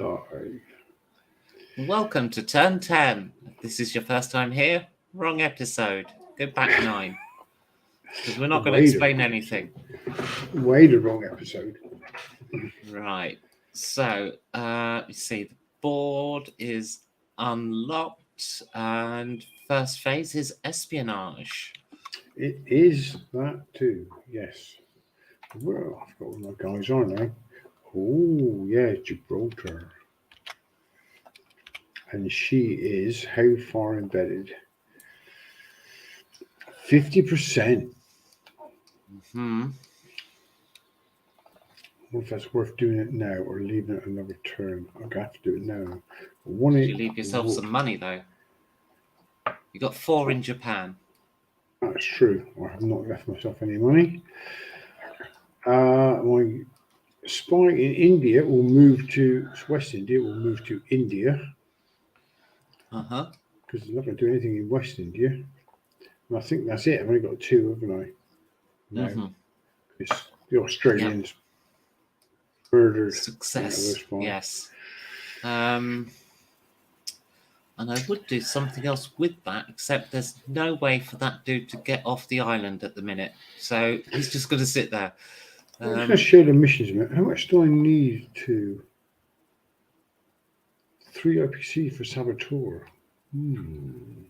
live. Welcome to Turn 10. If this is your first time here, wrong episode. Go back 9. Because we're not going to explain anything. Way the wrong episode. Right. So, you see, the board is unlocked, and first phase is espionage. It is that too, yes. Well, I've got all my guys on now. Oh, yeah, Gibraltar. And she is how far embedded? 50%. Hmm. I wonder if that's worth doing it now or leaving it another turn. I'm going to have to do it now. You leave yourself some money, though. You got 4 in Japan. That's true. I have not left myself any money. My spy in India will move to West India. Will move to India. Because they're not going to do anything in West India. And I think that's it. I've only got 2, haven't I? No. It's the Australians murdered. Success. Yes. And I would do something else with that, except there's no way for that dude to get off the island at the minute. So he's just going to sit there. I'm just going to share the missions a minute. How much do I need to... 3 IPC for Saboteur. I'm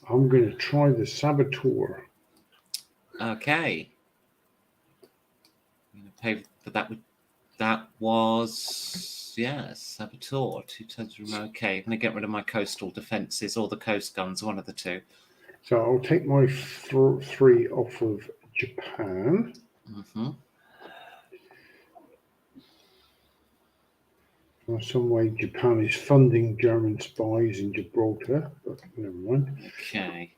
going to try the Saboteur. Okay. I'm going to pay for that. That was, Saboteur. 2 turns from okay. I'm going to get rid of my coastal defences or the coast guns, one of the 2. So I'll take my 3 off of Japan. Some way Japan is funding German spies in Gibraltar, but never mind. Okay.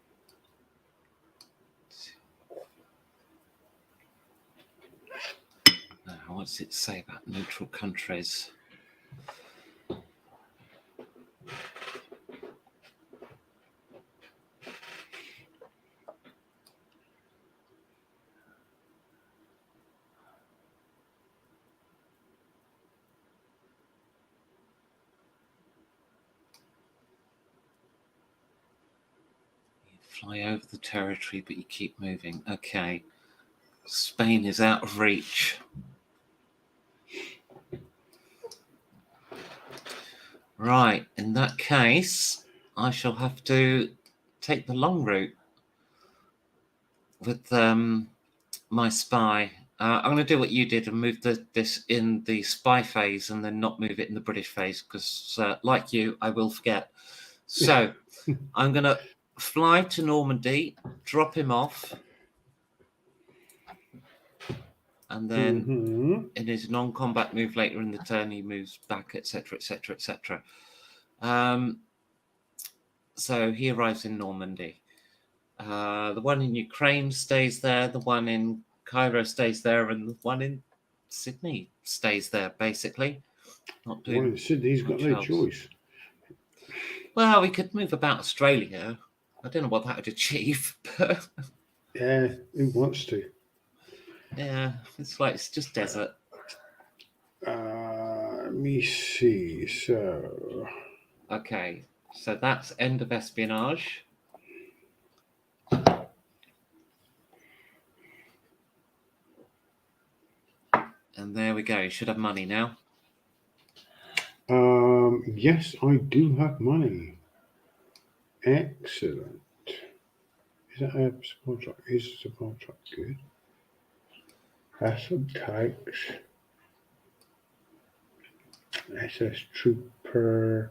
Now, what's it say about neutral countries? Fly over the territory, but you keep moving. Okay. Spain is out of reach. Right. In that case, I shall have to take the long route with my spy. I'm going to do what you did and move this in the spy phase and then not move it in the British phase because, like you, I will forget. So I'm going to fly to Normandy, drop him off, and then in his non-combat move later in the turn, he moves back, etc., etc., etc. So he arrives in Normandy. The one in Ukraine stays there, the one in Cairo stays there, and the one in Sydney stays there, basically. Not doing one in Sydney's got no choice. Well, we could move about Australia. I don't know what that would achieve, but... Yeah, who wants to? Yeah, it's just desert. Let me see. So... Okay, so that's end of espionage. And there we go. You should have money now. Yes, I do have money. Excellent. Is that a support truck? Is a support truck good? Asset tanks. SS Trooper.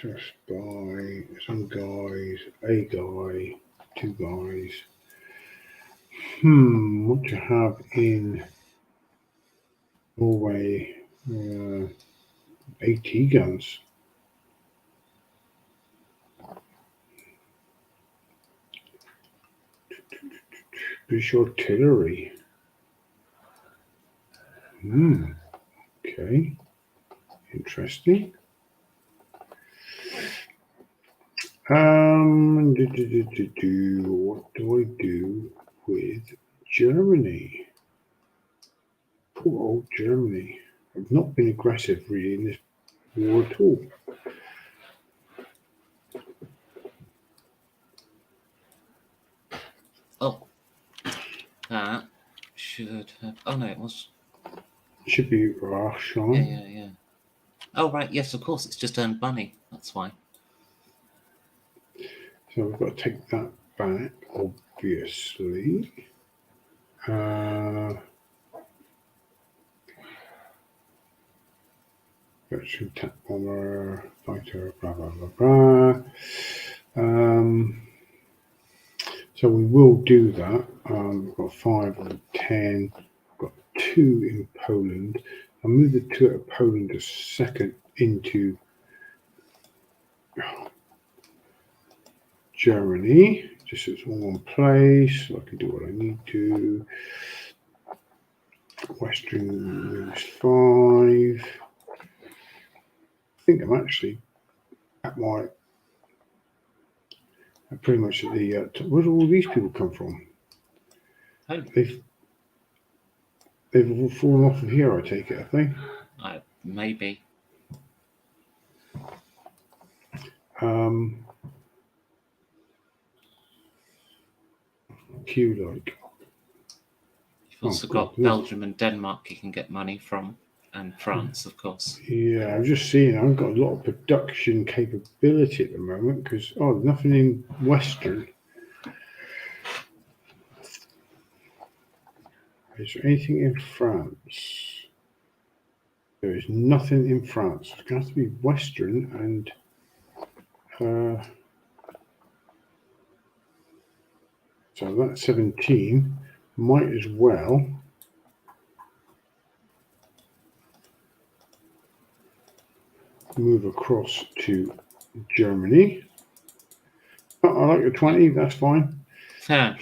Spy. Some guys. A guy. 2 guys. What do you have in Norway? AT guns. British artillery. Okay. Interesting. What do I do with Germany? Poor old Germany. have not been aggressive really in this war at all. Oh, that should have. Oh no, it was. It should be Rashan. Yeah. Oh right, yes, of course. It's just earned money. That's why. So we've got to take that back, obviously. Virtual attack bomber, fighter, blah blah blah blah. So we will do that. We've got 5 and 10. We've got 2 in Poland. I'll move the 2 out of Poland a second into Germany, just so it's all one place, so I can do what I need to. Western moves 5. I think I'm actually at my pretty much at the. Where do all these people come from? Oh. They've all fallen off of here, I take it, I think. Maybe. Q like. You've also got Belgium and Denmark you can get money from, and France, of course. Yeah, I'm just seeing I've got a lot of production capability at the moment because, there's nothing in Western. Is there anything in France? There is nothing in France. It's going to have to be Western and so that's 17. Might as well move across to Germany. I like the 20, that's fine. Yeah.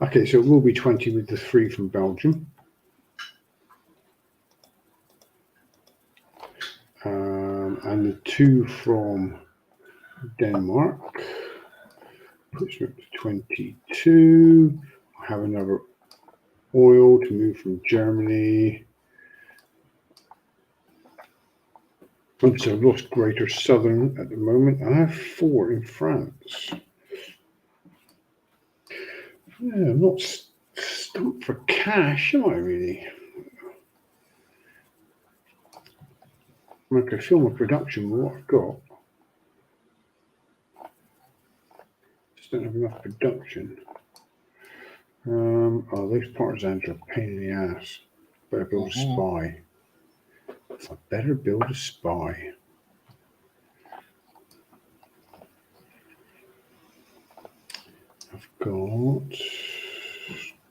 Okay, so it will be 20 with the 3 from Belgium. And the 2 from Denmark puts me up to 22. I have another oil to move from Germany. Once I've lost Greater Southern at the moment. I have 4 in France. Yeah, I'm not stumped for cash, am I really? I can fill my production with what I've got. Just don't have enough production. Those partisans are a pain in the ass. Better build a spy. I better build a spy. I've got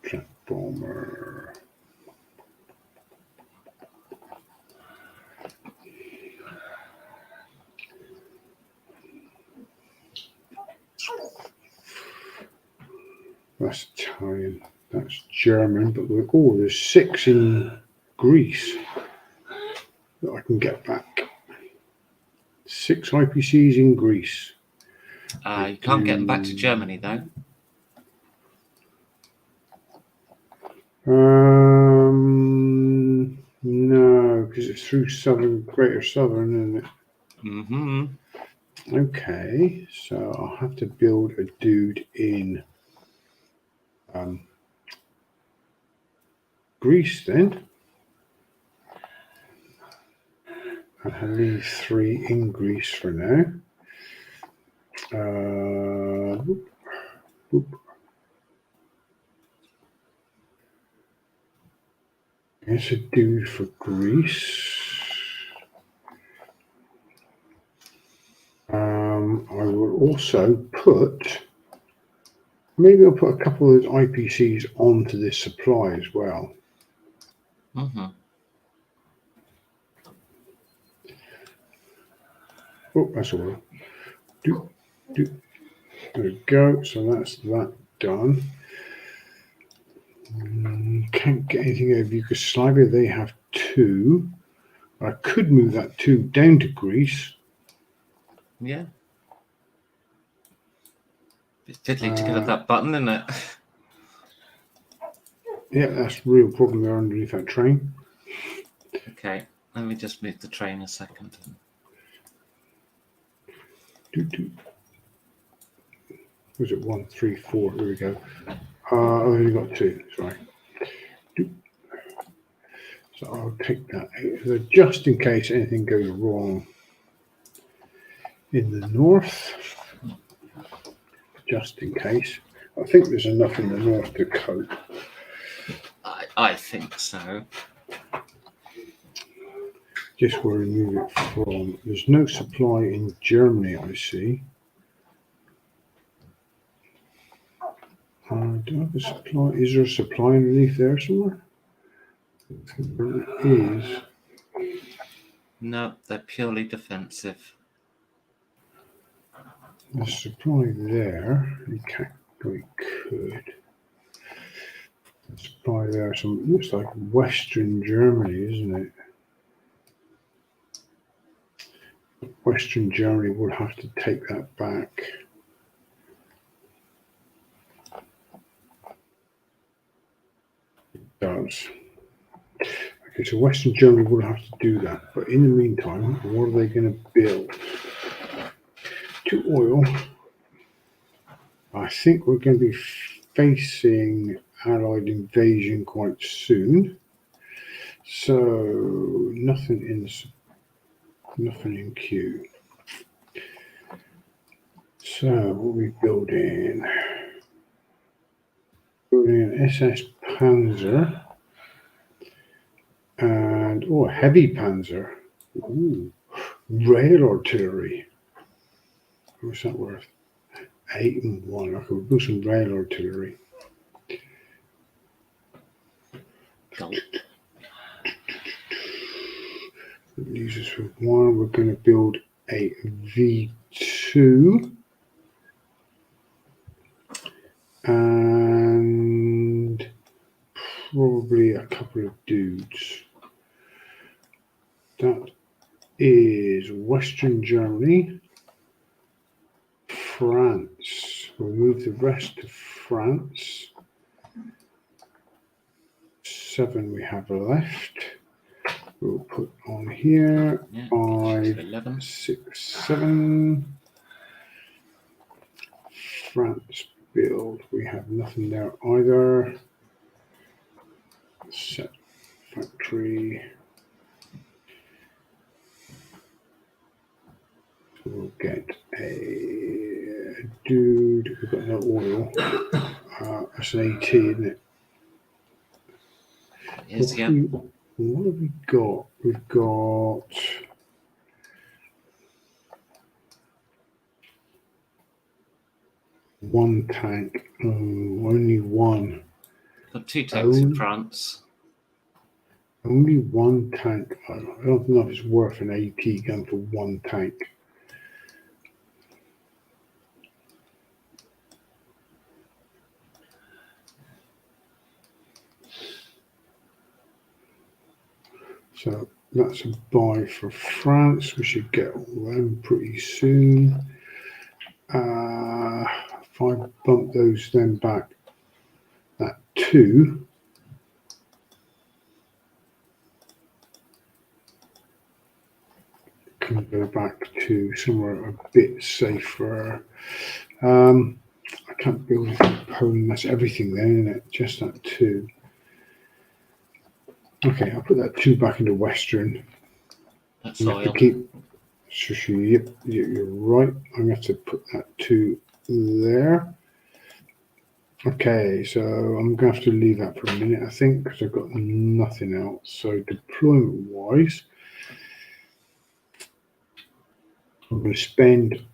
trap bomber. That's Italian. That's German. But there's 6 in Greece that I can get back. 6 IPCs in Greece. You can't get them back to Germany, though. No, because it's through Greater Southern, isn't it? Mm-hmm. Okay, so I'll have to build a dude in Greece then. I leave 3 in Greece for now. Here's a dude for Greece. I will also put, maybe I'll put a couple of IPCs onto this supply as well. Mm-hmm. Oh, that's all. There we go. So that's that done. Can't get anything over Yugoslavia. They have 2. I could move that 2 down to Greece. Yeah. It's fiddly to get at that button, isn't it? Yeah, that's the real problem there underneath that train. Okay, let me just move the train a second. Was it 1, 3, 4? Here we go. I've only got 2. Sorry. So I'll take that out, just in case anything goes wrong in the north. Just in case. I think there's enough in the north to cope. I think so. Just where we move it from. There's no supply in Germany, I see. Do I have a supply? Is there a supply underneath there somewhere? There is. No, they're purely defensive. There's supply there. We could. Supply there. Some looks like Western Germany, isn't it? Western Germany would have to take that back. It does. Okay, so Western Germany would have to do that. But in the meantime, what are they going to build? To oil. I think we're going to be facing Allied invasion quite soon. So nothing in queue. So what are we building? Building an SS Panzer and heavy Panzer. Ooh, rail artillery. What's that worth? 8 and 1. I could do some rail artillery. Go. That leaves us with 1. We're going to build a V2 and probably a couple of dudes. That is Western Germany, France. We'll move the rest to France. 7 we have left. We'll put on here 5, 11. 6, 7. France build. We have nothing there either. Set factory. We'll get a dude. We've got no oil. That's an AT, isn't it? Yes, yeah. What have we got? We've got one tank. Only one. Got 2 tanks in France. Only one tank. I don't know if it's worth an AT gun for one tank. So that's a buy for France. We should get all them pretty soon. If I bump those then back, that 2. Can go back to somewhere a bit safer. I can't build anything in Poland. That's everything then, isn't it? Just that 2. Okay, I'll put that 2 back into Western. That's You oil. have to keep. Yep, you're right. I'm going to have to put that 2 there. Okay, so I'm going to have to leave that for a minute, I think, because I've got nothing else. So deployment-wise, I'm going to spend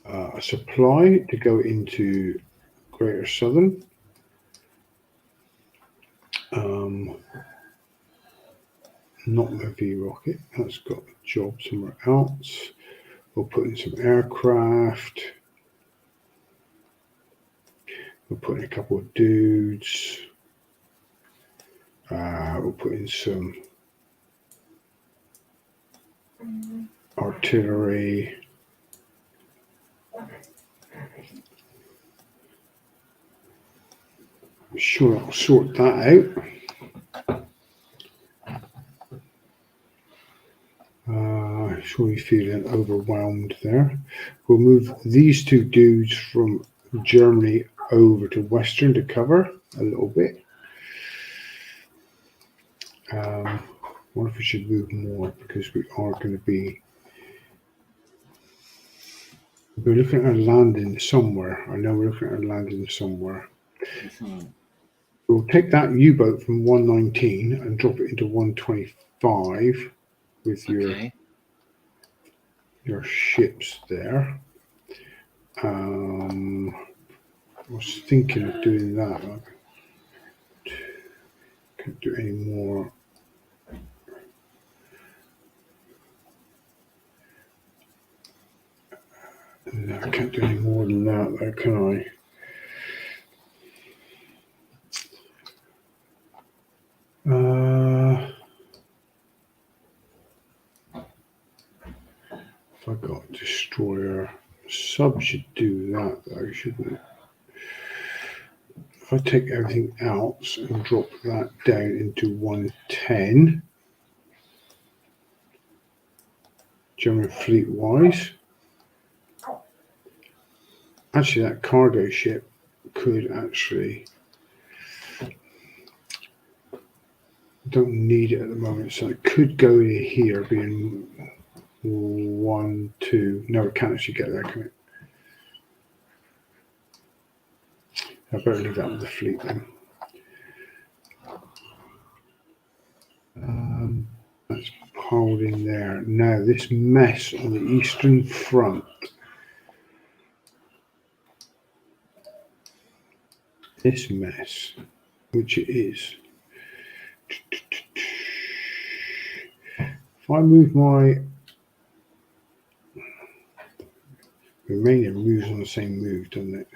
a supply to go into Greater Southern. Not my V-Rocket. That's got a job somewhere else. We'll put in some aircraft. We'll put in a couple of dudes. We'll put in some artillery. I'm sure I'll sort that out. sure you're feeling overwhelmed there. We'll move these two dudes from Germany over to Western to cover a little bit. What if we should move more, because we are going to be, we're looking at landing somewhere. I know we're looking at landing somewhere. Mhm. We'll take that U-boat from 119 and drop it into 125 with Okay. your ships there. I was thinking of doing that. I can't do any more. No, I can't do any more than that, though, can I? If I got a destroyer, sub should do that, though, shouldn't it? If I take everything else and drop that down into 110, German fleet wise, actually that cargo ship could actually, don't need it at the moment, so it could go in here being 1, 2. No, it can't actually get there, can it? I better leave that with the fleet then. That's piled in there. Now, this mess on the eastern front. This mess, which it is. If I move my Romania moves on the same move, doesn't it?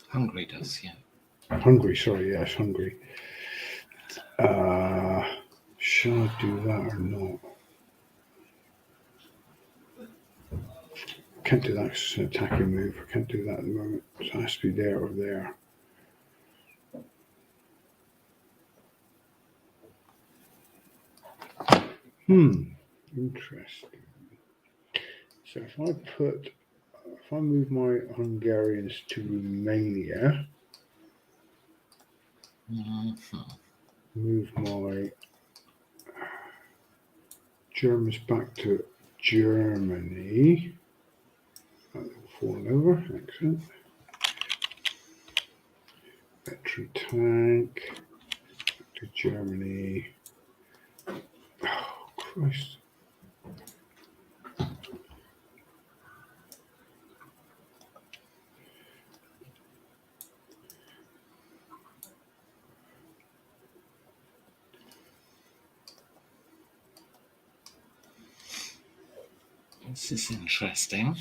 Hungary does, yeah. Hungary, sorry, yes, Hungary. Shall I do that or not? Can't do that. It's an attacking move. I can't do that at the moment. So it has to be there or there. Interesting. So if I move my Hungarians to Romania, move my Germans back to Germany, that will fall over, excellent. Veteran tank, back to Germany. Oh, Christ. This is interesting.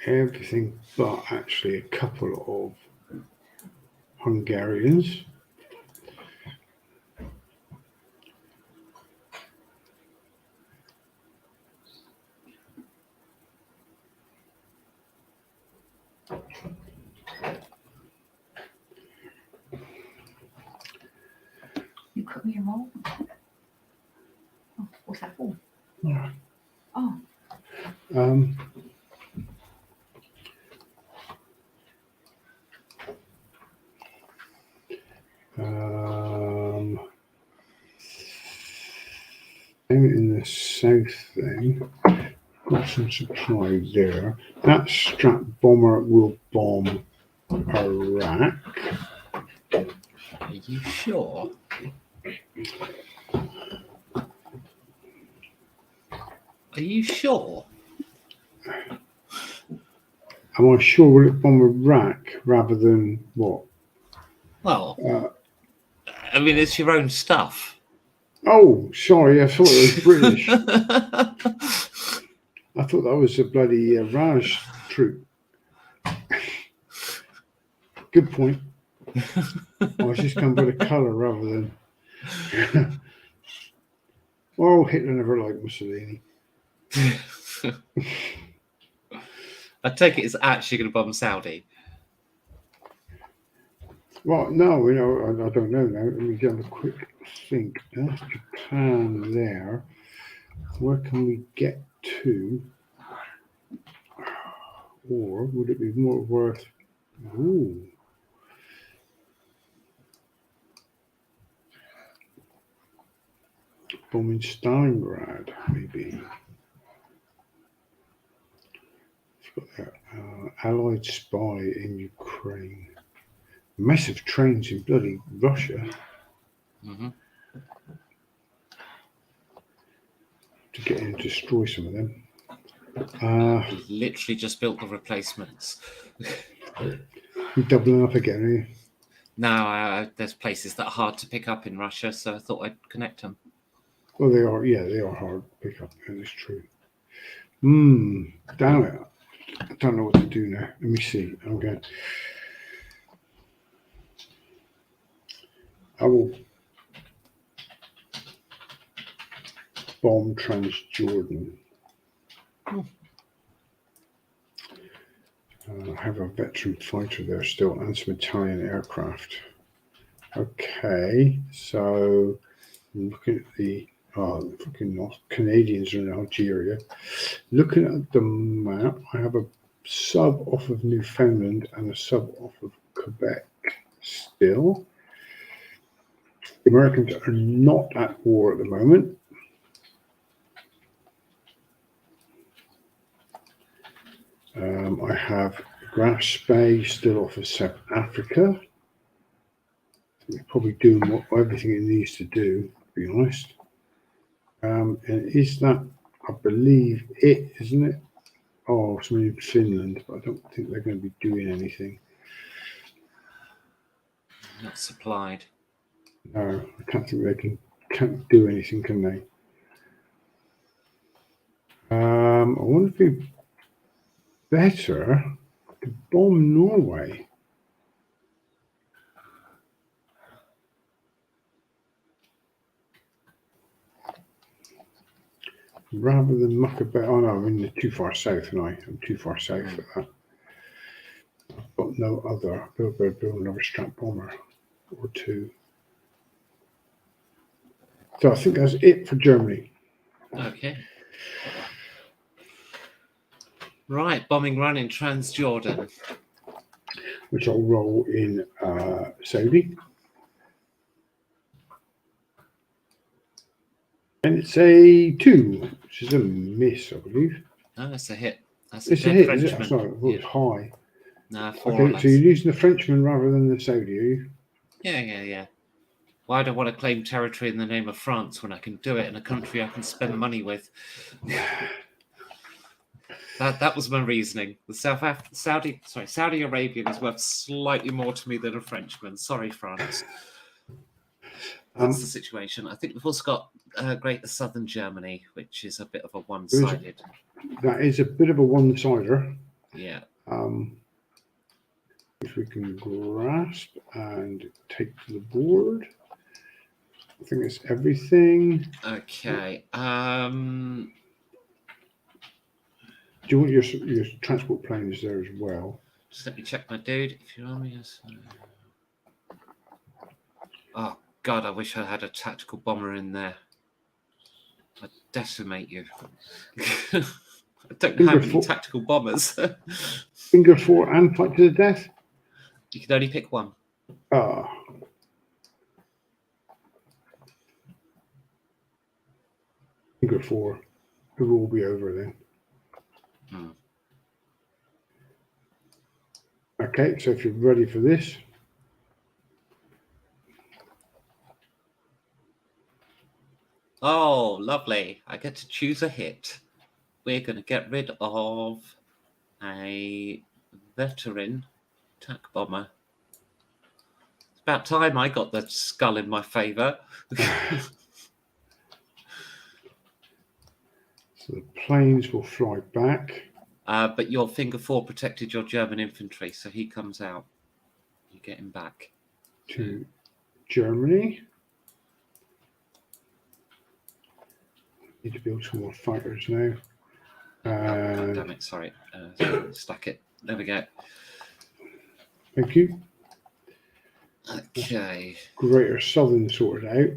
Everything but actually a couple of Hungarians. You cook me a roll? Oh, what's that for? Yeah. Oh, In the south then, got some supply there. That Strat bomber will bomb Iraq. Are you sure? Are you sure? Am I sure will it bomb Iraq rather than what? Well, I mean, it's your own stuff. Oh, sorry, I thought it was British. I thought that was a bloody Raj troop. Good point. I was just going by the colour rather than. Well, Hitler never liked Mussolini. I take it it's actually going to bomb Saudi. Well, no, I don't know now. Let me have a quick think. That's Japan there. Where can we get to? Or would it be more worth? Ooh. Bombing Stalingrad, maybe. Allied spy in Ukraine. Massive trains in bloody Russia Hmm. to get in and destroy some of them. Literally just built the replacements. You're doubling up again, are you? Now there's places that are hard to pick up in Russia, so I thought I'd connect them. Well, they are. Yeah, they are hard to pick up. That is true. Damn it! I don't know what to do now. Let me see. Okay. I will bomb Transjordan. I have a veteran fighter there still and some Italian aircraft. Okay, so I'm looking at the fucking North Canadians are in Algeria. Looking at the map, I have a sub off of Newfoundland and a sub off of Quebec still. The Americans are not at war at the moment. I have Grass Bay still off of South Africa. It's probably doing everything it needs to do, to be honest. And is that, I believe it, isn't it? Oh, something in Finland, but I don't think they're going to be doing anything. Not supplied. No, I can't think they can't do anything, can they? I wonder if it'd be better to bomb Norway. Rather than muck about. Oh no, I'm in too far south, and I'm too far south for that. I've got no other. Build another Strat bomber or two. So I think that's it for Germany. Okay. Right, bombing run in Transjordan. Which I'll roll in Saudi. And it's a 2, which is a miss, I believe. No, that's a hit. That's It's a dead hit, Frenchman. is it? Sorry, I thought it was high. No, 4 or Okay, less. so you're using the Frenchman rather than the Saudi, are you? Yeah. Why do I want to claim territory in the name of France when I can do it in a country I can spend money with? That was my reasoning. The Saudi Arabian is worth slightly more to me than a Frenchman. Sorry, France. That's the situation. I think we've also got Greater Southern Germany, which is a bit of a one-sided. That is a bit of a one-sider. Yeah. Which we can grasp and take to the board. I think it's everything. Okay. Do you want your transport planes there as well? Just let me check my dude. If you're on me, yes. Oh God, I wish I had a tactical bomber in there. I'd decimate you. I don't have any tactical bombers. Finger 4 and fight to the death? You can only pick one. Finger 4. It will be over then. Okay, so if you're ready for this. Oh, lovely. I get to choose a hit. We're going to get rid of a veteran attack bomber. It's about time I got the skull in my favour. So the planes will fly back. But your Finger 4 protected your German infantry, so he comes out. You get him back. To Germany. Need to build some more fighters now. God damn it, sorry. Stack it. There we go. Thank you. Okay. Greater Southern sorted out.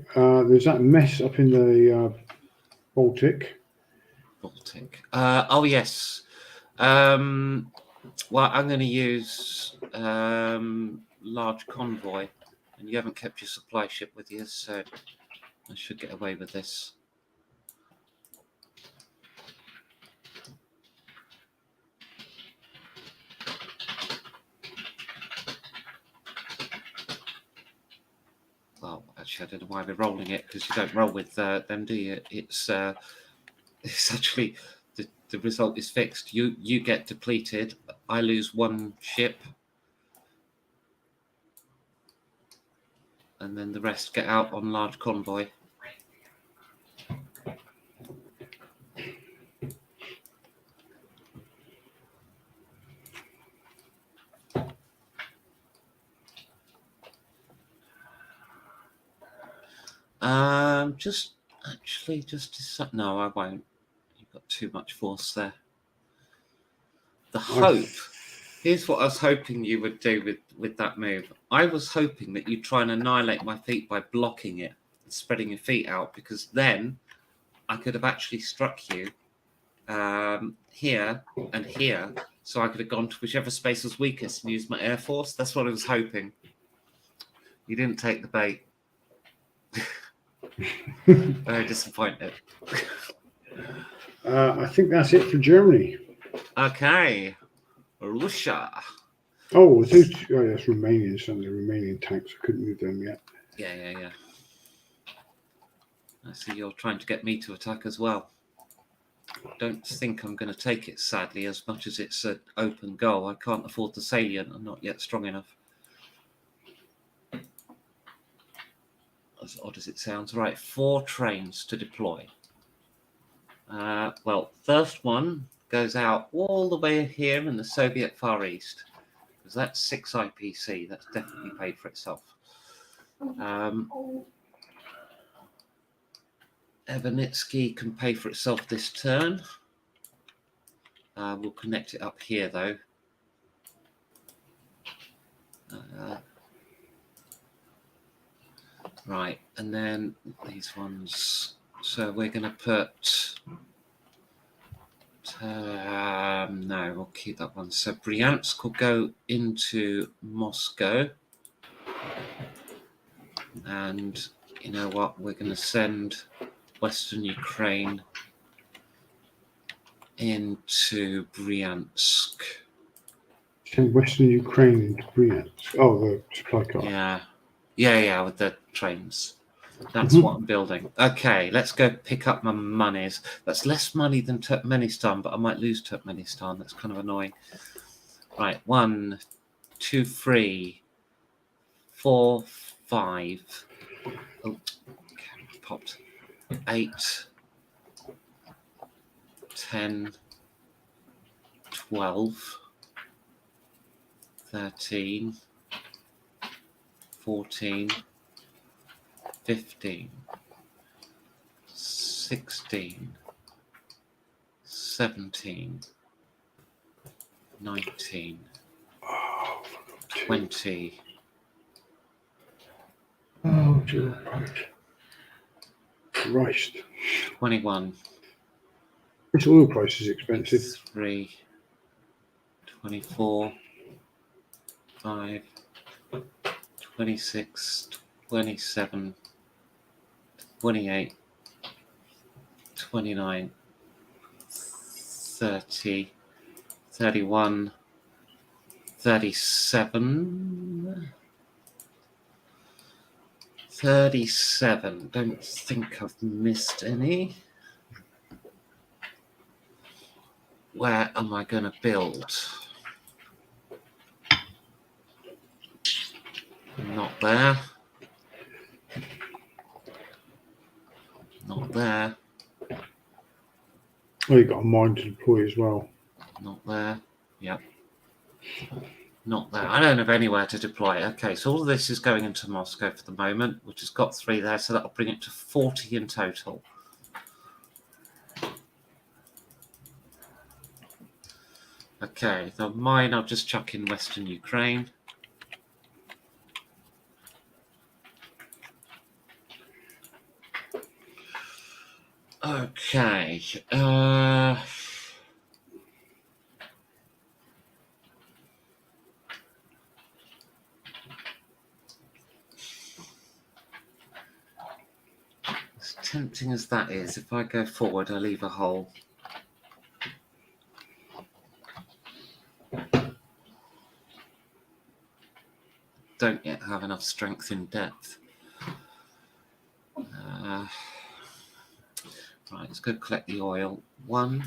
There's that mess up in the Baltic. Baltic. Oh yes. Well, I'm going to use large convoy, and you haven't kept your supply ship with you, so I should get away with this. Well, actually, I don't know why we're rolling it, because you don't roll with them, do you? It's actually the result is fixed. You get depleted. I lose one ship, and then the rest get out on large convoy. No, I won't. You've got too much force there. The hope. Here's what I was hoping you would do with that move. I was hoping that you'd try and annihilate my feet by blocking it and spreading your feet out, because then I could have actually struck you here and here, so I could have gone to whichever space was weakest and used my air force. That's what I was hoping. You didn't take the bait. Very disappointed. I think that's it for Germany. Okay. Russia. Oh, that's Romanian. Some of the Romanian tanks. I couldn't move them yet. Yeah. I see you're trying to get me to attack as well. Don't think I'm going to take it, sadly, as much as it's an open goal. I can't afford the salient. I'm not yet strong enough. As odd as it sounds. Right, 4 trains to deploy. Well, first one goes out all the way here in the Soviet Far East, because that's 6 IPC. That's definitely paid for itself. Evernitsky can pay for itself this turn. We'll connect it up here, though. Right, and then these ones. So we're going to put... no, we'll keep that one. So Bryansk will go into Moscow. And you know what? We're going to send Western Ukraine into Bryansk. Send Western Ukraine into Bryansk. Oh, the supply car. Yeah, with the trains. That's what I'm building. Okay, let's go pick up my monies. That's less money than Turkmenistan, but I might lose Turkmenistan. That's kind of annoying. Right, 1, 2, 3, 4, 5. Oh, camera popped. 8, 10, 12, 13, 14, 15, 16, 17, 19, 20. Oh, dear Christ. 21. This oil price is expensive. 3, 24, 5, 26, 27, 28, 29, 30, 31, 37, 37. Don't think I've missed any. Where am I going to build? Not there. Not there. Oh, you've got a mine to deploy as well. Not there. Yep. Not there. I don't have anywhere to deploy. Okay, so all of this is going into Moscow for the moment, which has got 3 there, so that'll bring it to 40 in total. Okay, the mine I'll just chuck in Western Ukraine. Okay. As tempting as that is, if I go forward, I leave a hole. Don't yet have enough strength in depth. Right, let's go collect the oil. 1,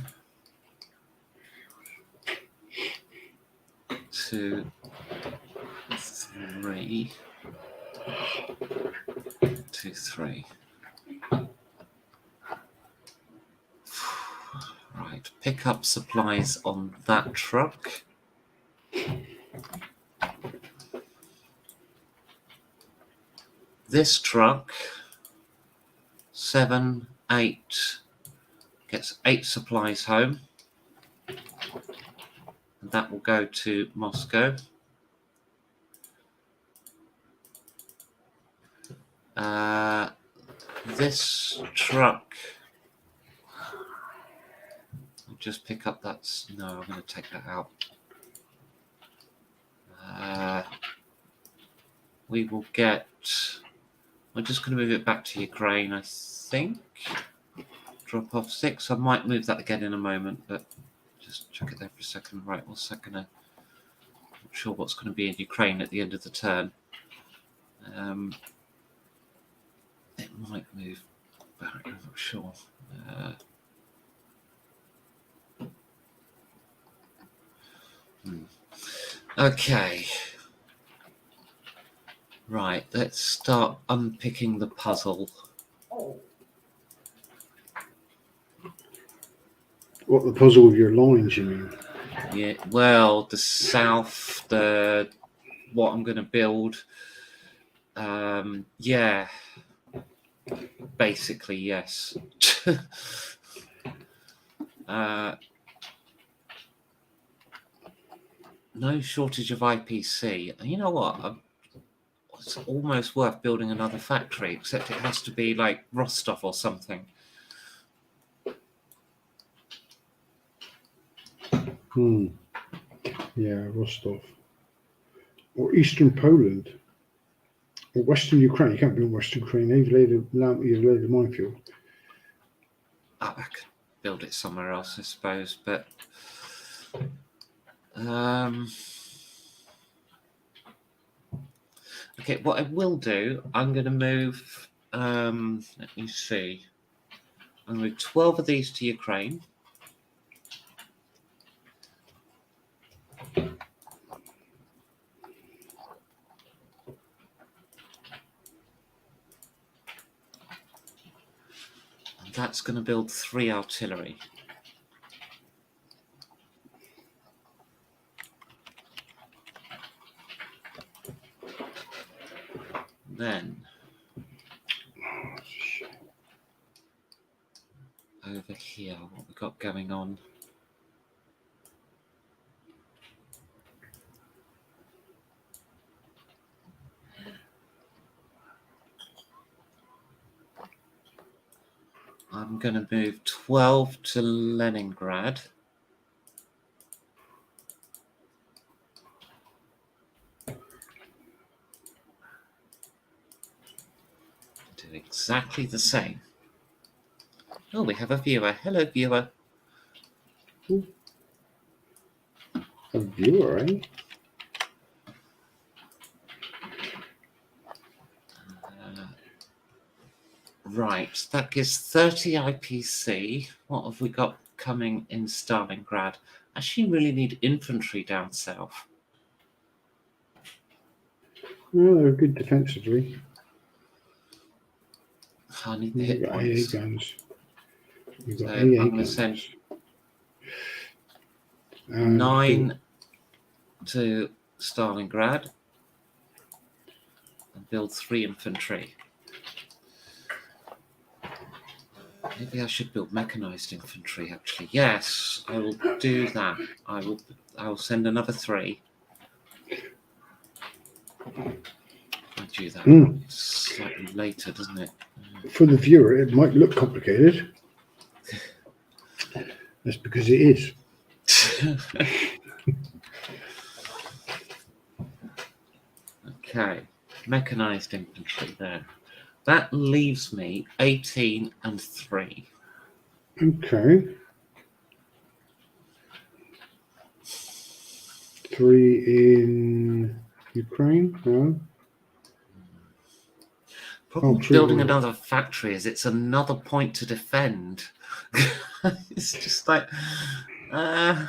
2, 3. 2, 3. Right, pick up supplies on that truck. This truck, 7, 8, gets 8 supplies home. And that will go to Moscow. This truck, I'll just pick up that. No, I'm going to take that out. We will get. I'm just going to move it back to Ukraine, I think. Drop off 6. I might move that again in a moment, but just check it there for a second. Right, what's that going to. Not sure what's going to be in Ukraine at the end of the turn. It might move back, I'm not sure. Okay. Right, let's start unpicking the puzzle. What, the puzzle of your lines, you mean? Yeah, well, the south, what I'm going to build. Yeah, basically, yes. No shortage of IPC. You know what? It's almost worth building another factory, except it has to be like Rostov or something. Yeah, Rostov. Or Eastern Poland. Or Western Ukraine. You can't build Western Ukraine. You've laid a minefield. I could build it somewhere else, I suppose, but okay, what I will do, I'm going to move, let me see, I'm going to move 12 of these to Ukraine. And that's going to build 3 artillery. Then over here, what we got going on? I'm going to move 12 to Leningrad. Do exactly the same. Oh, we have a viewer. Hello, viewer. A viewer, eh? Right, that gives 30 IPC. What have we got coming in Stalingrad? Actually, really need infantry down south. Well, they're good defensively. I need the hit You've got AA points. guns. You've got So AA I'm going to guns. send 9 to Stalingrad and build 3 infantry. Maybe I should build mechanized infantry, actually. Yes, I will do that. I will send another 3. I do that slightly later, doesn't it? For the viewer, it might look complicated. That's because it is. Okay, mechanized infantry there. That leaves me 18 and 3. Okay. 3 in Ukraine. No. Problem Oh, with true. building another factory is it's another point to defend. It's just like, Well,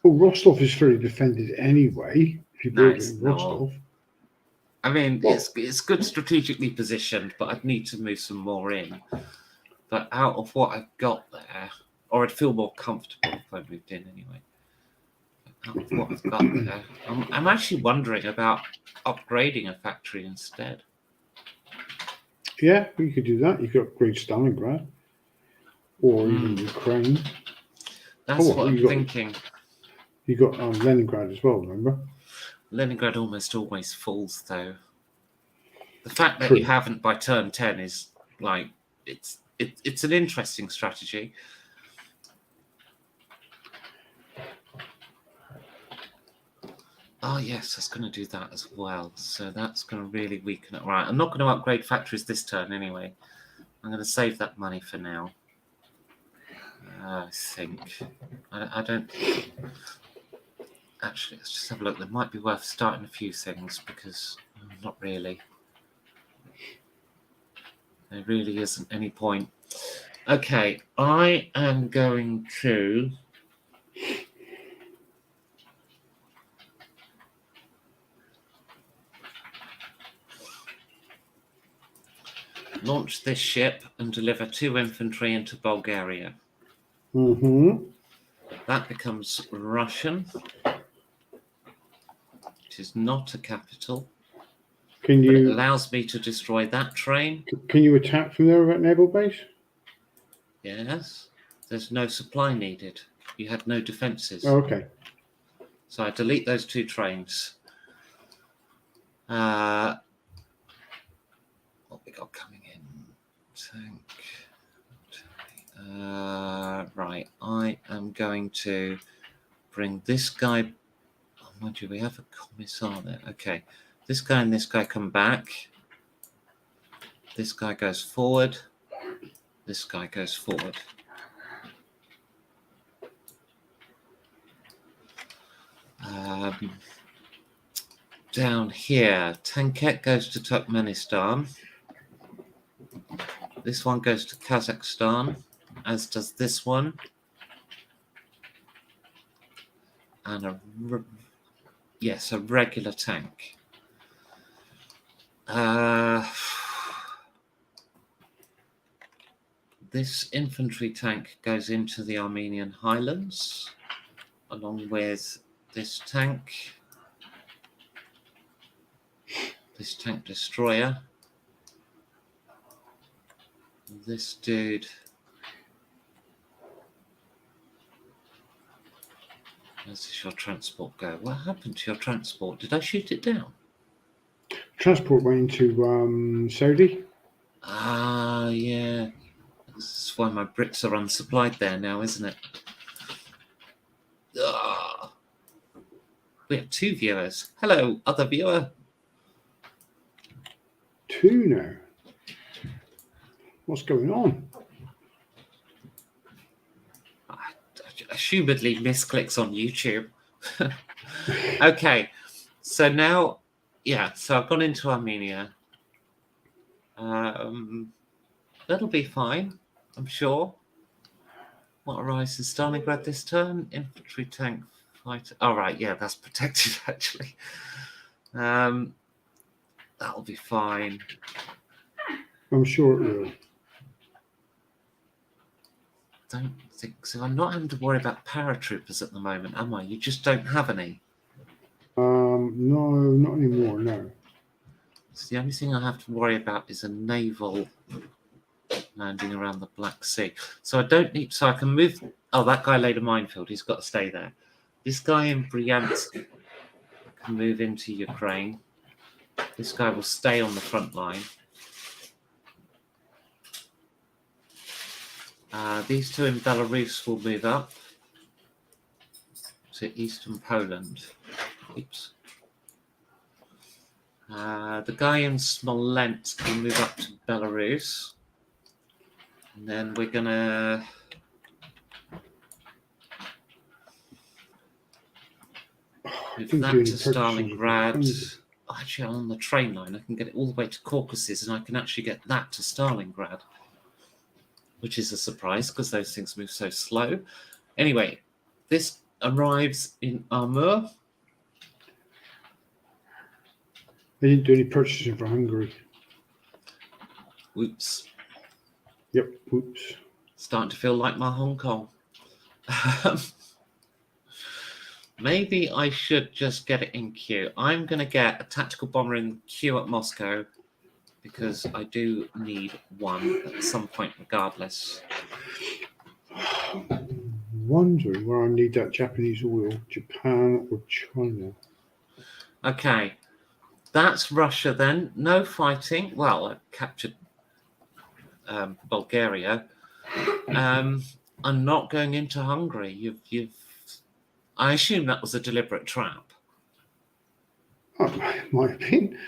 Rostov is fully defended anyway. If you No, build it it's in not. Rostov. I mean, Well- it's good strategically positioned, but I'd need to move some more in. But out of what I've got there, or I'd feel more comfortable if I moved in anyway. But out of what I've got there, I'm actually wondering about upgrading a factory instead. Yeah, you could do that. You could upgrade Stalingrad or even Ukraine. That's Oh, what I'm you got- thinking. You got Leningrad as well, remember? Leningrad almost always falls, though. The fact that True. you haven't by turn 10 is like it's an interesting strategy. Oh yes, that's going to do that as well. So that's going to really weaken it. Right, I'm not going to upgrade factories this turn anyway. I'm going to save that money for now. I think. I don't. Actually, let's just have a look. There might be worth starting a few things because not really. There really isn't any point. Okay, I am going to launch this ship and deliver 2 infantry into Bulgaria. Mm-hmm. That becomes Russian. It is not a capital. Can But it you allows me to destroy that train. attack from there at naval base? Yes. There's no supply needed. You had no defences. Oh, okay. So I delete those 2 trains. What we got coming in? Tank. Right. I am going to bring this guy. Oh, mind you, we have a commissar there. Okay. This guy and this guy come back. This guy goes forward. This guy goes forward. Down here, Tanket goes to Turkmenistan. This one goes to Kazakhstan, as does this one. And a regular tank. This infantry tank goes into the Armenian highlands, along with this tank destroyer, this dude. Where does your transport go? What happened to your transport? Did I shoot it down? Transport went into Saudi. Ah, yeah. That's why my Brits are unsupplied there now, isn't it? Ah. We have 2 viewers. Hello, other viewer. 2 now. What's going on? Assumedly misclicks on YouTube. Okay, so now, so I've gone into Armenia. That'll be fine, I'm sure. What arises? Stalingrad this turn? Infantry tank fighter. Oh, right, yeah, that's protected actually. That'll be fine. I'm sure it will. Don't think so. I'm not having to worry about paratroopers at the moment, am I? You just don't have any. No, not anymore. No. So the only thing I have to worry about is a naval landing around the Black Sea. So I don't need. So I can move. Oh, that guy laid a minefield. He's got to stay there. This guy in Bryansk can move into Ukraine. This guy will stay on the front line. These two in Belarus will move up to eastern Poland. Oops. The guy in Smolensk will move up to Belarus. And then we're going to... move didn't that do any to purchases of Stalingrad. Hungary. Actually, on the train line, I can get it all the way to Caucasus, and I can actually get that to Stalingrad, which is a surprise because those things move so slow. Anyway, this arrives in Amur. They didn't do any purchasing for Hungary. Oops. Yep, oops. Starting to feel like my Hong Kong. Maybe I should just get it in queue. I'm going to get a tactical bomber in queue at Moscow because I do need one at some point regardless. Wondering where I need that Japanese oil, Japan or China. Okay, that's Russia then. No fighting. Well, I captured Bulgaria. I'm not going into Hungary. I assume that was a deliberate trap. Oh, might have been.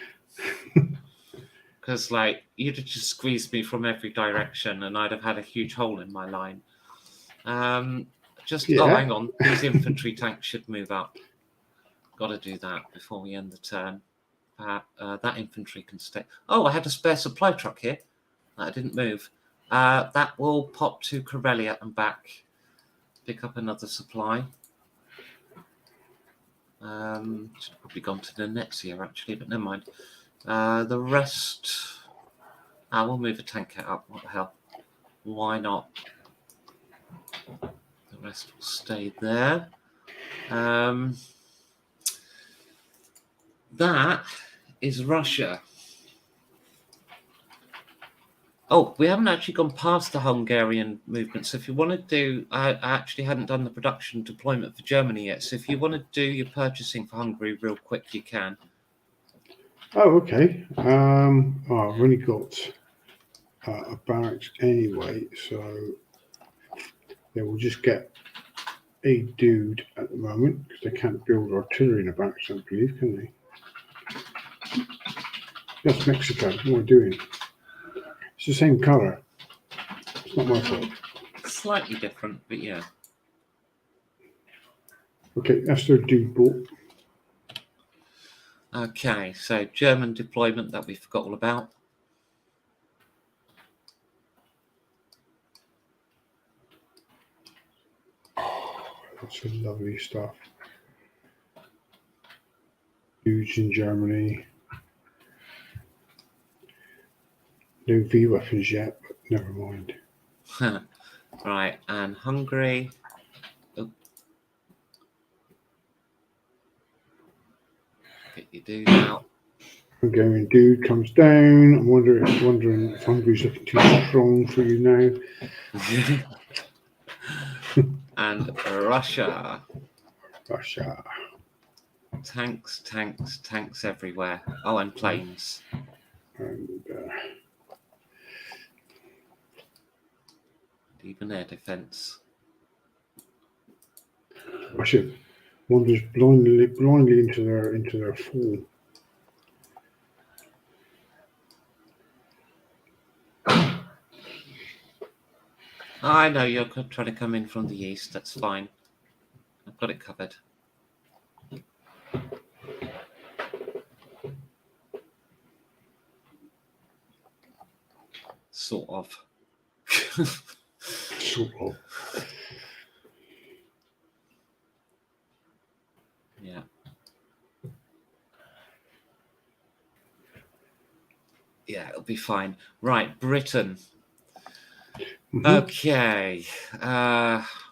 Because, like, you'd have just squeezed me from every direction and I'd have had a huge hole in my line. Oh, hang on. These infantry tanks should move up. Got to do that before we end the turn. That infantry can stay. Oh, I had a spare supply truck here. I didn't move. That will pop to Karelia and back. Pick up another supply. Should have probably gone to the Netsia actually, but never mind. The rest, we'll move a tank up. What the hell? Why not? The rest will stay there. That is Russia. Oh, we haven't actually gone past the Hungarian movement. So if you want to do, I actually hadn't done the production deployment for Germany yet. So if you want to do your purchasing for Hungary real quick, you can. Oh, okay. I've only got a barracks anyway, so yeah, we'll just get a dude at the moment because they can't build artillery in a barracks, I believe, can they? That's Mexico. What am I doing? It's the same colour. It's not my fault. Slightly different, but yeah. Okay, that's their dude bought. Okay, so German deployment that we forgot all about. That's some lovely stuff. Dudes in Germany. No V weapons yet, but never mind. Right, and Hungary. Oh. Get your dude out. Hungarian dude comes down. I'm wondering if Hungary's looking too strong for you now. And Russia. Russia. Tanks everywhere. Oh, and planes. And Even air defense. Russia wanders blindly into their fall. I know you're trying to come in from the east. That's fine. I've got it covered. Sort of. Sort of. Yeah. Yeah, it'll be fine. Right, Britain. Mm-hmm. Okay.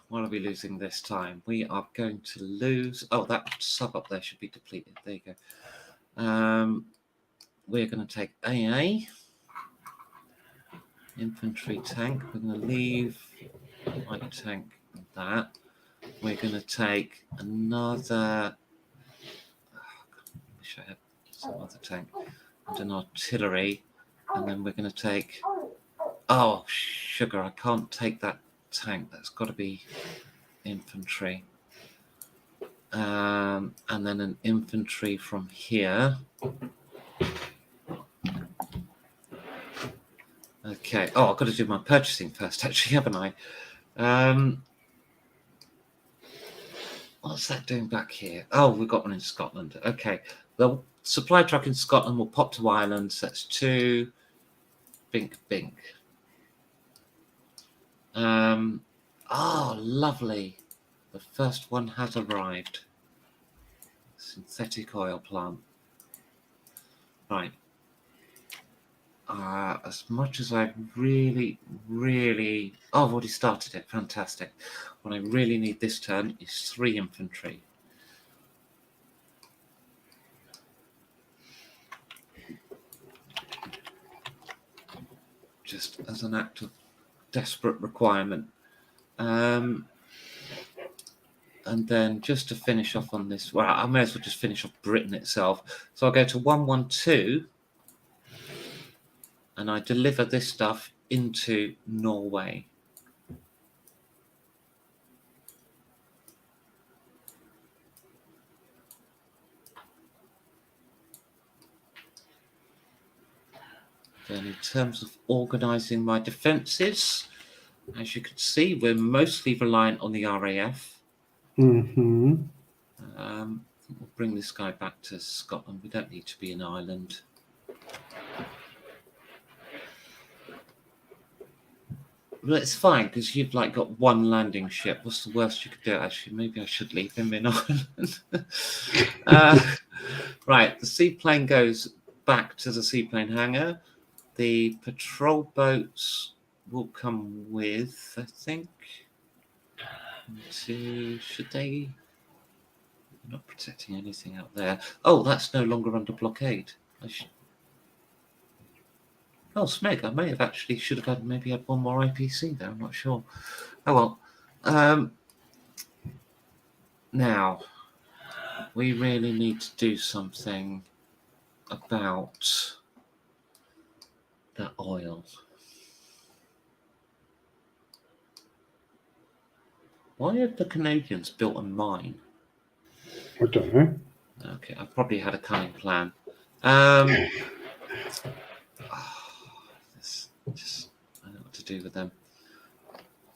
What are we losing this time? We are going to lose. Oh, that sub up there should be depleted. There you go. We're going to take AA. Infantry tank. We're going to leave light tank and that. We're going to take another. I wish I had some other tank and an artillery, and then we're going to take. Oh sugar. I can't take that tank. That's got to be infantry. And then an infantry from here. Okay. Oh, I've got to do my purchasing first, actually, haven't I? What's that doing back here? Oh, we've got one in Scotland. Okay. The supply truck in Scotland will pop to Ireland. So that's 2. Bink, bink. Oh, lovely. The first one has arrived. Synthetic oil plant. Right. As much as I really... Oh, I've already started it. Fantastic. What I really need this turn is 3 infantry. Just as an act of desperate requirement. And then just to finish off on this, well, I may as well just finish off Britain itself. So I'll go to 112 and I deliver this stuff into Norway. Then in terms of organising my defences, as you can see, we're mostly reliant on the RAF. Mm-hmm. We'll bring this guy back to Scotland. We don't need to be in Ireland. Well, it's fine because you've like got 1 landing ship. What's the worst you could do? Actually, maybe I should leave him in Ireland. Right, the seaplane goes back to the seaplane hangar. The patrol boats will come with, I think. Should they? They're not protecting anything out there. Oh, that's no longer under blockade. Oh, Smeg, I may have actually should have had maybe had 1 more IPC there. I'm not sure. Oh well. Now we really need to do something about that oil. Why have the Canadians built a mine? I don't know. Okay, I probably had a cunning plan. This just I don't know what to do with them.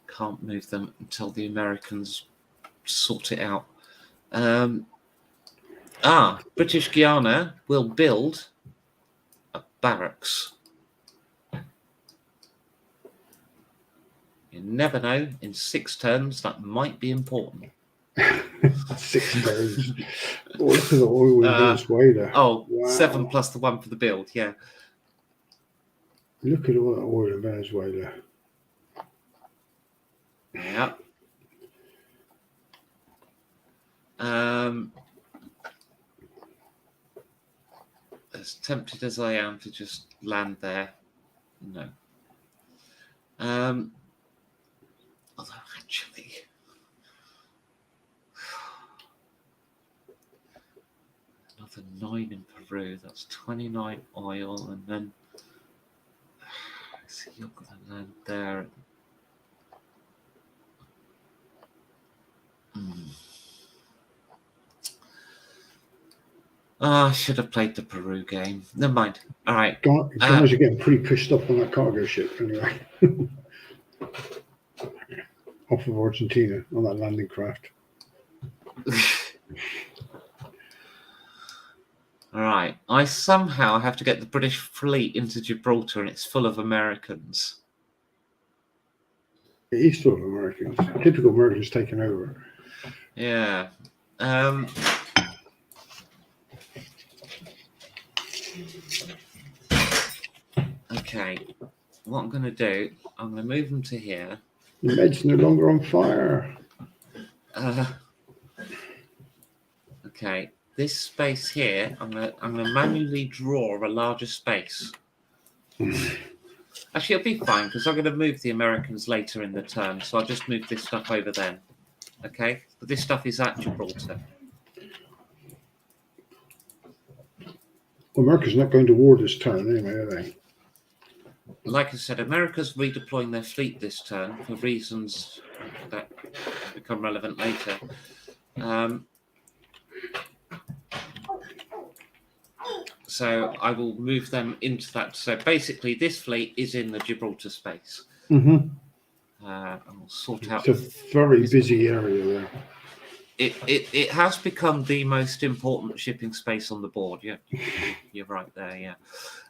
Can't move them until the Americans sort it out. British Guiana will build a barracks. You never know. In 6 turns, that might be important. 6 turns. Oh, look at the oil in Venezuela. Oh, Wow. 7 plus the 1 for the build. Yeah. Look at all that oil in Venezuela. Yeah. As tempted as I am to just land there, no. Although actually, another 9 in Peru. That's 29 oil, and then see you're going to land there. I should have played the Peru game. Never mind. All right. Guys are getting pretty pissed off on that cargo ship anyway. Off of Argentina on that landing craft. All right. I somehow have to get the British fleet into Gibraltar, and it's full of Americans. It is full of Americans. Typical Americans taking over. Yeah. Okay. What I'm going to do, I'm going to move them to here. The Med's no longer on fire. Okay. This space here, I'm gonna manually draw a larger space. Actually, it'll be fine because I'm going to move the Americans later in the turn, so I'll just move this stuff over then. Okay, but this stuff is at Gibraltar. Well, America's not going to war this turn anyway, are they? like I said, America's redeploying their fleet this turn for reasons that become relevant later. So I will move them into that. So basically, this fleet is in the Gibraltar space. Mm-hmm. And we'll sort out. It's a very busy area there. It has become the most important shipping space on the board. Yeah, you're right there. Yeah.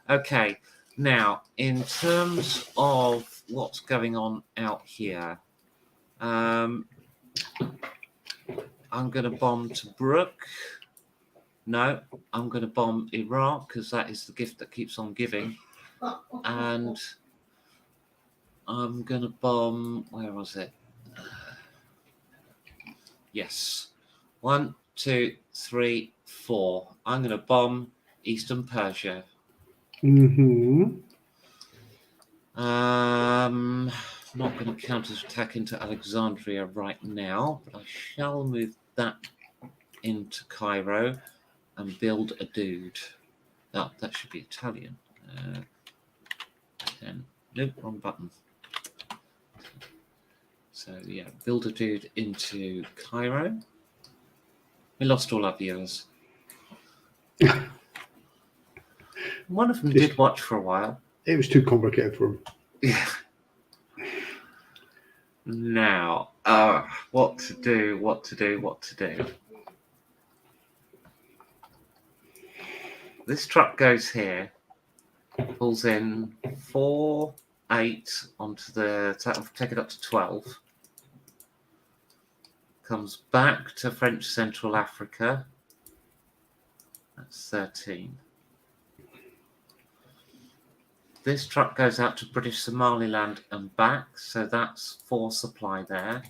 Okay. Now, in terms of what's going on out here, I'm going to bomb Tobruk. No, I'm going to bomb Iraq because that is the gift that keeps on giving. And I'm going to bomb, where was it? Yes. 1, 2, 3, 4. I'm going to bomb Eastern Persia. Mm-hmm. Not going to counterattack into Alexandria right now, but I shall move that into Cairo and build a dude. Oh, that should be Italian. Nope, wrong button. So yeah, build a dude into Cairo. We lost all our viewers. One of them did watch for a while. It was too complicated for him. Yeah. Now, what to do? This truck goes here, pulls in 4, 8 onto the, take it up to 12. Comes back to French Central Africa. That's 13. This truck goes out to British Somaliland and back, so that's 4 supply there.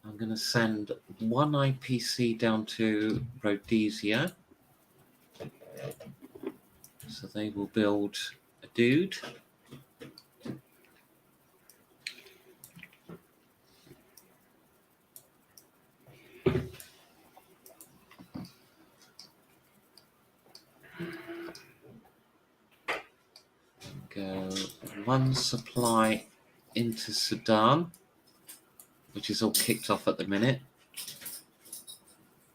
I'm going to send 1 IPC down to Rhodesia. So they will build a dude. Go 1 supply into Sudan, which is all kicked off at the minute.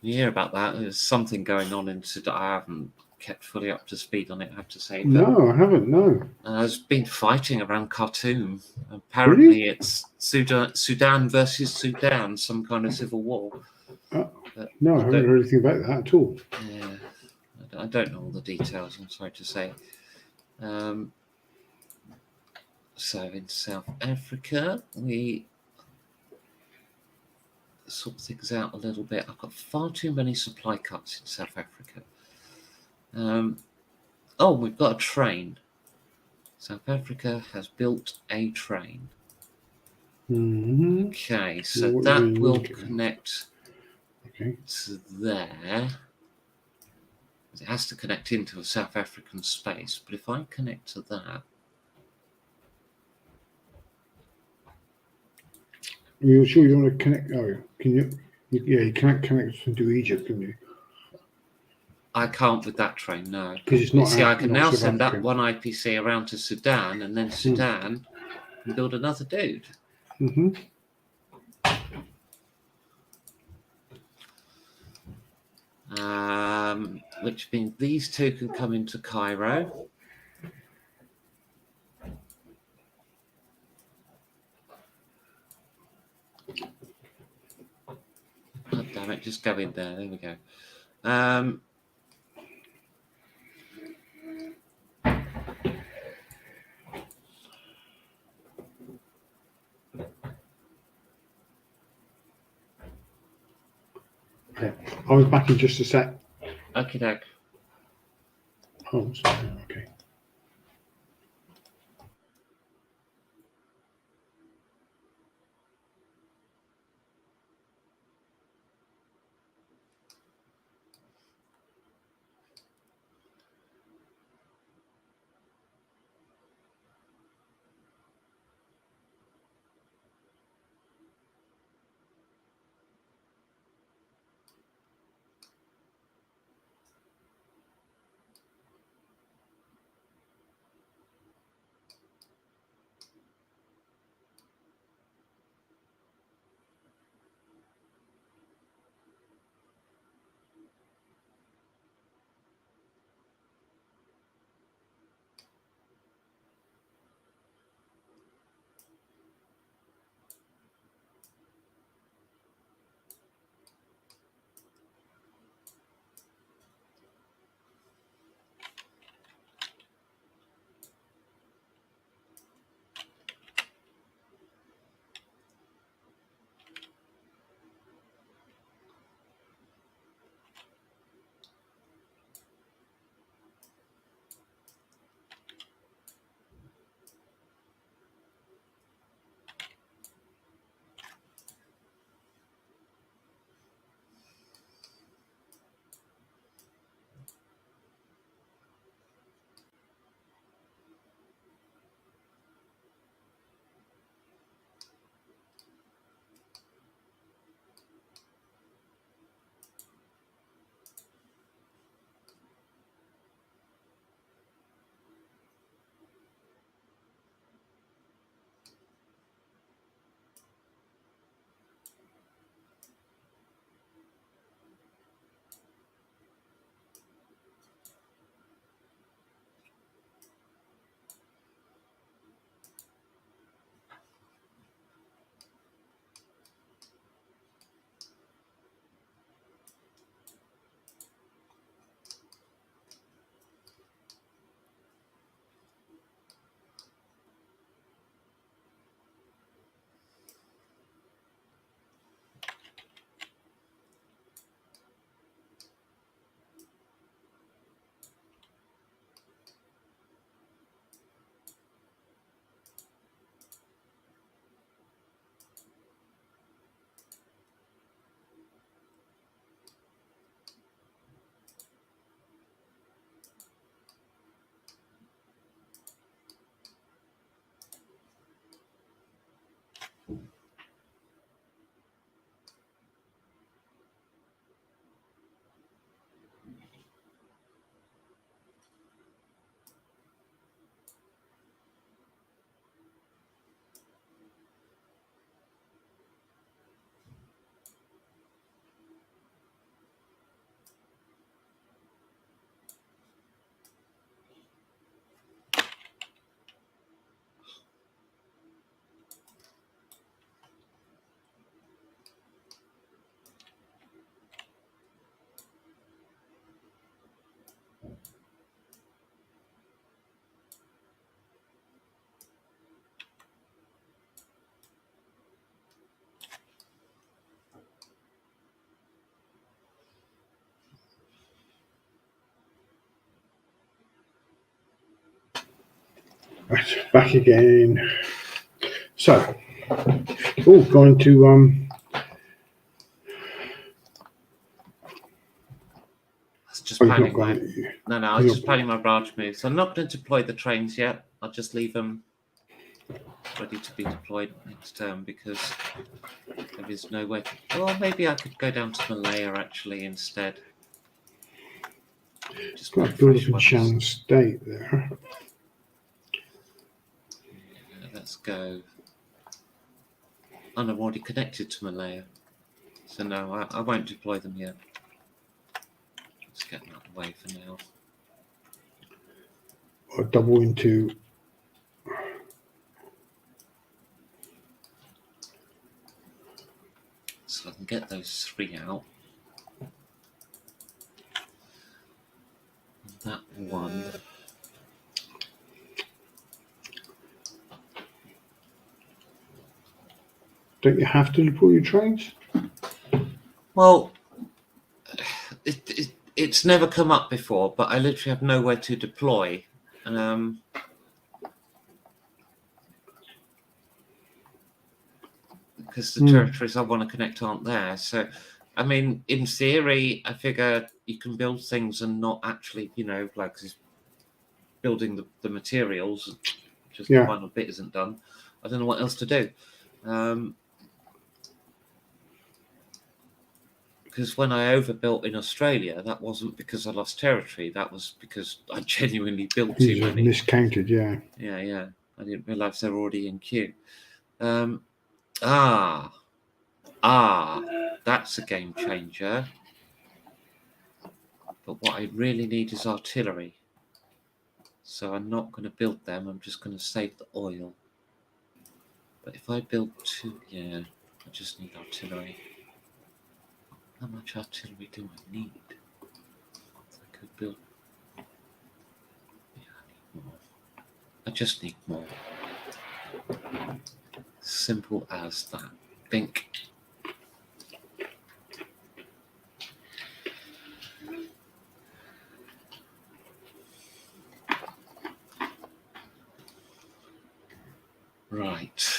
You hear about that? There's something going on in Sudan. I haven't kept fully up to speed on it, I have to say. No, I haven't. No. There's been fighting around Khartoum. Apparently, Really? it's Sudan versus Sudan, some kind of civil war. No, I haven't heard anything about that at all. Yeah, I don't know all the details, I'm sorry to say. So in South Africa, we sort things out a little bit. I've got far too many supply cuts in South Africa. We've got a train. South Africa has built a train. Mm-hmm. Okay, so that will connect to there. It has to connect into a South African space, but if I connect to that, you're sure you want to connect? Oh, can you? Yeah, you can't connect into Egypt, can you? I can't with that train, no. Because it's not. See, I can now South send that African. 1 IPC around to Sudan, and then Sudan can build another dude. Mm-hmm. Which means these 2 can come into Cairo. Oh, damn it, just go in there. There we go. Okay. I'll be back in just a sec. Okie doke. Oh, sorry. Okay. Right, back again. So, going to That's just oh, you've not planning gone. my. No, I was just planning my branch move. So I'm not going to deploy the trains yet. I'll just leave them ready to be deployed next term because there is no way. Well, maybe I could go down to Malaya actually instead. Just Got build to build fresh up in ones. Shan State there. Yeah, let's go. And I'm already connected to Malaya. So no, I won't deploy them yet. Let's get them out of the way for now. Or double into. So I can get those 3 out. And that one. Don't you have to deploy your trains? Well, it's never come up before, but I literally have nowhere to deploy. Because the territories I want to connect aren't there. So, I mean, in theory, I figure you can build things and not actually, like building the materials, just the final bit isn't done. I don't know what else to do. Because when I overbuilt in Australia, that wasn't because I lost territory. That was because I genuinely built too many. Miscounted, yeah. Yeah. I didn't realise they were already in queue. That's a game changer. But what I really need is artillery. So I'm not going to build them. I'm just going to save the oil. But if I build 2, I just need artillery. How much artillery do I need? I could build. I need more. I just need more. Simple as that. Bink. Right.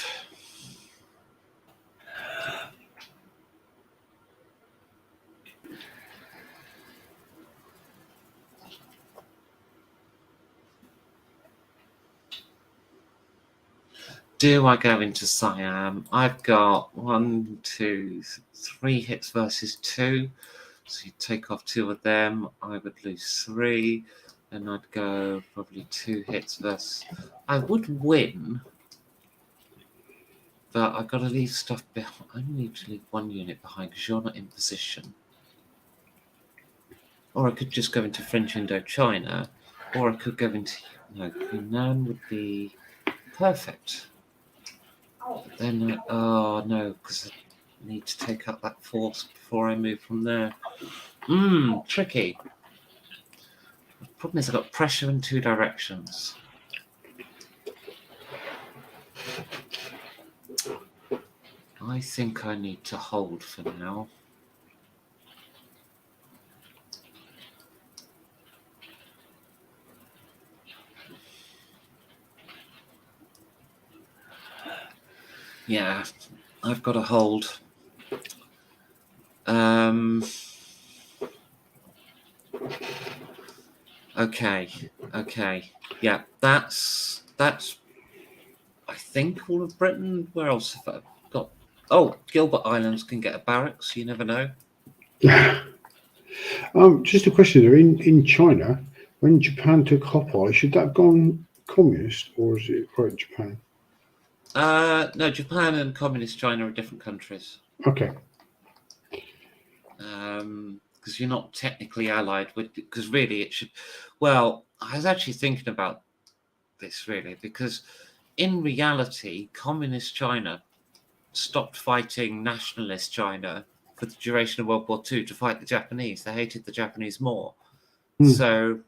Do I go into Siam? I've got 1, 2, 3 hits versus 2. So you take off 2 of them. I would lose 3. And I'd go probably 2 hits versus. I would win. But I've got to leave stuff behind. I need to leave 1 unit behind because you're not in position. Or I could just go into French Indochina. Or I could go into. No, Yunnan would be perfect. But then, no, because I need to take up that force before I move from there. Tricky. The problem is I've got pressure in 2 directions. I think I need to hold for now. Yeah, I've got to hold. Okay. Yeah, that's I think all of Britain. Where else have I got? Oh, Gilbert Islands can get a barracks. You never know. Just a question there. In China, when Japan took Hopeye, should that have gone communist or is it right Japan? No, Japan and communist China are different countries. Okay. Because you're not technically allied with. Because really, it should. Well, I was actually thinking about this really because in reality, communist China stopped fighting nationalist China for the duration of World War II to fight the Japanese. They hated the Japanese more. So,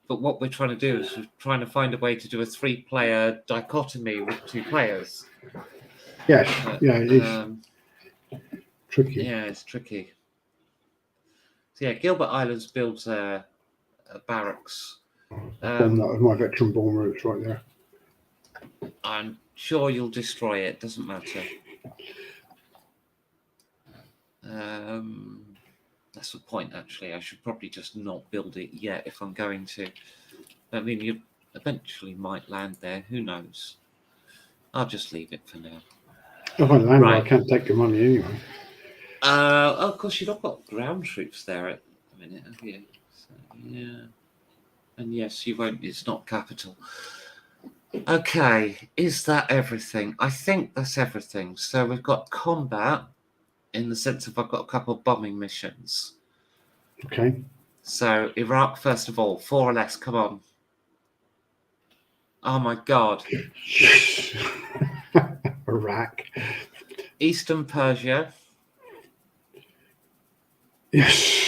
but what we're trying to do is we're trying to find a way to do a 3-player dichotomy with 2 players. Yes. It's tricky. Yeah, it's tricky. So yeah, Gilbert Islands builds a barracks Bomb that with my veteran bomber. It's right there. I'm sure you'll destroy it. Doesn't matter. That's the point, actually. I should probably just not build it yet if I'm going to. I mean, you eventually might land there. Who knows? I'll just leave it for now. If I land, Right. I can't take your money anyway. Of course, you've not got ground troops there at the minute, have you? So, yeah. And yes, you won't. It's not capital. Okay, is that everything? I think that's everything. So we've got combat in the sense of I've got a couple of bombing missions. Okay. So Iraq, first of all, 4 or less. Come on. Oh my God. Iraq. Eastern Persia. Yes.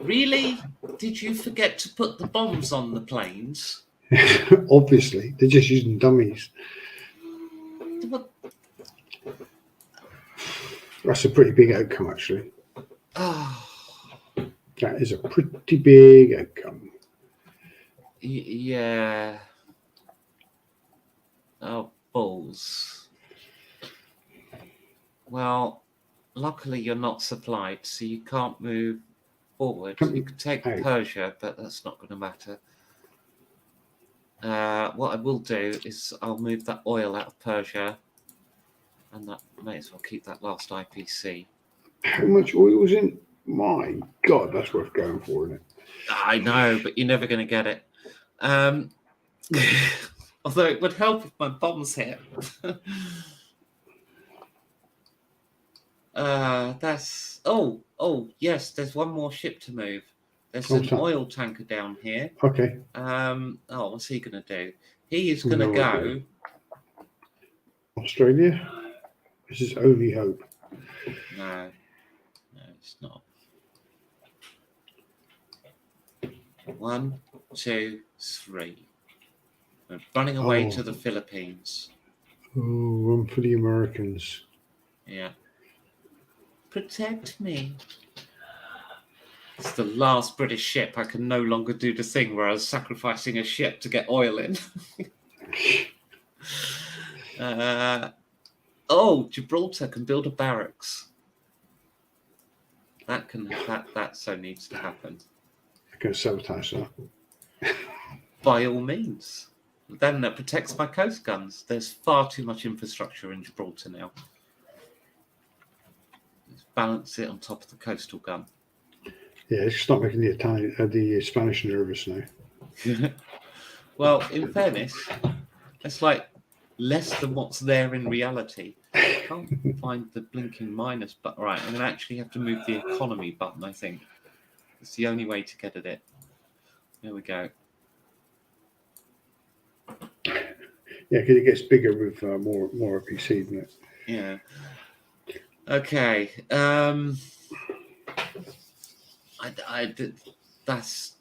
Really? Did you forget to put the bombs on the planes? Obviously, they're just using dummies. What? That's a pretty big outcome, actually. Oh, That is a pretty big outcome. yeah. Oh, balls. Well, luckily you're not supplied, so you can't move forward. You could take Out. Persia, but that's not going to matter. What I will do is I'll move that oil out of Persia, and that may as well keep that last IPC. How much oil was in? My God, that's worth going for, isn't it? I know, but you're never going to get it. Although it would help if my bombs hit. That's yes. There's one more ship to move. There's an Okay. oil tanker down here. Okay. What's he going to do? He is going to No go. idea. Australia? This is only hope. No, it's not. 1, 2, 3. We're running away to the Philippines. Oh, run for the Americans. Yeah. Protect me. It's the last British ship. I can no longer do the thing where I was sacrificing a ship to get oil in. Gibraltar can build a barracks. That so needs to happen. I can sabotage that. By all means. Then that protects my coast guns. There's far too much infrastructure in Gibraltar now. Let's balance it on top of the coastal gun. Yeah, it's just not making the Spanish nervous now. Well, in fairness, it's like less than what's there in reality. I can't find the blinking minus button. Right, I'm going to actually have to move the economy button, I think. It's the only way to get at it. There we go. Yeah, because it gets bigger with more PC, doesn't it? Yeah. Okay. I did. That's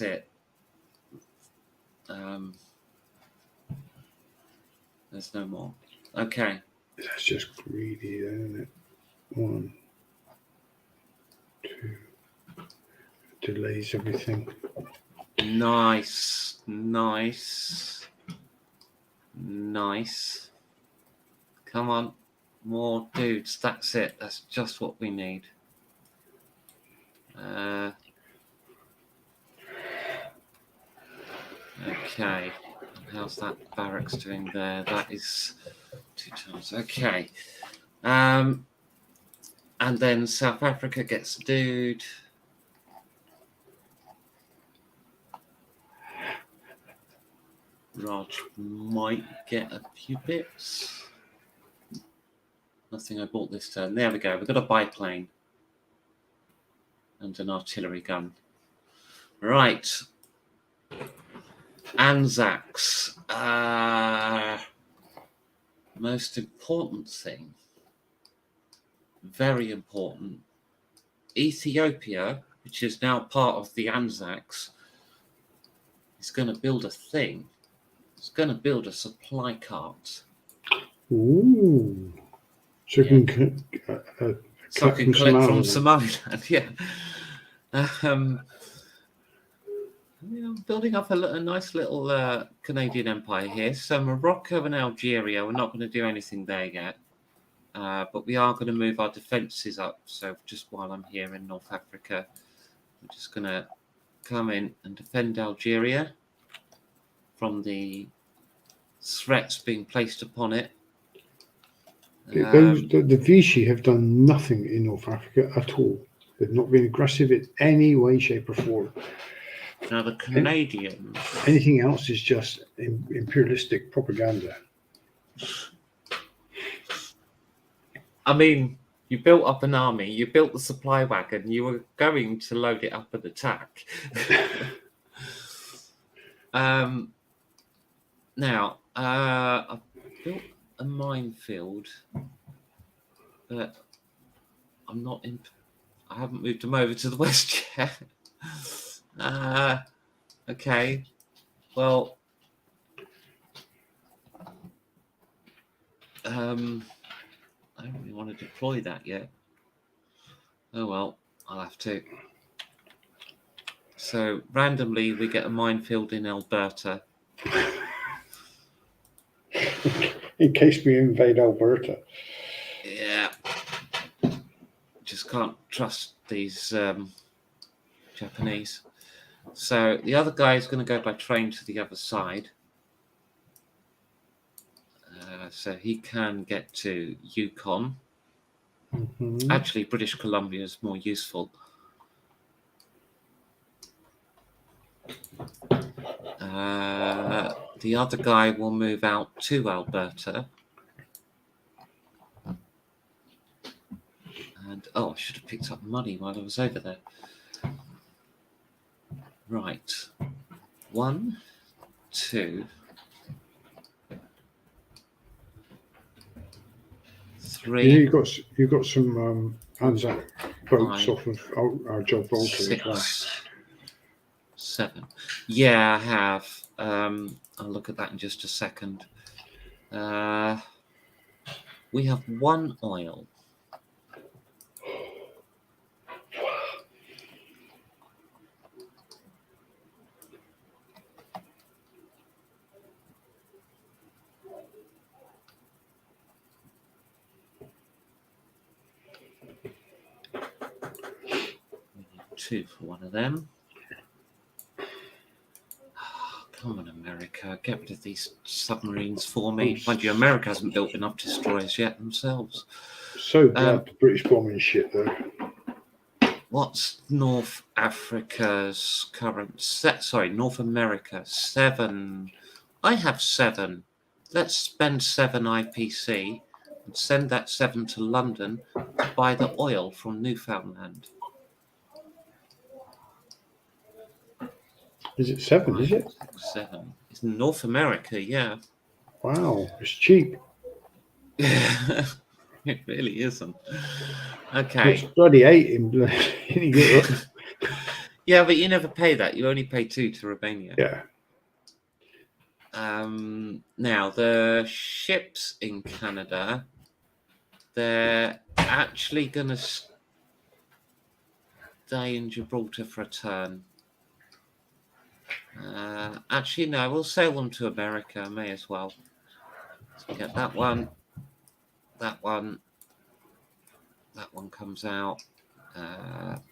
it. There's no more. Okay. That's just greedy, isn't it? 1, 2. Delays everything. Nice. Come on, more dudes. That's it. That's just what we need. Okay. How's that barracks doing there? That is 2 times. Okay. And then South Africa gets a dude. Raj might get a few bits. Nothing I bought this turn. There we go. We've got a biplane and an artillery gun. Right. Anzacs. Most important thing. Very important. Ethiopia, which is now part of the Anzacs, is going to build a thing. It's going to build a supply cart. Ooh. So Yeah. you can So I collect can collect from Somaliland. Somaliland. Yeah. Yeah, I'm building up a nice little Canadian empire here. So Morocco and Algeria, we're not going to do anything there yet. But we are going to move our defences up. So just while I'm here in North Africa, I'm just going to come in and defend Algeria from the threats being placed upon it. The Vichy have done nothing in North Africa at all. They've not been aggressive in any way, shape, or form. Now the Canadians. Anything else is just imperialistic propaganda. I mean, you built up an army, you built the supply wagon, you were going to load it up and attack. Now, I've built a minefield, but I'm not in. I haven't moved them over to the west yet. Okay. Well, I don't really want to deploy that yet. Oh well, I'll have to. So randomly, we get a minefield in Alberta. In case we invade Alberta. Yeah. Just can't trust these Japanese. So the other guy is going to go by train to the other side. So he can get to Yukon. Mm-hmm. Actually, British Columbia is more useful. The other guy will move out to Alberta. And I should have picked up money while I was over there. Right. 1, 2, 3. Yeah, you've got some Anzac boats 5, off of Gibraltar as well. 6, 7. Yeah, I have. I'll look at that in just a second. We have 1 oil. We need 2 for one of them. Come on, America. Get rid of these submarines for me. Mind you, America hasn't built enough destroyers yet themselves. So glad the British bombing shit though. What's North Africa's current set? Sorry, North America. 7. I have 7. Let's spend 7 IPC and send that 7 to London to buy the oil from Newfoundland. Is it 7, is it? 7. It's North America, yeah. Wow, it's cheap. It really isn't. Okay. It's bloody 8 in Europe. Yeah, but you never pay that. You only pay 2 to Romania. Yeah. Now, the ships in Canada, they're actually going to stay in Gibraltar for a turn. Actually, no, we'll sail them to America. May as well. So we get that one. That one. That one comes out. That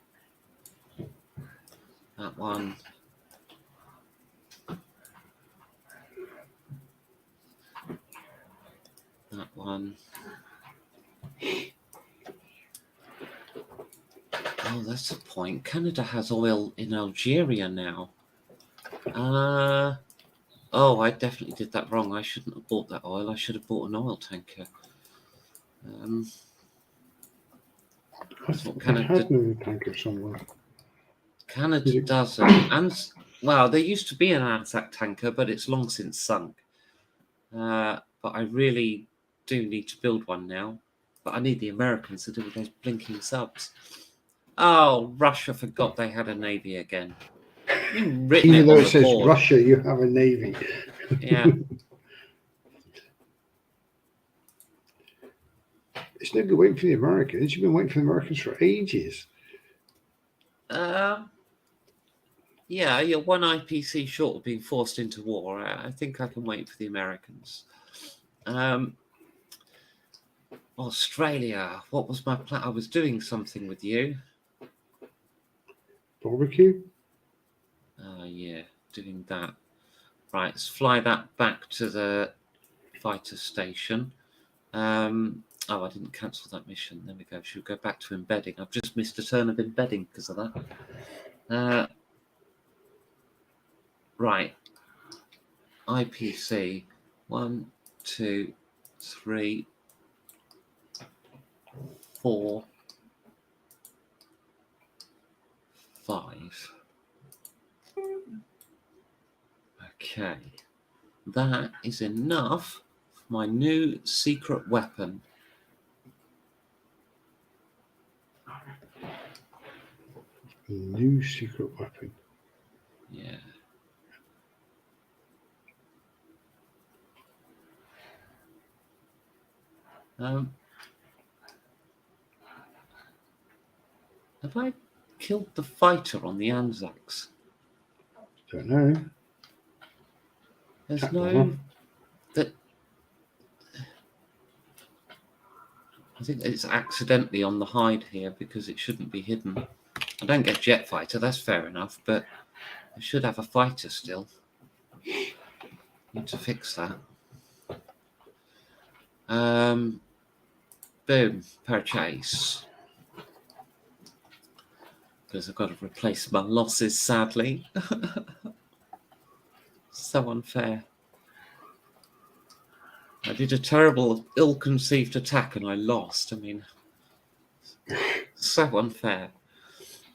one. That one. Oh, that's the point. Canada has oil in Algeria now. Oh, I definitely did that wrong. I shouldn't have bought that oil. I should have bought an oil tanker. I had no tanker somewhere. Canada doesn't. And well, there used to be an Anzac tanker, but it's long since sunk. But I really do need to build one now. But I need the Americans to do with those blinking subs. Oh, Russia forgot they had a navy again. Even though it says board. Russia, you have a navy. Yeah. It's no good waiting for the Americans. You've been waiting for the Americans for ages. Yeah, you're one IPC short of being forced into war. I think I can wait for the Americans. Australia. What was my plan? I was doing something with you. Barbecue? Yeah, doing that. Right, let's fly that back to the fighter station. I didn't cancel that mission. There we go. Should we go back to embedding? I've just missed a turn of embedding because of that. Right. IPC 1, 2, 3, 4, 5. Okay. That is enough for my new secret weapon. New secret weapon. Yeah. Have I killed the fighter on the Anzacs? Don't know. There's Attack no bomber. that. I think it's accidentally on the hide here because it shouldn't be hidden. I don't get jet fighter. That's fair enough, but I should have a fighter still. Need to fix that. Boom, purchase. Because I've got to replace my losses, sadly. So unfair. I did a terrible, ill-conceived attack and I lost. I mean, so unfair.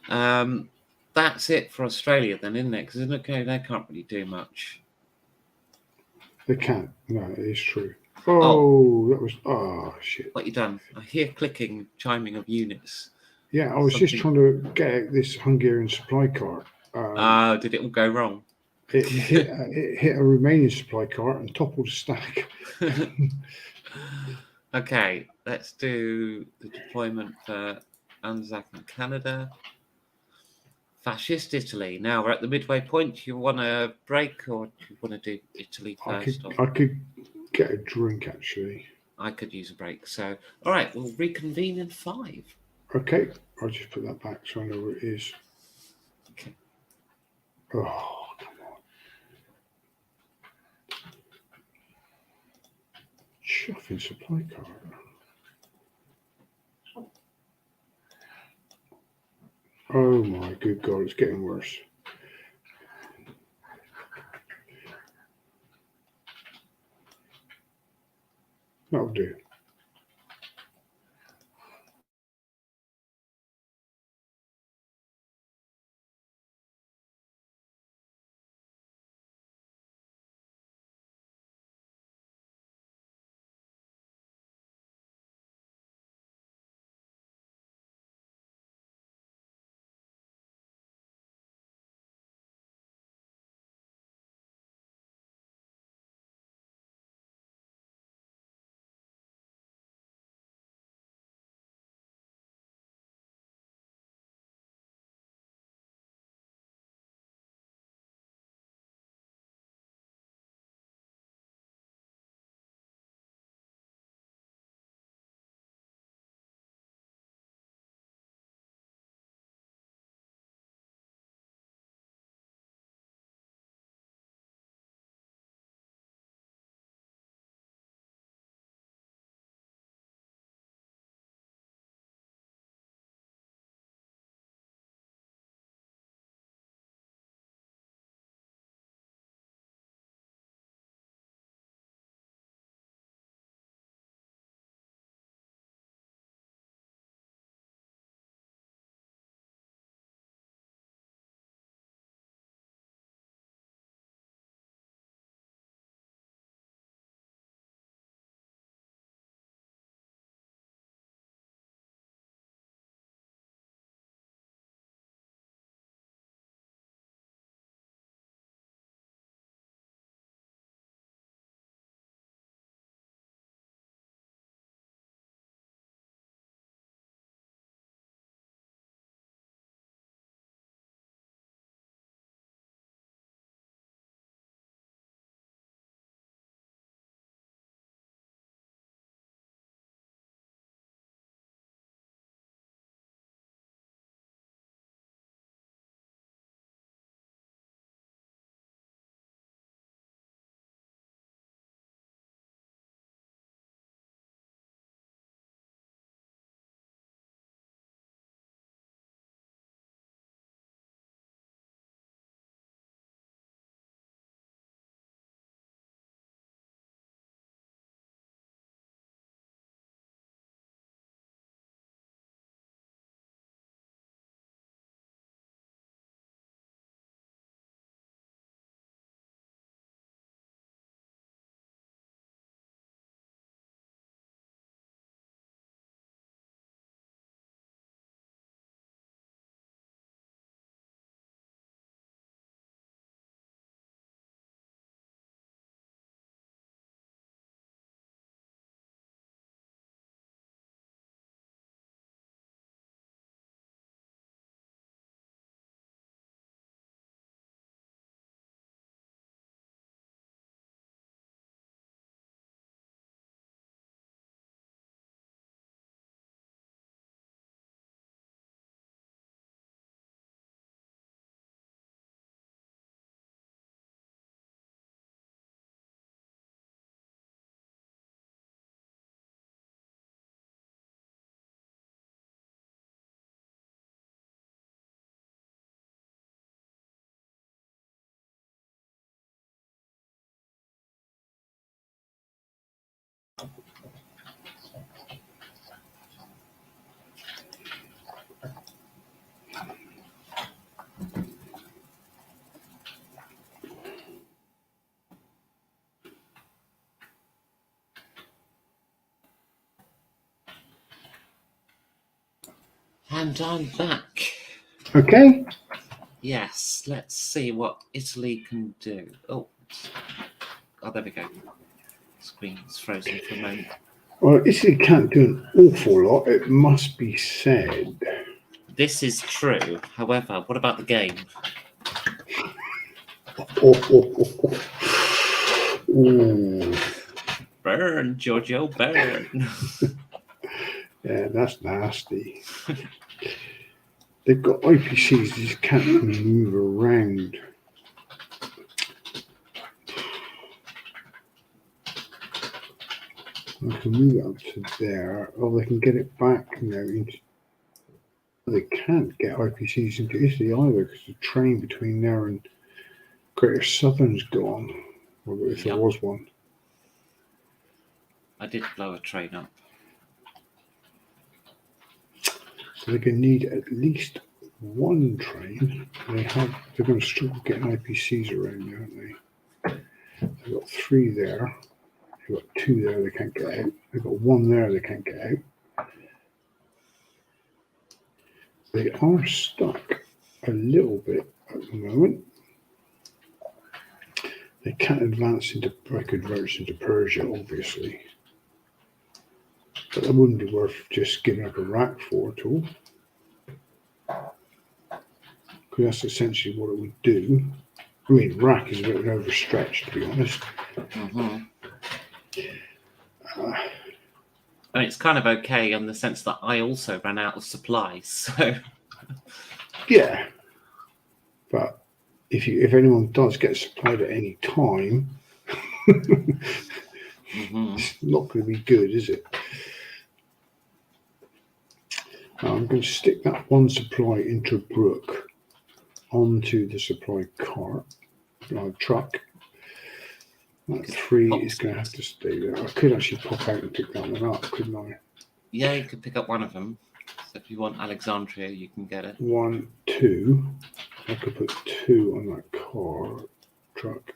That's it for Australia then, isn't it? Because they can't really do much. They can't. No, it is true. Oh, that was. Oh, shit. What you done? I hear clicking, chiming of units. Yeah, I was just trying to get this Hungarian supply cart. Did it all go wrong? It hit a Romanian supply cart and toppled a stack. Okay, let's do the deployment for Anzac in Canada. Fascist Italy. Now we're at the midway point. Do you want to break or do you want to do Italy first? I could get a drink, actually. I could use a break. So, all right, we'll reconvene in 5. Okay, I'll just put that back so I know where it is. Okay. Oh, come on. Chuffing supply cart. Oh my good God, it's getting worse. That'll do. And I'm back. Okay. Yes, let's see what Italy can do. Oh, there we go. Screen's frozen for a moment. Well, Italy can't do an awful lot, it must be said. This is true. However, what about the game? Ooh, Burn, Giorgio, burn. yeah, that's nasty. They've got IPCs, they just can't really move around. They can move it up to there, or they can get it back, they can't get IPCs into Italy either because the train between there and Greater Southern's gone, or if there Yep. was one. I did blow a train up. So they're going to need at least one train. They're going to struggle getting IPCs around, aren't they? They've got 3 there. They've got 2 there they can't get out. They've got 1 there they can't get out. They are stuck a little bit at the moment. They can't advance into converts into Persia, obviously. But that wouldn't be worth just giving up Iraq for at all. Because that's essentially what it would do. I mean, Iraq is a bit of an overstretch, to be honest. Mm-hmm. I mean, it's kind of okay in the sense that I also ran out of supplies. So Yeah. But if anyone does get supplied at any time, it's not going to be good, is it? I'm going to stick that one supply into Brook onto the supply cart, truck. That 3 is going to have to stay there. I could actually pop out and pick that one up, couldn't I? yeah, you could pick up one of them. So if you want Alexandria, you can get it. 1, 2. I could put 2 on that truck.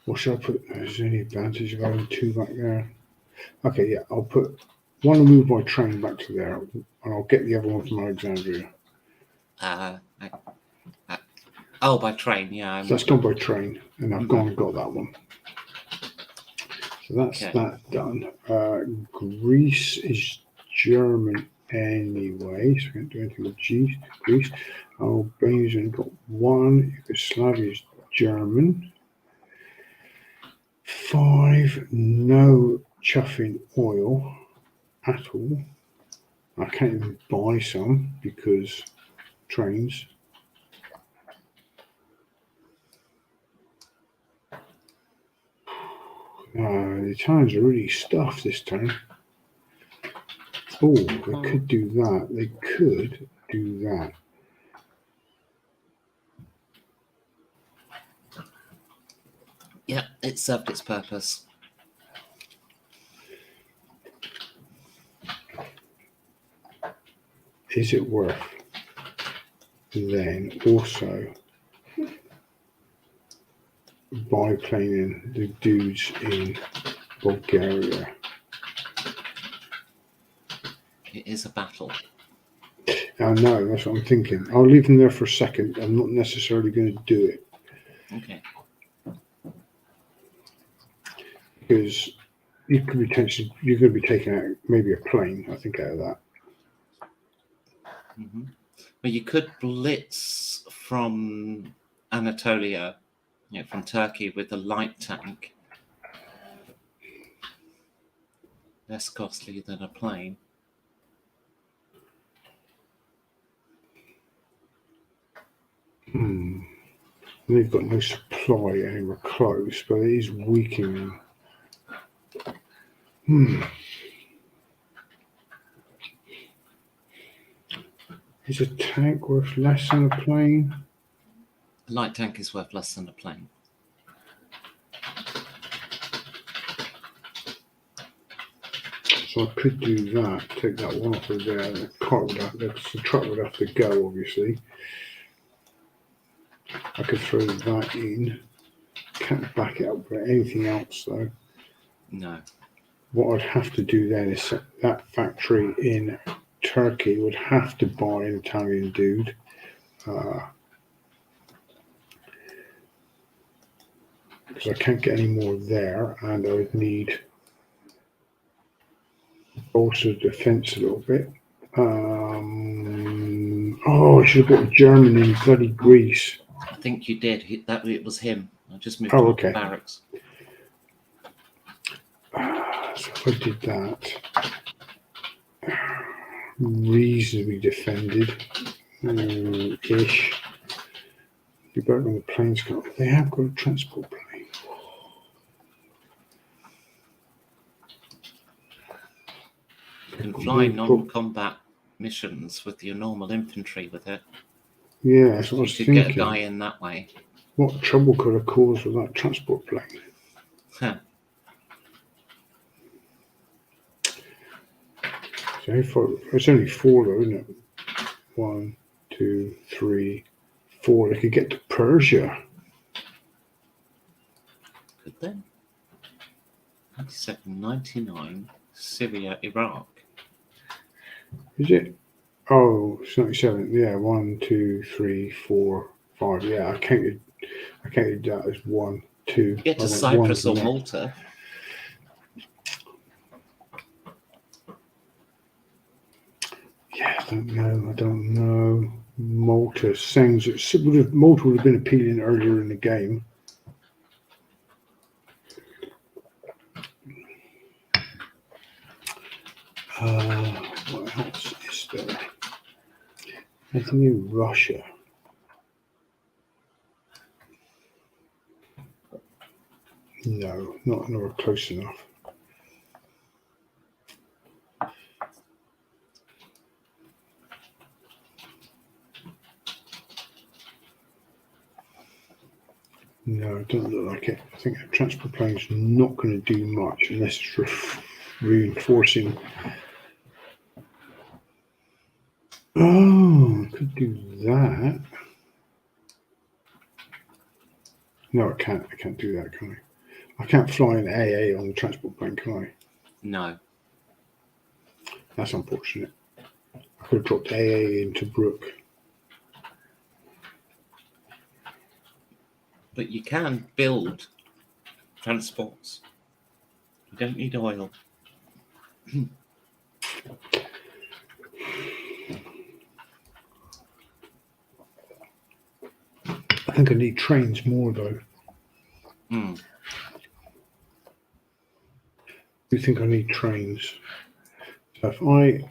Or should I put? Is there any advantage of having 2 back there? Okay, yeah, I'll put one and move my train back to there, and I'll get the other one from Alexandria. By train, yeah. So that's gone by train, and I've gone and got that one. So that's that done. Greece is German anyway, so I can't do anything with Greece. Albania's only got 1. Yugoslavia is German. 5, no chuffing oil at all. I can't even buy some because trains. The Italians are really stuffed this time. Oh, they could do that. They could do that. Yeah, it served its purpose. Is it worth then also biplaning the dudes in Bulgaria? It is a battle. I know, that's what I'm thinking. I'll leave them there for a second. I'm not necessarily going to do it. Okay. Because you could potentially, you're going to be taking out maybe a plane, I think, out of that. Mm-hmm. But you could blitz from Anatolia, from Turkey with a light tank. Less costly than a plane. They've got no supply anywhere close, but it is weakening. Is a tank worth less than a plane? A light tank is worth less than a plane. So I could do that, take that one off of there. The truck would have to go, obviously. I could throw that in. Can't back it up with anything else, though. No. What I'd have to do then is set that factory in Turkey would have to buy an Italian dude. Because I can't get any more there, and I would need also defense a little bit. Oh, I should have got German in bloody Greece. I think you did. It was him. I just moved Oh, on okay. to barracks. So if I did that, reasonably defended, ish. Be better when the planes go. They have got a transport plane. You can fly non-combat missions with your normal infantry with it. Yeah, that's what I You was could thinking. get a guy in that way. What trouble could I cause with that transport plane? Huh. So it's only 4 though, isn't it? 1, 2, 3, 4. They could get to Persia. Could they? 97, 99, Syria, Iraq. Is it? Oh, it's 97. Yeah, 1, 2, 3, 4, 5. Yeah, I counted that as 1, 2. Get to I went Cyprus one or to Malta. Yeah, I don't know. Malta sounds. Malta would have been appealing earlier in the game. What else is there? Anything in Russia? No, not nowhere close enough. No, it doesn't look like it. I think a transport plane is not going to do much unless it's reinforcing. Oh, I could do that. No, I can't. I can't do that, can I? I can't fly an AA on the transport plane, can I? No. That's unfortunate. I could have dropped AA into Brook. But you can build transports. You don't need oil. I think I need trains more though. Mm. I do think I need trains. So if I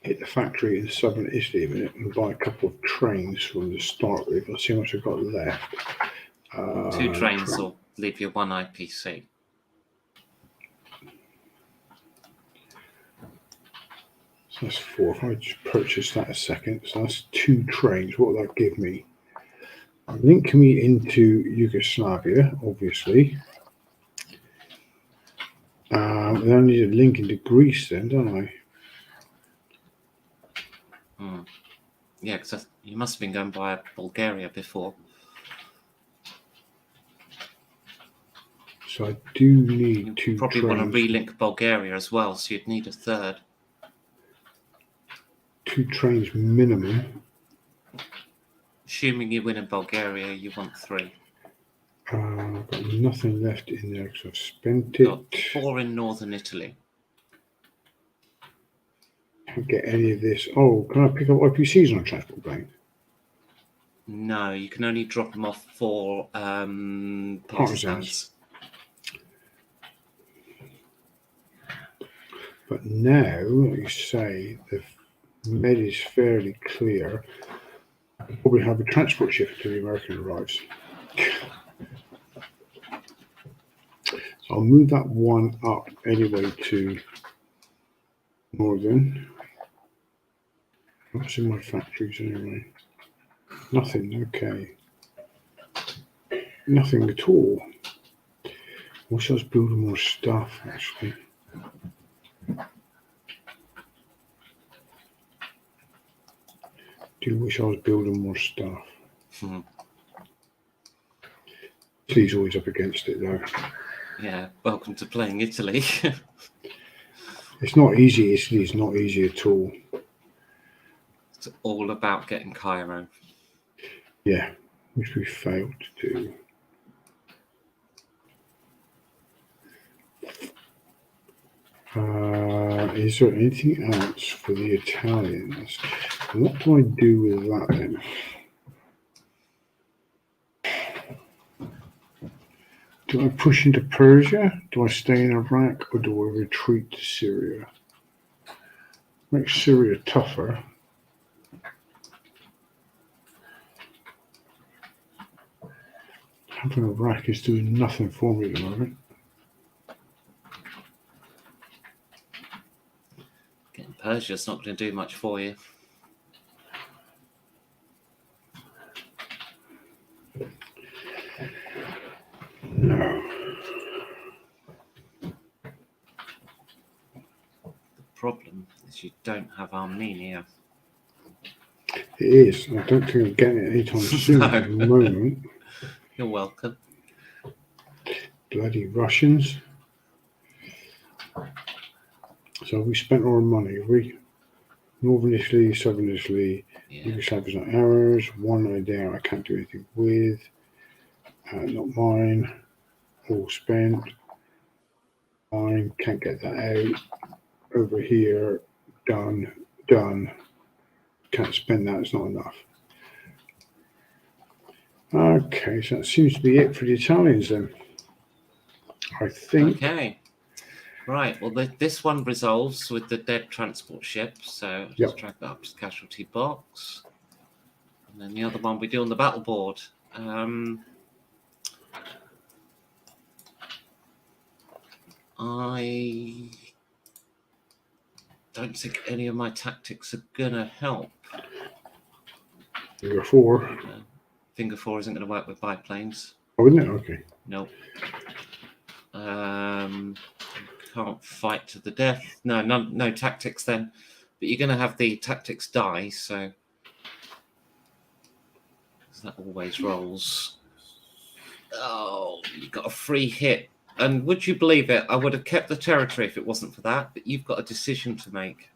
hit the factory in southern Italy a minute and buy a couple of trains from the start with, let's see how much I've got left. 2 trains will leave you 1 IPC. So that's 4. If I just purchase that a second, so that's 2 trains. What will that give me? Link me into Yugoslavia, obviously. Then I need a link into Greece then, don't I? Mm. Yeah, because you must have been going via Bulgaria before. So I do need You 2 probably trains. want to relink Bulgaria as well, so you'd need a third. 2 trains minimum. Assuming you win in Bulgaria, you want 3. I've got nothing left in there because I've spent it. Got 4 in northern Italy. Can't get any of this. Oh, can I pick up IPCs on a transport plane? No, you can only drop them off for partisans. But now, like you say, the med is fairly clear. I'll probably have a transport ship until the American arrives. So I'll move that one up anyway to northern. What's in my factories anyway? Nothing, okay. Nothing at all. Wish I was building more stuff actually. Do wish I was building more stuff. He's always up against it though. Yeah, welcome to playing Italy. It's not easy, Italy. It's not easy at all. It's all about getting Cairo. Yeah, which we failed to do. Is there anything else for the Italians? What do I do with that then? Do I push into Persia? Do I stay in Iraq? Or do I retreat to Syria? Makes Syria tougher. Having Iraq is doing nothing for me at the moment. Getting Persia's not going to do much for you. No. The problem is you don't have Armenia. It is. I don't think I'm getting it anytime soon No. at the moment. You're welcome. Bloody Russians. So we spent our money. We Northern Italy, Southern Italy, Yeah. Yugoslavia's not ours. One idea I can't do anything with. Not mine. All spent. Mine. Can't get that out. Over here. Done. Done. Can't spend that. It's not enough. Okay, so that seems to be it for the Italians then. I think. Okay. Right. Well, this one resolves with the dead transport ship. So Yep. just drag that up to the casualty box. And then the other one we do on the battle board. I don't think any of my tactics are going to help. Figure 4. Finger 4 isn't going to work with biplanes. Oh, isn't it? Okay. Nope. Can't fight to the death. No tactics then. But you're going to have the tactics die, so that always rolls. Oh, you got a free hit. And would you believe it? I would have kept the territory if it wasn't for that, but you've got a decision to make.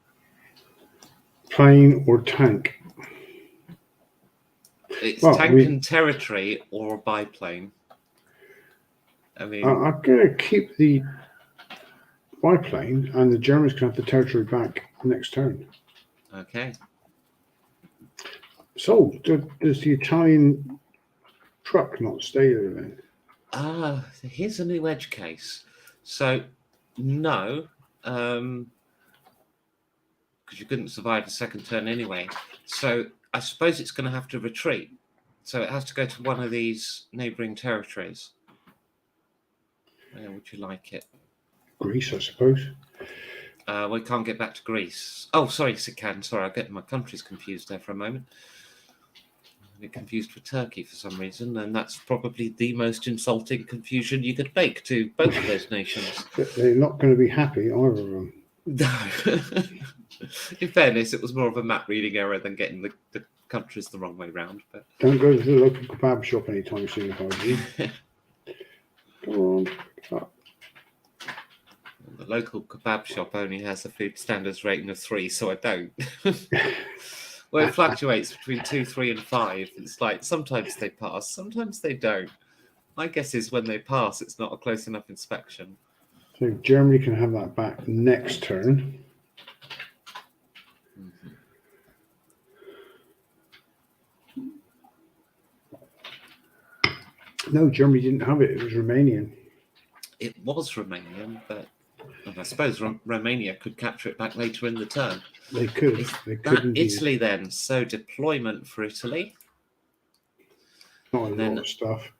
Plane or tank? It's Well, tank and territory or a biplane. I mean, I'm going to keep the biplane, and the Germans can have the territory back next turn. okay. So, does the Italian truck not stay there then? Here's a new edge case. So, no, because you couldn't survive the second turn anyway. So, I suppose it's going to have to retreat. So, it has to go to one of these neighbouring territories. Where would you like it? Greece, I suppose. We can't get back to Greece. Oh, sorry, yes, it can. Sorry, I'm getting my countries confused there for a moment. I'm a bit confused with Turkey for some reason, and that's probably the most insulting confusion you could make to both of those nations. They're not going to be happy, either of them. No. In fairness, it was more of a map reading error than getting the countries the wrong way round. But Don't go to the local kebab shop anytime soon if I was you. Come on. the local kebab shop only has a food standards rating of 3, so I don't. Well, it fluctuates between 2, 3, and 5. It's like sometimes they pass, sometimes they don't. My guess is when they pass, it's not a close enough inspection. So Germany can have that back next turn. No, Germany didn't have it. It was Romanian. It was Romanian, but and I suppose Romania could capture it back later in the turn. They could. They could indeed. Italy then. So deployment for Italy. Not a lot of stuff.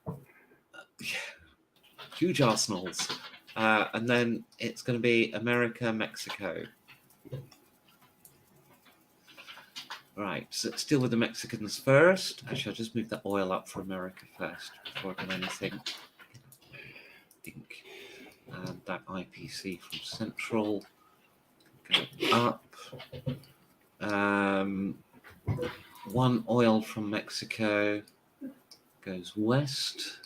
Huge arsenals. And then it's going to be America, Mexico. Right, so let's deal with the Mexicans first. Actually, I'll just move the oil up for America first before I do anything. And that IPC from Central. Go up. One oil from Mexico goes west.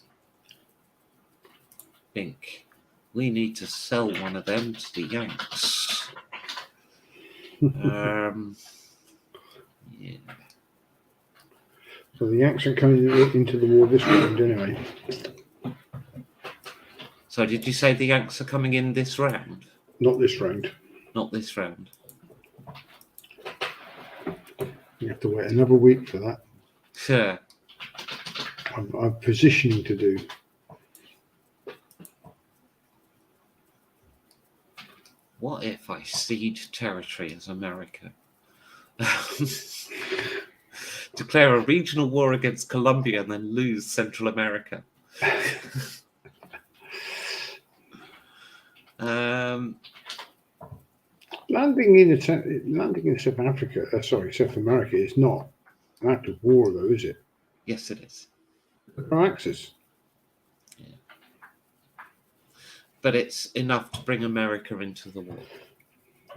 Think we need to sell one of them to the Yanks. Yeah. So the Yanks are coming into the war this round anyway. So did you say the Yanks are coming in this round? Not this round. Not this round. You have to wait another week for that. Sure. I'm positioning to do. What if I cede territory as America? Declare a regional war against Colombia and then lose Central America. Landing in South Africa, South America is not an act of war, though, is it? Yes, it is. For Axis. But it's enough to bring America into the war.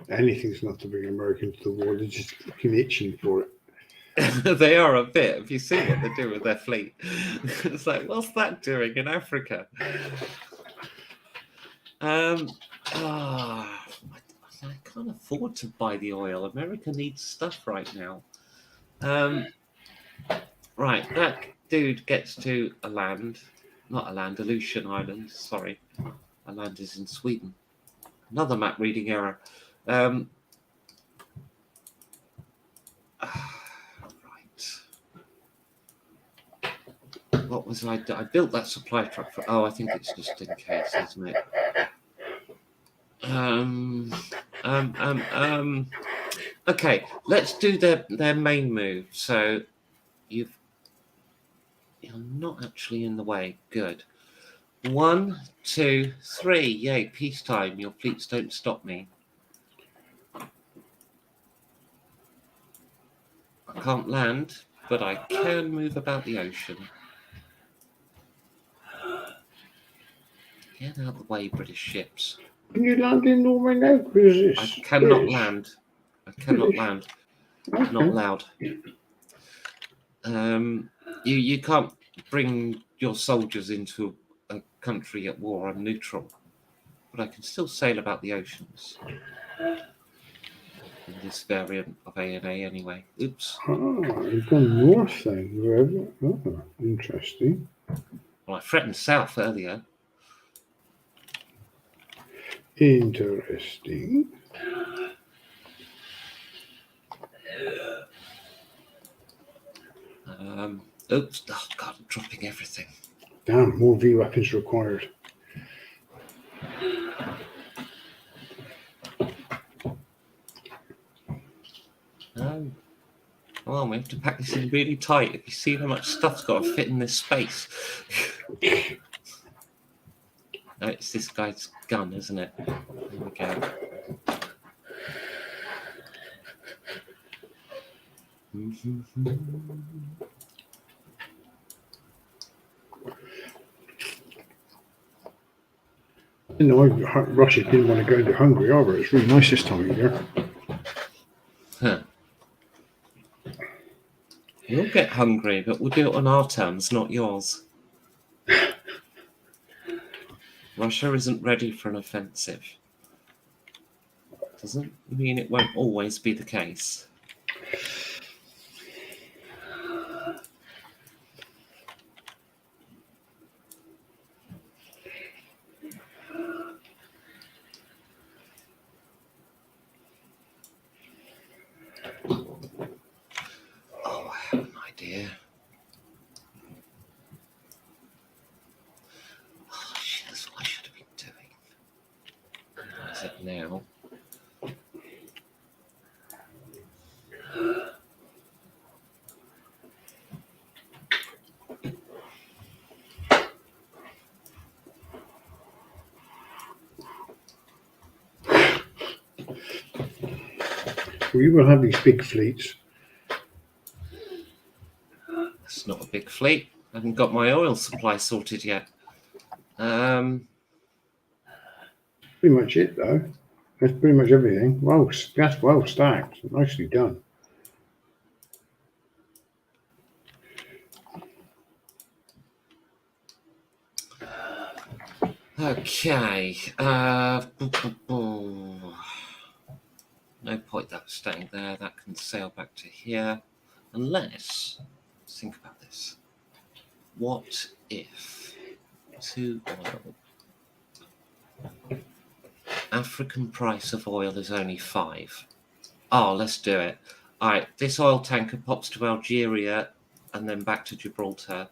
Anything's enough to bring America into the war. They're just fucking itching for it. They are a bit. If you see what they do with their fleet, it's like, what's that doing in Africa? I can't afford to buy the oil. America needs stuff right now. Right, that dude gets to a land, not a land, Aleutian Island. Sorry, a land is in Sweden. Another map reading error. Right. What was I built that supply truck for? Oh, I think it's just in case, isn't it? Okay, let's do their main move. So you're not actually in the way. Good. 1, 2, 3. Yay, peacetime. Your fleets don't stop me. I can't land, but I can move about the ocean. Get out of the way, British ships. Can you land in Norway now? Because I cannot British. land. I cannot British. land. Okay. Not allowed. You can't bring your soldiers into a country at war. I'm neutral, but I can still sail about the oceans. In this variant of ANA, anyway. Oops. You've gone north then. Wherever. Oh, interesting. Well, I threatened south earlier. Interesting. Oops. Oh, God, I'm dropping everything. Damn, more V weapons required. Well, we have to pack this in really tight. If you see how much stuff's got to fit in this space. No, it's this guy's gun, isn't it? There we go. I didn't know Russia didn't want to go into Hungary either. It's really nice this time of year. Huh. We'll get hungry, but we'll do it on our terms, not yours. Russia isn't ready for an offensive. Doesn't mean it won't always be the case. Oh, I have an idea. Oh, shit, that's what I should have been doing. Where is it now? We will have these big fleets. It's not a big fleet. I haven't got my oil supply sorted yet. Pretty much it, though. That's pretty much everything. Well, that's well stacked. Nicely done. Okay. No point that staying there. That can sail back to here. Unless, let's think about this. What if 2 oil? African price of oil is only 5. Oh, let's do it. All right, this oil tanker pops to Algeria and then back to Gibraltar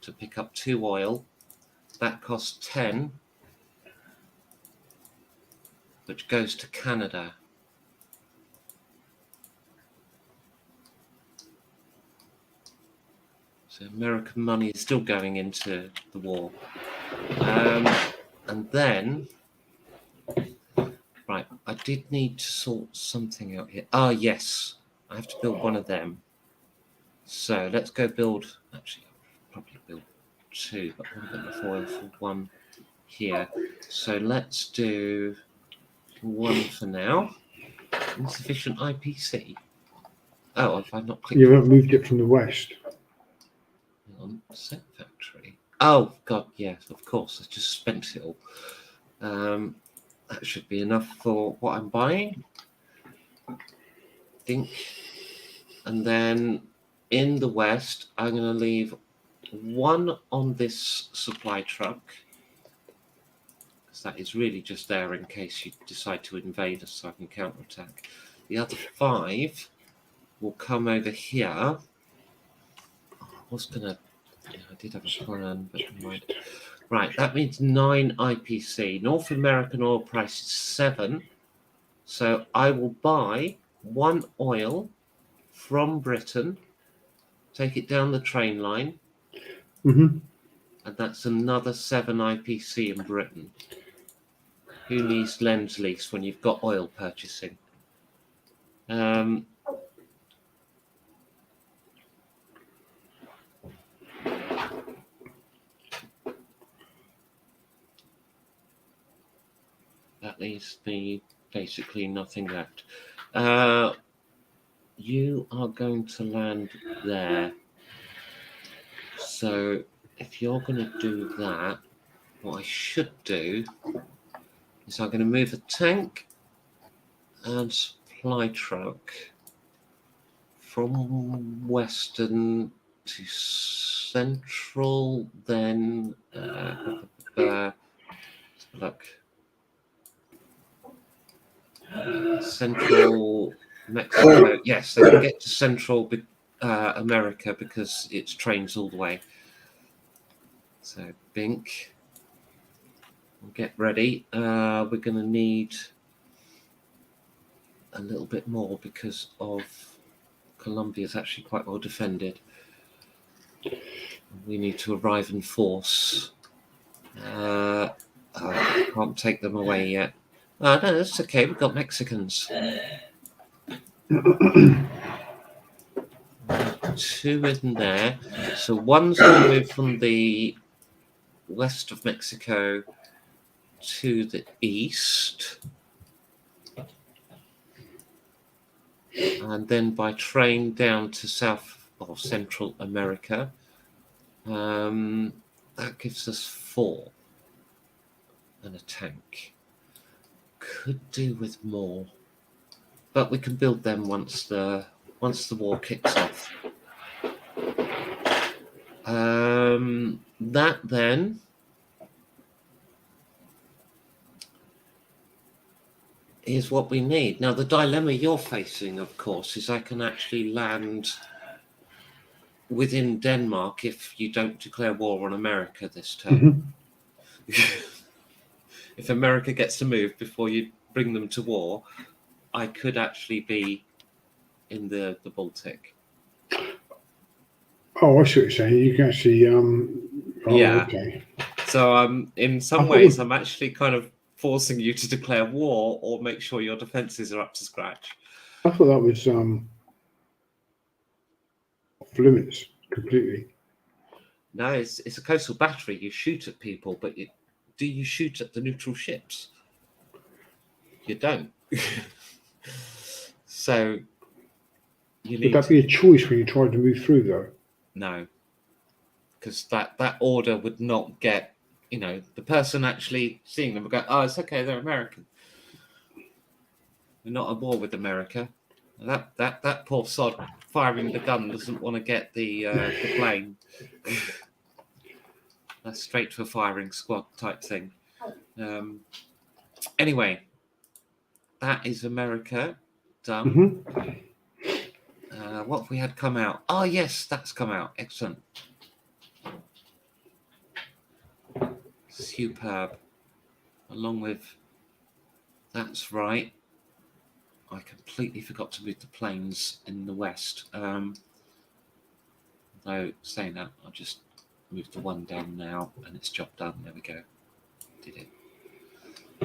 to pick up 2 oil. That costs 10, which goes to Canada. So American money is still going into the war. And then, right, I did need to sort something out here. Ah, yes, I have to build one of them. So let's go build, actually, I'll probably build 2, but I want to get enough oil for 1 here. So let's do 1 for now. Insufficient IPC. Oh, have I not clicked? You haven't moved it from the west. Hang on, set factory. Oh, God, yes, of course. I just spent it all. That should be enough for what I'm buying. Think. And then in the west, I'm going to leave 1 on this supply truck. Because that is really just there in case you decide to invade us so I can counterattack. The other 5 will come over here. I was going to... Yeah, I did have a plan, but never mind. Right, that means 9 IPC. North American oil price is 7. So I will buy 1 oil from Britain, take it down the train line, Mm-hmm. and that's another 7 IPC in Britain. Who needs lend lease when you've got oil purchasing? That leaves me basically nothing left. You are going to land there. So if you're going to do that, what I should do is I'm going to move a tank and supply truck from western to central, then look, central Mexico. Yes, they can get to central America because it's trains all the way. So Bink, we'll get ready. We're going to need a little bit more because of Colombia is actually quite well defended. We need to arrive in force. I can't take them away yet. No, that's okay. We've got Mexicans. 2 in there. So 1's going to move from the west of Mexico to the east. And then by train down to South or Central America. That gives us 4 and a tank. Could do with more, but we can build them once the war kicks off. That then is what we need. Now, the dilemma you're facing, of course, is I can actually land within Denmark if you don't declare war on America this term. Mm-hmm. If America gets to move before you bring them to war, I could actually be in the Baltic. Oh, I see what you're saying. You can actually... yeah. Okay. So in some ways, I'm actually kind of forcing you to declare war or make sure your defences are up to scratch. I thought that was off limits completely. No, it's a coastal battery. You shoot at people, but do you shoot at the neutral ships? You don't. So you need. Would that be a choice when you try to move through, though? No, because that order would not get. The person actually seeing them would go, "Oh, it's okay. They're American." We're not at war with America. That poor sod firing the gun doesn't want to get the plane. That's straight to a firing squad type thing. Anyway, that is America done. What have we had come out? Oh yes, that's come out. Excellent. Superb. Along with that's right. I completely forgot to move the planes in the west. Though saying that, I'll just move the one down now and it's job done. There we go. Did it.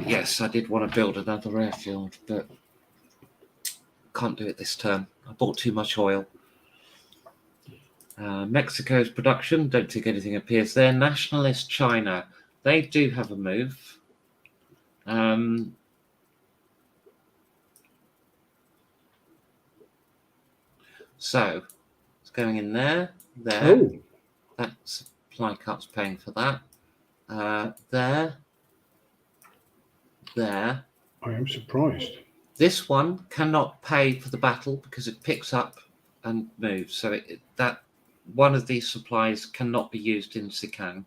Yes, I did want to build another airfield, but can't do it this turn. I bought too much oil. Mexico's production, don't think anything appears there. Nationalist China, they do have a move. So it's going in there. Oh, That supply cut's paying for that. There. I am surprised. This one cannot pay for the battle because it picks up and moves. So that one of these supplies cannot be used in Sikang.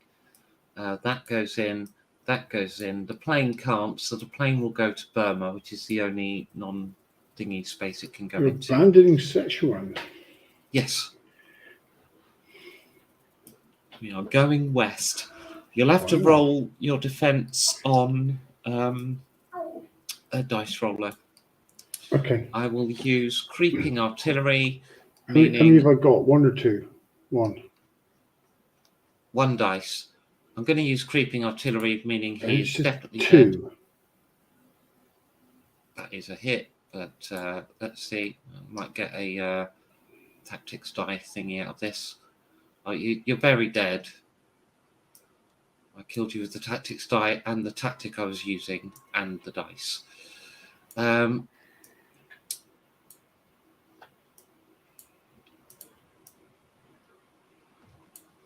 That goes in. That goes in. The plane can't. So the plane will go to Burma, which is the only non-thingy space it can go You're into. abandoning Sichuan. Yes. We are going west. You'll have to Wow. roll your defense on a dice roller. Okay. I will use creeping artillery, How many meaning have I got? One or two? One. one dice. I'm going to use creeping artillery, meaning And he it's is just definitely dead. two. That is a hit, but let's see. I might get a tactics die thingy out of this. Oh, you're very dead. I killed you with the tactics die and the tactic I was using and the dice.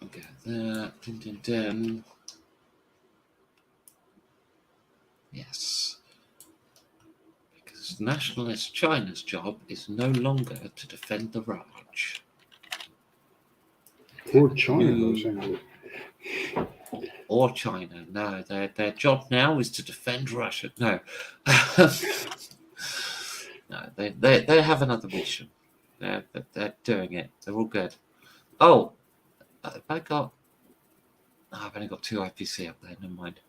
Okay, there. Dun, dun, dun. Yes. Because Nationalist China's job is no longer to defend the Raj. Or China, No. those things. Or China. No, their job now is to defend Russia. No. No, they have another mission. They're doing it. They're all good. Oh, have I got... Oh, I've only got 2 IPC up there. Never mind.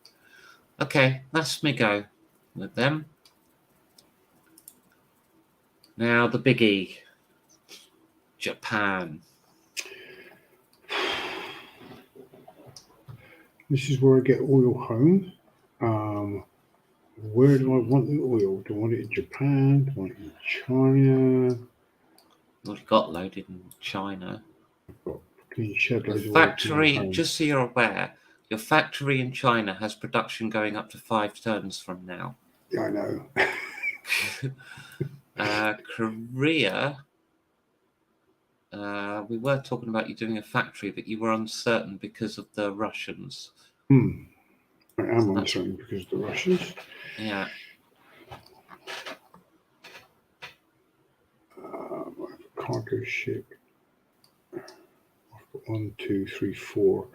Okay, that's me go with them. Now the biggie. Japan. This is where I get oil home. Where do I want the oil? Do I want it in Japan? Do I want it in China? Already got loaded in China. Can you shed The loads of oil to factory, home? just so you're aware, your factory in China has production going up to 5 turns from now. Yeah, I know. Korea, we were talking about you doing a factory, but you were uncertain because of the Russians. I am uncertain because of the Russians. Yeah. Cargo ship. I've got 1, 2, 3, 4.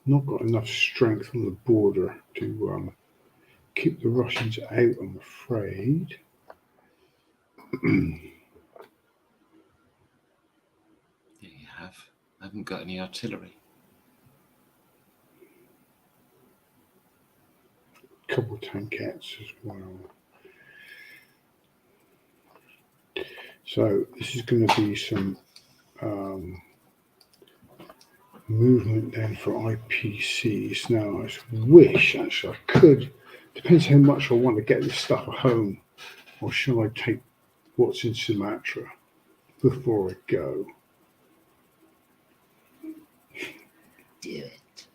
Not got enough strength on the border to keep the Russians out, I'm afraid. There you have. I haven't got any artillery. Couple of tankettes as well. So this is going to be some movement then for IPCs. Now I wish actually I could, depends how much I want to get this stuff at home, or shall I take what's in Sumatra before I go? Do it.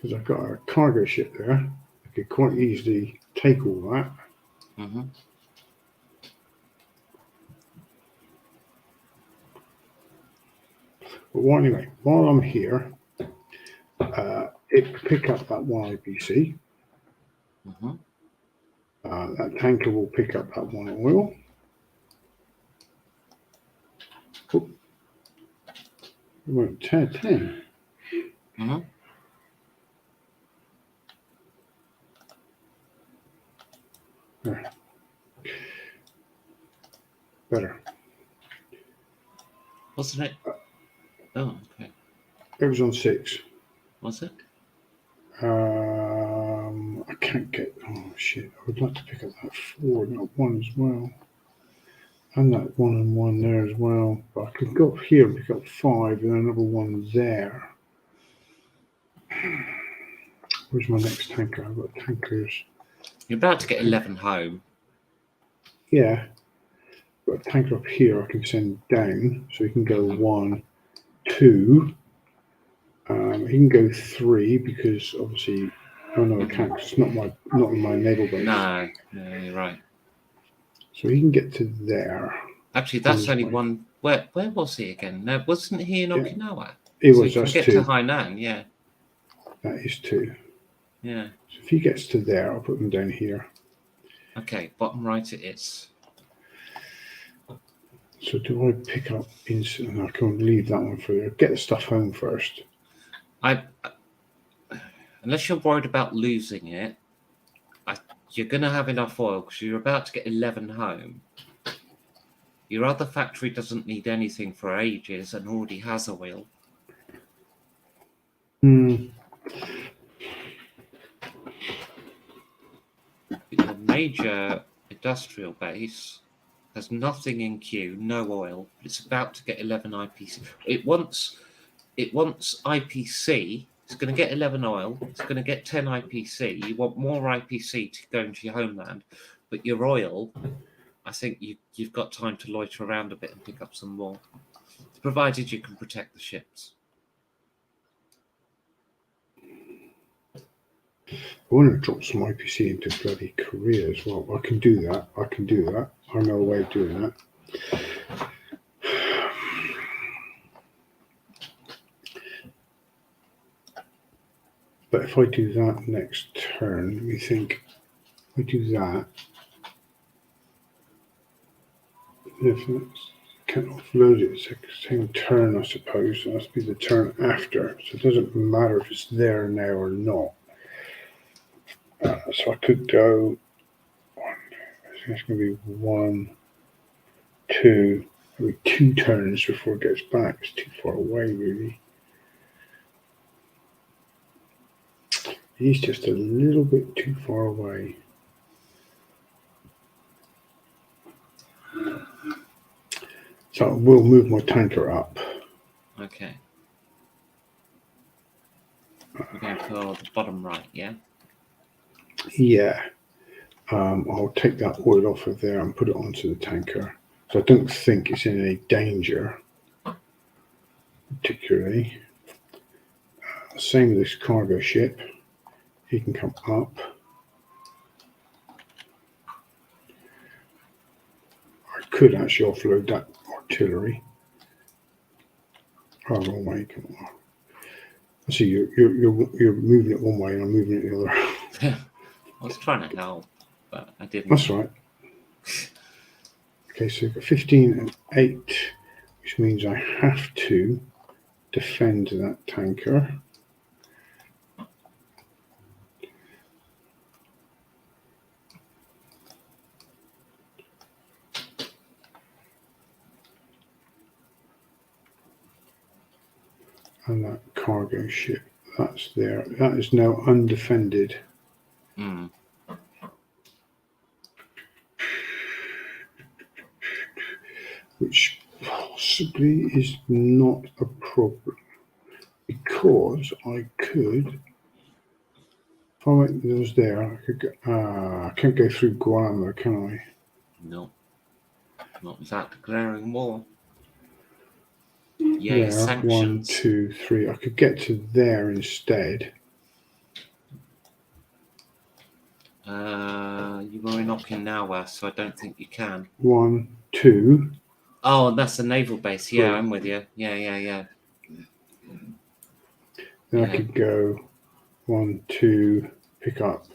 Because I've got a cargo ship there. I could quite easily take all that. Mm-hmm. But anyway, while I'm here, it can pick up that one IPC. Mm-hmm. That tanker will pick up that one oil. Oh, it went 10. Mm-hmm. There. Better. Wasn't it? Oh, okay. It was on 6. Was it? I can't get. Oh shit! I would like to pick up that 4 and that 1 as well, and that 1 and 1 there as well. But I could go up here and pick up 5 and another 1 there. Where's my next tanker? I've got tankers. You're about to get 11 home. Yeah, got a tanker up here. I can send down, so he can go 1, 2. He can go 3 because obviously, oh no, I can't. 'Cause it's not in my naval base. No, you're right. So he can get to there. Actually, that's this only way. one. Where was he again? No, wasn't he in Yeah. Okinawa? It So was he can us get 2. to Hainan. Yeah, That is 2. yeah. So if he gets to there, I'll put them down here. Okay, bottom right it is. So do I pick up instant? I can leave that one for there. Get the stuff home first. Unless you're worried about losing it, you're going to have enough oil because you're about to get 11 home. Your other factory doesn't need anything for ages and already has oil. The major industrial base has nothing in queue, no oil. It's about to get 11 IPC. It wants IPC. It's going to get 11 oil. It's going to get 10 IPC. You want more IPC to go into your homeland, but your oil, I think you've got time to loiter around a bit and pick up some more, provided you can protect the ships. I want to drop some IPC into bloody Korea as well. I can do that. I know a way of doing that. But if I do that next turn, let me think. If I do that, if it's, can't offload it, it's the same turn, I suppose. So it must be the turn after. So it doesn't matter if it's there now or not. So I could go. It's going to be 1, 2, maybe 2 turns before it gets back. It's too far away, really. He's just a little bit too far away. So I will move my tanker up. Okay. We're going for the bottom right, yeah? Yeah. I'll take that oil off of there and put it onto the tanker. So I don't think it's in any danger, particularly. Same with this cargo ship. He can come up. I could actually offload that artillery. Oh, wrong way. Come on. I see you're moving it one way and I'm moving it the other. I was trying to help, but I didn't. That's right. Okay, so we've got 15 and 8, which means I have to defend that tanker. And that cargo ship, that's there. That is now undefended. Mm. Which possibly is not a problem. Because I could, if I went those there, I could go, I can't go through Guam though, can I? No. Not without declaring war. Yeah, There, 1, sanctions. 2, 3. I could get to there instead. You were in Okinawa, so I don't think you can. 1, 2. Oh, that's the naval base. Yeah, Cool. I'm with you. Yeah. Then Yeah. I could go 1, 2, pick up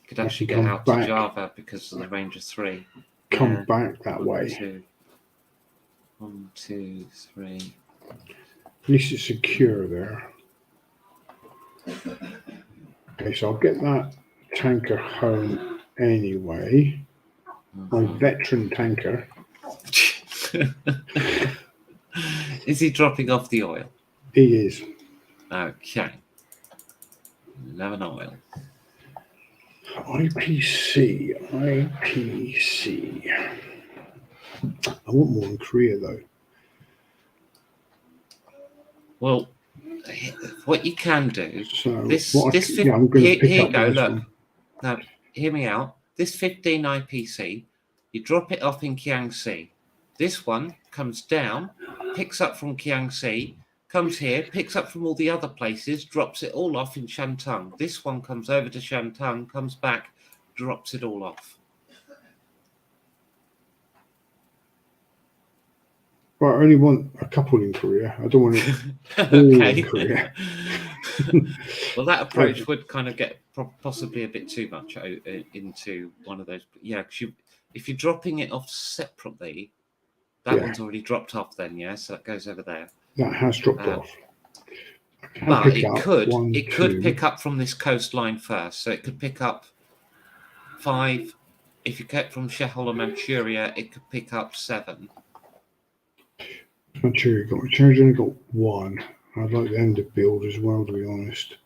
Could actually get come out back. to Java because of the range of 3. Come Yeah. back that way. 1, 2, 3. At least it's secure there. Okay, so I'll get that tanker home anyway. My veteran tanker. Is he dropping off the oil? He is. Okay. 11 oil. IPC. I want more in Korea though. Well, what you can do, So this, what this yeah, I'm going to here, pick here up you go, this look. one. Now, hear me out. This 15 IPC, you drop it off in Kiangsi. This one comes down, picks up from Kiangsi, comes here, picks up from all the other places, drops it all off in Shantung. This one comes over to Shantung, comes back, drops it all off. Well, I only want a couple in Korea. I don't want it all in Korea. Well, that approach would kind of get possibly a bit too much into one of those. Yeah, because if you're dropping it off separately, that one's already dropped off then, yeah? So that goes over there. That has dropped off. But it could pick up from this coastline first. So it could pick up 5. If you kept from Shehol or Manchuria, it could pick up 7. Manchuria's only got 1. I'd like them to build as well, to be honest.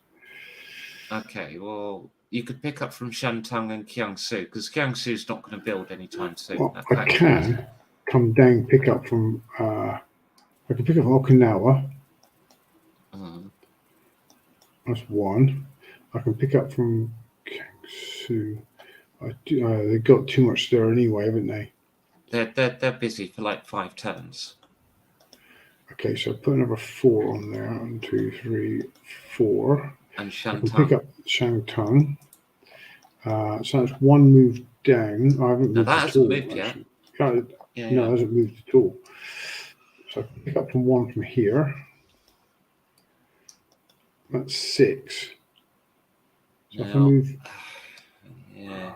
Okay, well, you could pick up from Shantung and Kiangsu, because Kiangsu's not going to build anytime soon. Well, I can come down, pick up from, I can pick up from Okinawa. That's 1. I can pick up from Kiangsu. They've got too much there anyway, haven't they? They're busy for like 5 turns. Okay, so put another 4 on there. 1, 2, 3, 4. And I can Shantung. pick up Shantung. So that's 1 move down. I haven't moved Now that at hasn't all. moved yet. No, it hasn't moved at all. So I can pick up from 1 from here. That's 6. So if I move, yeah.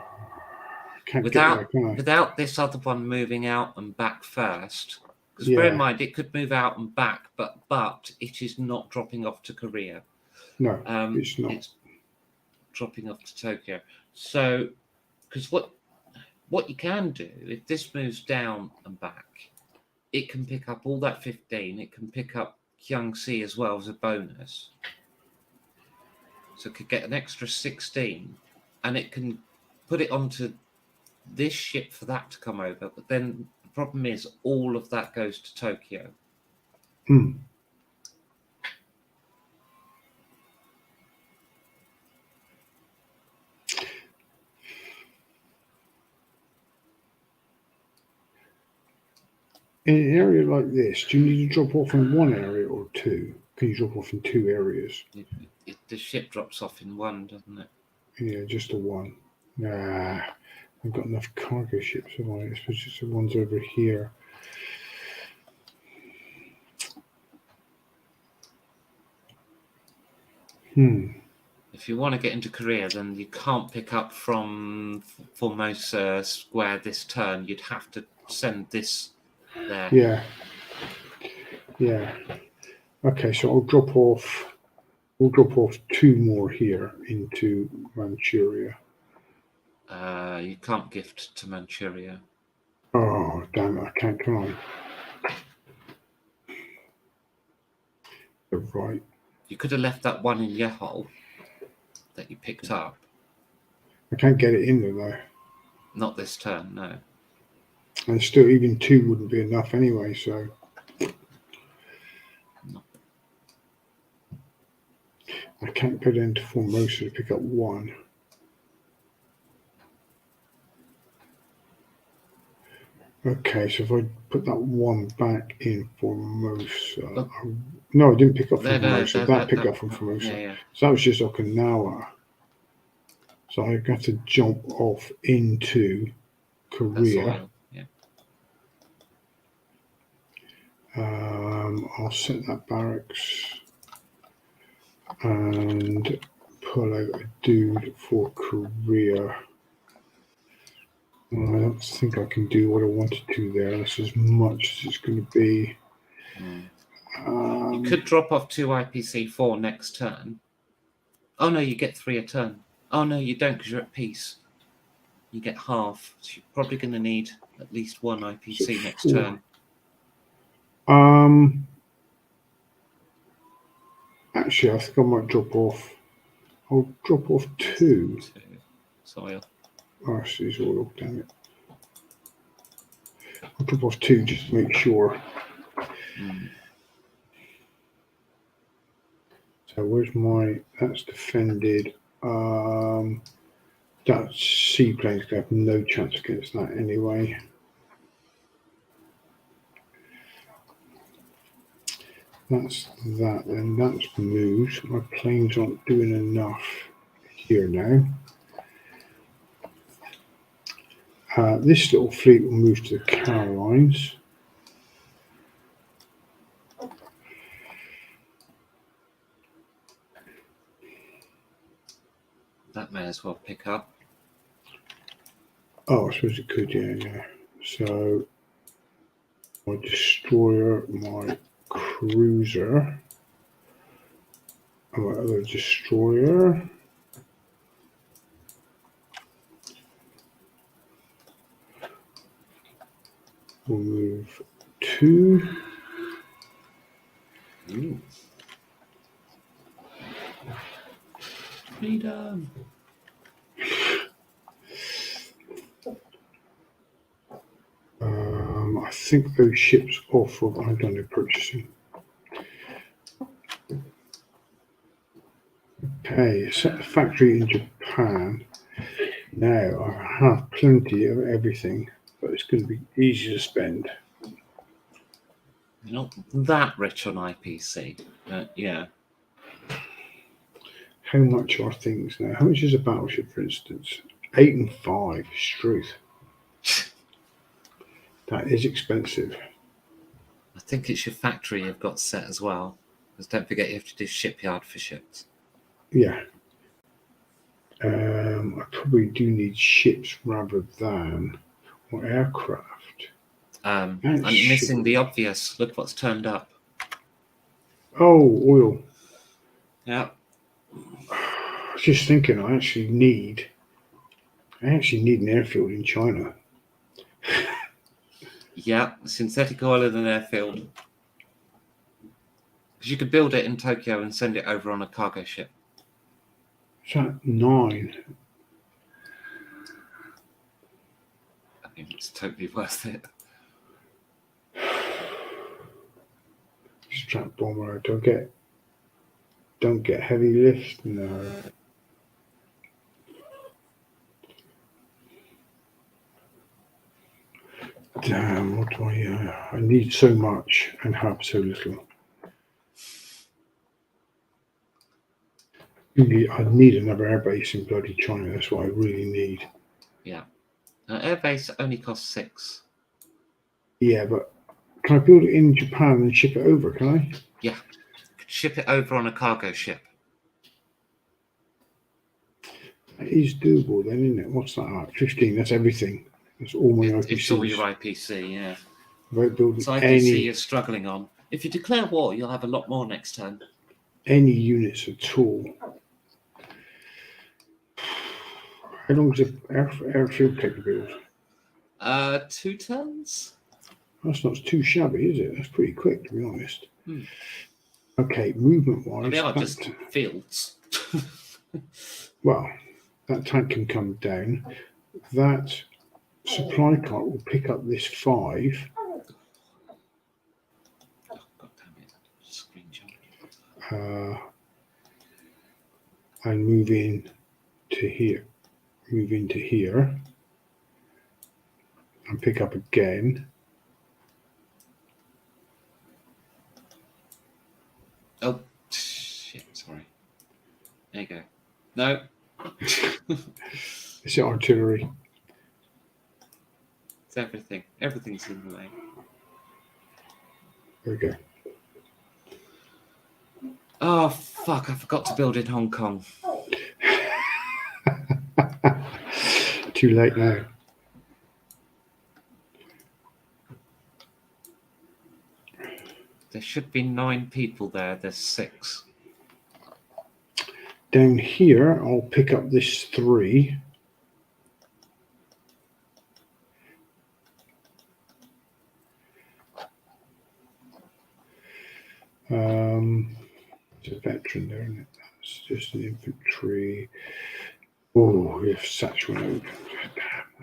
Can't get there, can I? Without this other one moving out and back first, because bear in mind it could move out and back, but it is not dropping off to Korea. No, it's not. It's dropping off to Tokyo. So, because what you can do, if this moves down and back, it can pick up all that 15. It can pick up Kiangsi as well as a bonus. So it could get an extra 16, and it can put it onto this ship for that to come over. But then the problem is all of that goes to Tokyo. In an area like this, do you need to drop off in 1 area or 2? Can you drop off in 2 areas? The ship drops off in 1, doesn't it? Yeah, just a 1. Nah, I've got enough cargo ships, have I? Especially the ones over here. If you want to get into Korea, then you can't pick up from Formosa Square this turn. You'd have to send this there. Yeah. Okay, so I'll drop off. We'll drop off 2 more here into Manchuria. You can't gift to Manchuria. Oh, damn it, I can't, can I? You're right. You could have left that 1 in Yehol that you picked up. I can't get it in there, though. Not this turn, no. And still, even 2 wouldn't be enough anyway, so. No. I can't go down to Formosa to pick up 1. Okay, so if I put that 1 back in Formosa. No, I didn't pick up from Formosa. That picked up from Formosa. Yeah. So that was just Okinawa. So I got to jump off into Korea. Yeah. I'll set that barracks and pull out a dude for Korea. I don't think I can do what I wanted to there. That's as much as it's going to be. You could drop off 2 IPC4 next turn. Oh no, you get 3 a turn. Oh no, you don't because you're at peace. You get half. So you're probably going to need at least 1 IPC next 4. turn. Actually, I think I might drop off. I'll drop off 2. 2 soil. Oh, she's oil, damn it. I'll drop off 2 just to make sure. So where's my, that's defended. That seaplane's going to have no chance against that anyway. That's that, then that's moved. My planes aren't doing enough here now. This little fleet will move to the Carolines. That may as well pick up. Oh, I suppose it could, yeah. So, my destroyer, my cruiser, and my other destroyer. We'll move 2. Ooh. Freedom. I think those ships off of, I've done their purchasing. Okay, set the factory in Japan. Now I have plenty of everything, but it's going to be easy to spend. You're not that rich on IPC, but yeah. How much are things now? How much is a battleship, for instance? 8 and 5, truth. That is expensive. I think it's your factory you've got set as well. Because don't forget you have to do shipyard for ships. Yeah. I probably do need ships rather than or aircraft. I'm missing the obvious. Look what's turned up. Oh, oil. Yeah. I was just thinking I actually need an airfield in China. Yeah, synthetic oil in an airfield. Because you could build it in Tokyo and send it over on a cargo ship. Is that 9? I mean, it's totally worth it. Strap bomber. Don't get heavy lift. No. Damn, what do I need so much and have so little. I need another airbase in bloody China. That's what I really need. Yeah. Airbase only costs 6. Yeah, but can I build it in Japan and ship it over? Can I? Yeah. Ship it over on a cargo ship. That is doable then, isn't it? What's that at? 15. That's everything. That's all my IPCs. It's all your IPC, yeah. Without building It's IPC any you're struggling on. If you declare war, you'll have a lot more next turn. units at all. How long does an airfield take to build? 2 turns? That's not too shabby, is it? That's pretty quick, to be honest. Okay, movement-wise... They are just fields. Well, that tank can come down. That supply cart will pick up this 5. Oh, God damn it. Screen jump. And move in to here. Move into here. And pick up again. Oh, shit, sorry. There you go. No. It's artillery. It's everything. Everything's in the way. There we go. Oh, fuck. I forgot to build in Hong Kong. Too late now. There should be 9 people there. There's 6. Down here, I'll pick up this 3. It's a veteran there, isn't it? That's just an infantry. Oh, if such one open.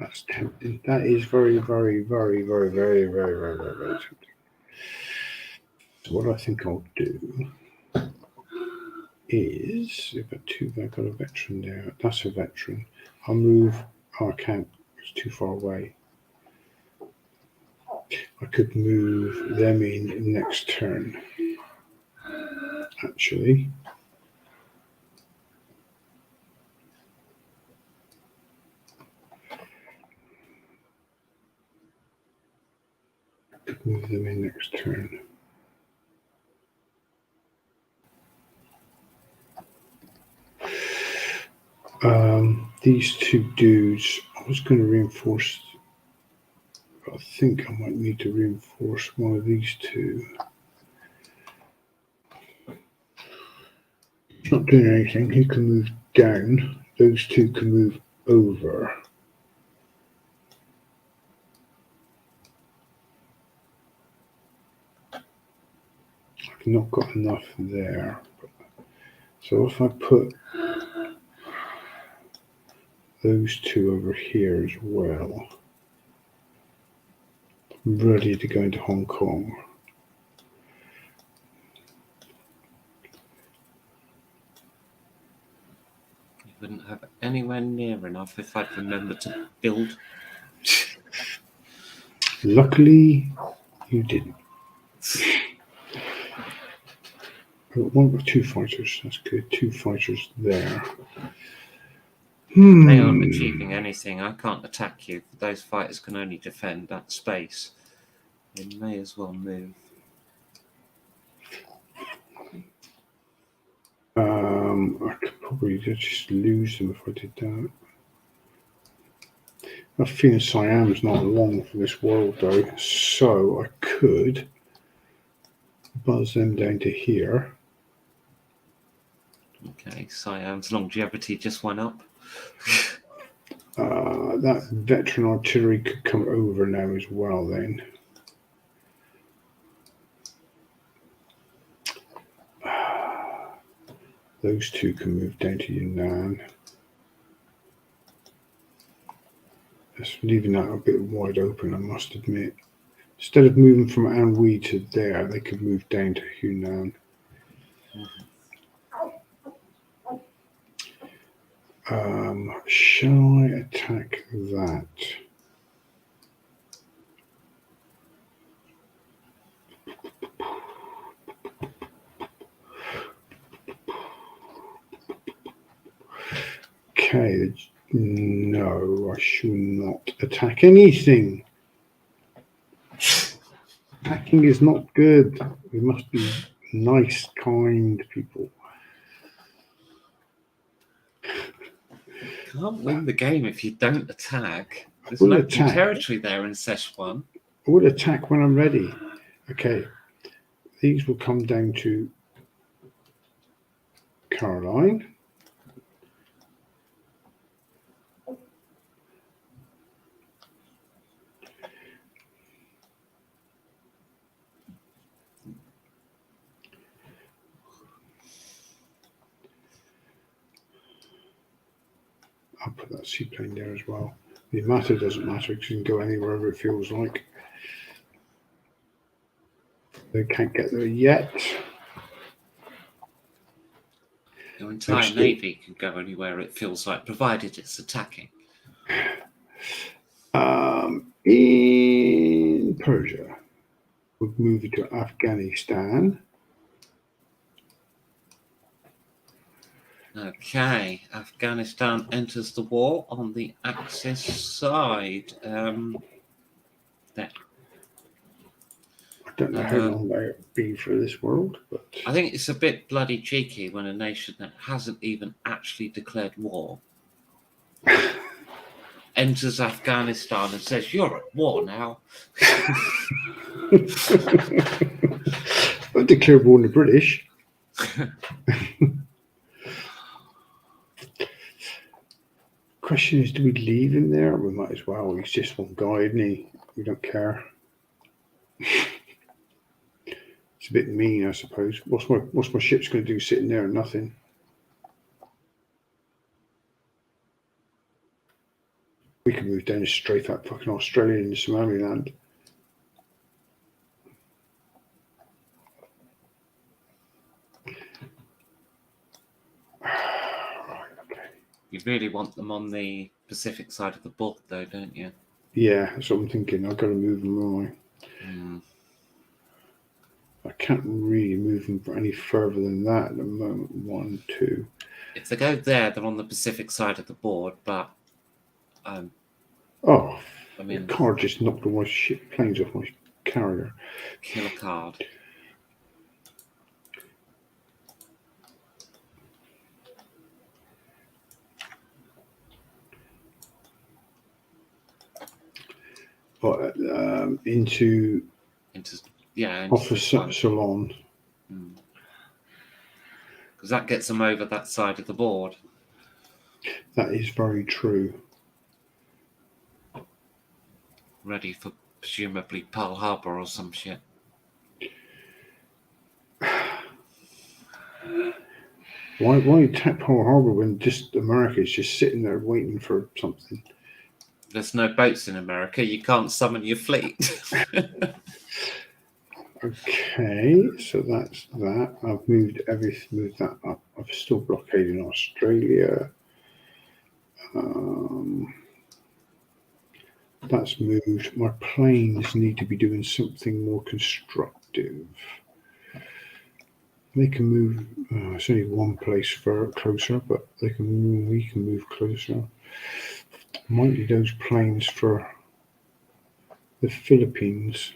That's tempting. That is very, very, very, very, very, very, very, very, very tempting. So what I think I'll do is, I've got a veteran there. That's a veteran. I'll move. Oh, I can't. It's too far away. I could move them in next turn. Actually, I could move them in next turn. These 2 dudes, I was going to reinforce. I think I might need to reinforce one of these 2. He's not doing anything. He can move down. Those 2 can move over. I've not got enough there. So if I put those 2 over here as well, I'm ready to go into Hong Kong. You wouldn't have anywhere near enough if I'd remembered to build. Luckily, you didn't. One with 2 fighters. That's good. 2 fighters there. They aren't achieving anything. I can't attack you. Those fighters can only defend that space. They may as well move. I could probably just lose them if I did that. I have a feeling Siam's not long for this world though, so I could buzz them down to here. Okay, Siam's longevity just went up. That veteran artillery could come over now as well then. Those 2 can move down to Yunnan. Just leaving that a bit wide open, I must admit. Instead of moving from Anhui to there, they could move down to Hunan. Shall I attack that? Okay, no, I shall not attack anything. Attacking is not good. We must be nice, kind people. Can't win the game if you don't attack. There's We'll no attack. territory there in Szechuan. I will attack when I'm ready. Okay, these will come down to Caroline. I'll put that seaplane there as well. The matter doesn't matter because you can go anywhere it feels like. They can't get there yet. Your entire navy can go anywhere it feels like, provided it's attacking. In Persia, we'll move to Afghanistan. Okay, Afghanistan enters the war on the Axis side. There. I don't know how long they'll be for this world, but I think it's a bit bloody cheeky when a nation that hasn't even actually declared war enters Afghanistan and says, "You're at war now." I declare war on the British. Question is, do we leave him there? We might as well. He's just one guy, isn't he? We don't care. It's a bit mean, I suppose. What's my ship's going to do sitting there and nothing? We can move down straight out fucking Australia into Somaliland. Right, okay. You really want them on the Pacific side of the board, though, don't you? Yeah, that's what I'm thinking. I've got to move them, haven't I? Mm. I can't really move them any further than that at the moment. 1, 2. If they go there, they're on the Pacific side of the board, but Oh, I mean, the car just knocked all my shit planes off my carrier. kill a card. But into Into Office this one. Salon. Because that gets them over that side of the board. That is very true. Ready for presumably Pearl Harbor or some shit. Why attack Pearl Harbor when just America's just sitting there waiting for something? There's no boats in America. You can't summon your fleet. Okay, so that's that. I've moved that up. I'm still blockading Australia. That's moved. My planes need to be doing something more constructive. They can move. It's only one place closer, but we can move closer. Might need those planes for the Philippines.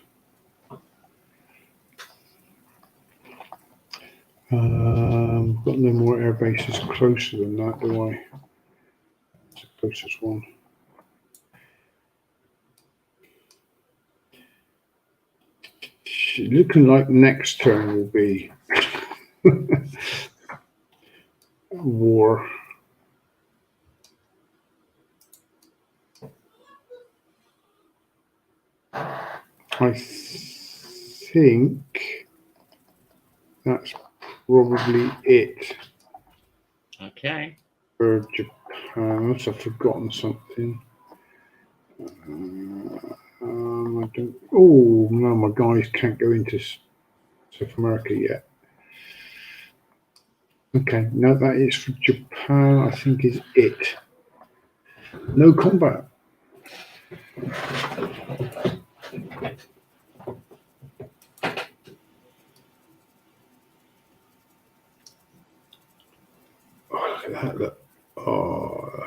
Got no more air bases closer than that, do I? It's the closest one. Looking like next turn will be war. I think that's probably it Okay. for Japan, unless I've forgotten something. I don't. Oh no, my guys can't go into South America yet. Okay, no, that is for Japan. I think is it. No combat. Oh, look at that! Look. Oh.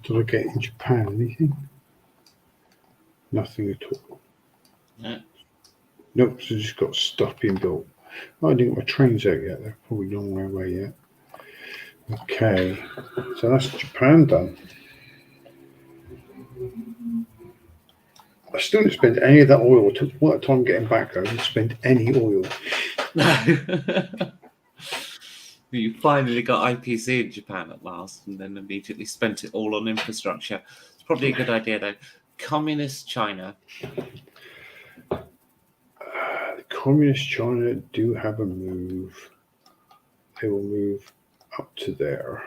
Did I get in Japan anything? Nothing at all. No. Nope, so just got stuff being built. Oh, I didn't get my trains out yet. They're probably a long way away yet. Okay, so that's Japan done. I still didn't spend any of that oil. It took quite a time getting back. I didn't spend any oil. No. You finally got IPC in Japan at last, and then immediately spent it all on infrastructure. It's probably a good idea, though. Communist China. The Communist China do have a move. They will move up to there.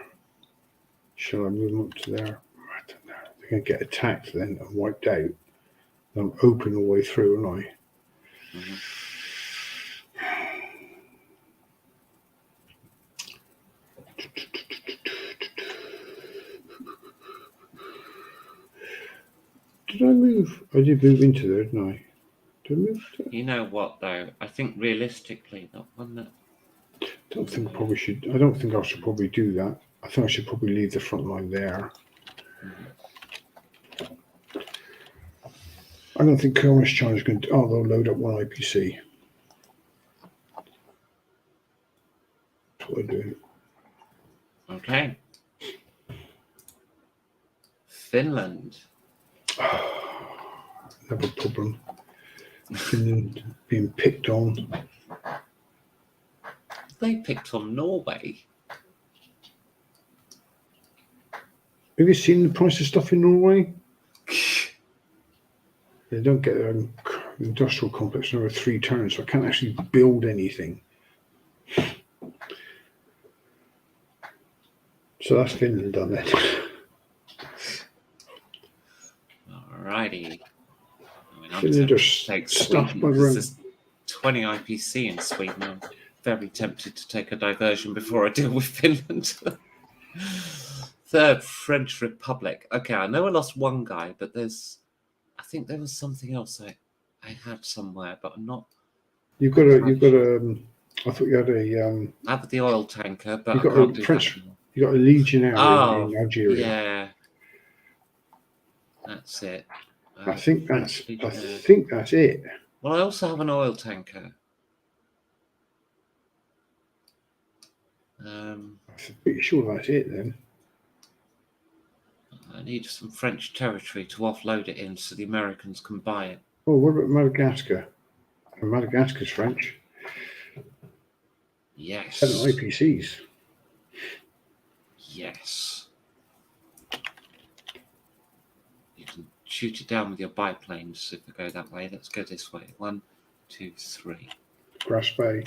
Shall I move them up to there? I don't know. They're going to get attacked then and wiped out. I'm open all the way through, aren't I? Mm-hmm. Did I move? I did move into there, didn't I? Did I move there? You know what, though? I think realistically, that one that. I don't think I should probably do that. I think I should probably leave the front line there. I don't think Communist China's going to. Oh, they'll load up one IPC. what I'm doing. Okay. Finland. Another problem. Finland being picked on. They picked on Norway. Have you seen the price of stuff in Norway? They don't get their industrial complex in over 3 turns, so I can't actually build anything. So that's Finland done then. Alrighty. I mean, I'm Finland tempted just to take stuff Sweden my because room. there's 20 IPC in Sweden. I'm very tempted to take a diversion before I deal with Finland. Third, French Republic. Okay, I know I lost one guy, but I think there was something else I had somewhere, but I'm not. You've got a. I thought you had a. I have the oil tanker, but You I got can't a do French. that anymore. You got a legionnaire Oh, in Algeria. yeah. That's it. I think French that's. I Legionnaire. think that's it. Well, I also have an oil tanker. I'm pretty sure that's it then. I need some French territory to offload it in so the Americans can buy it. Oh, what about Madagascar? Madagascar's French. Yes. 7 IPCs. Yes. You can shoot it down with your biplanes if we go that way. Let's go this way. 1, 2, 3. Grass Bay.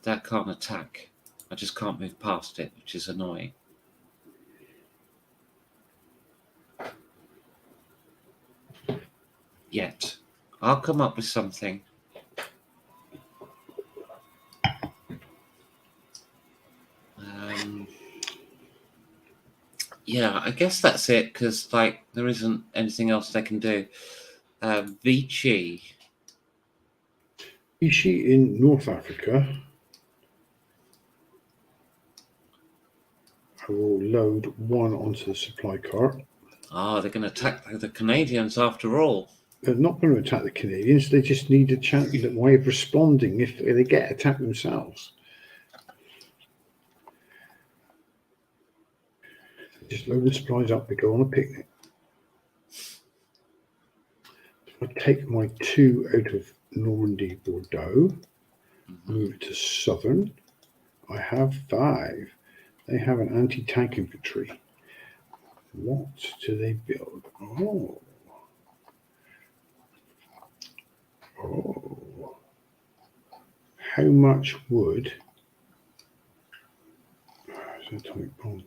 That can't attack. I just can't move past it, which is annoying. Yet. I'll come up with something. Yeah, I guess that's it, because there isn't anything else they can do. Vichy. Vichy in North Africa. I will load 1 onto the supply cart. Oh, they're going to attack the Canadians after all. They're not going to attack the Canadians. They just need a way of responding if they get attacked themselves. Just load the supplies up. They go on a picnic. I take my 2 out of Normandy, Bordeaux, move it to southern. I have 5. They have an anti-tank infantry. What do they build? Oh. How much wood? Atomic bomb.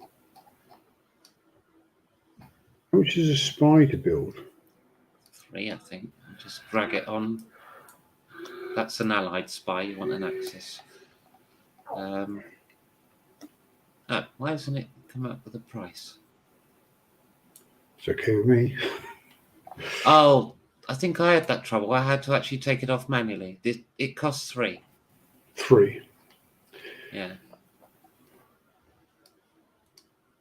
How much is a spy to build? 3, I think. Just drag it on. That's an allied spy. You want an Axis. Why doesn't it come up with a price? It's okay with me. Oh, I think I had that trouble. I had to actually take it off manually. It costs 3. 3. Yeah.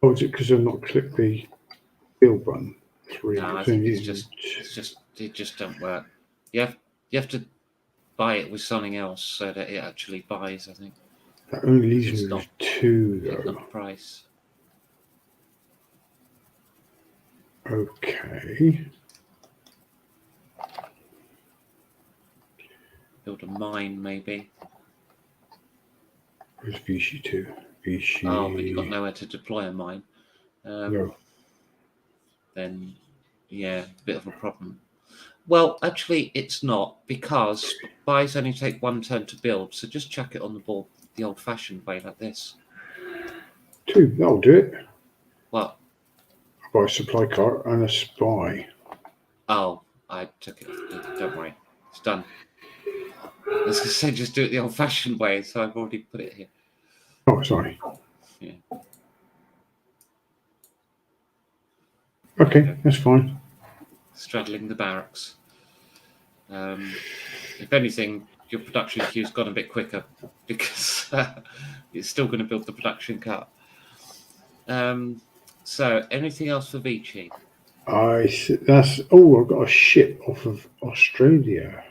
Oh, is it because I've not clicked the build button? 3. No, I think it just don't work. You have to buy it with something else so that it actually buys, I think. That only leaves It's me not- with 2 Not though. the price. Okay. Build a mine, maybe. Where's Vichy 2? Vichy. Oh, but you've got nowhere to deploy a mine. No. Then, yeah, bit of a problem. Well, actually, it's not, because buys only take 1 turn to build, so just chuck it on the board the old-fashioned way, like this. 2. That'll do it. Well, I buy a supply cart and a spy. oh, I took it off. Don't worry. It's done. I was going to say just do it the old-fashioned way, so I've already put it here. Oh, sorry. Yeah. Okay, that's fine. Straddling the barracks. If anything, your production queue's gone a bit quicker because it's still going to build the production cut. So, anything else for Vichy? I've got a ship off of Australia.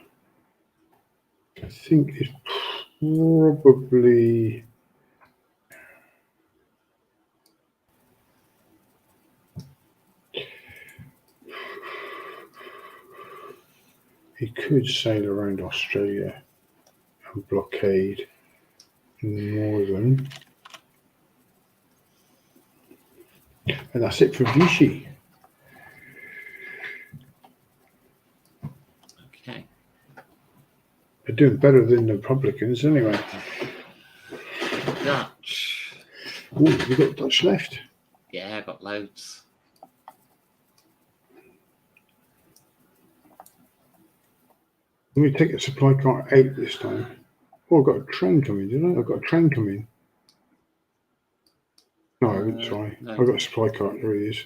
I think it's probably he could sail around Australia and blockade northern. And that's it for Vichy. Okay. They're doing better than the Republicans anyway. Dutch. Oh, we've got Dutch left. Yeah, I got loads. Let me take the supply car out this time. Oh, I've got a train coming, didn't I? I've got a train coming. No, I haven't, sorry. No. I've got a supply car. There it is.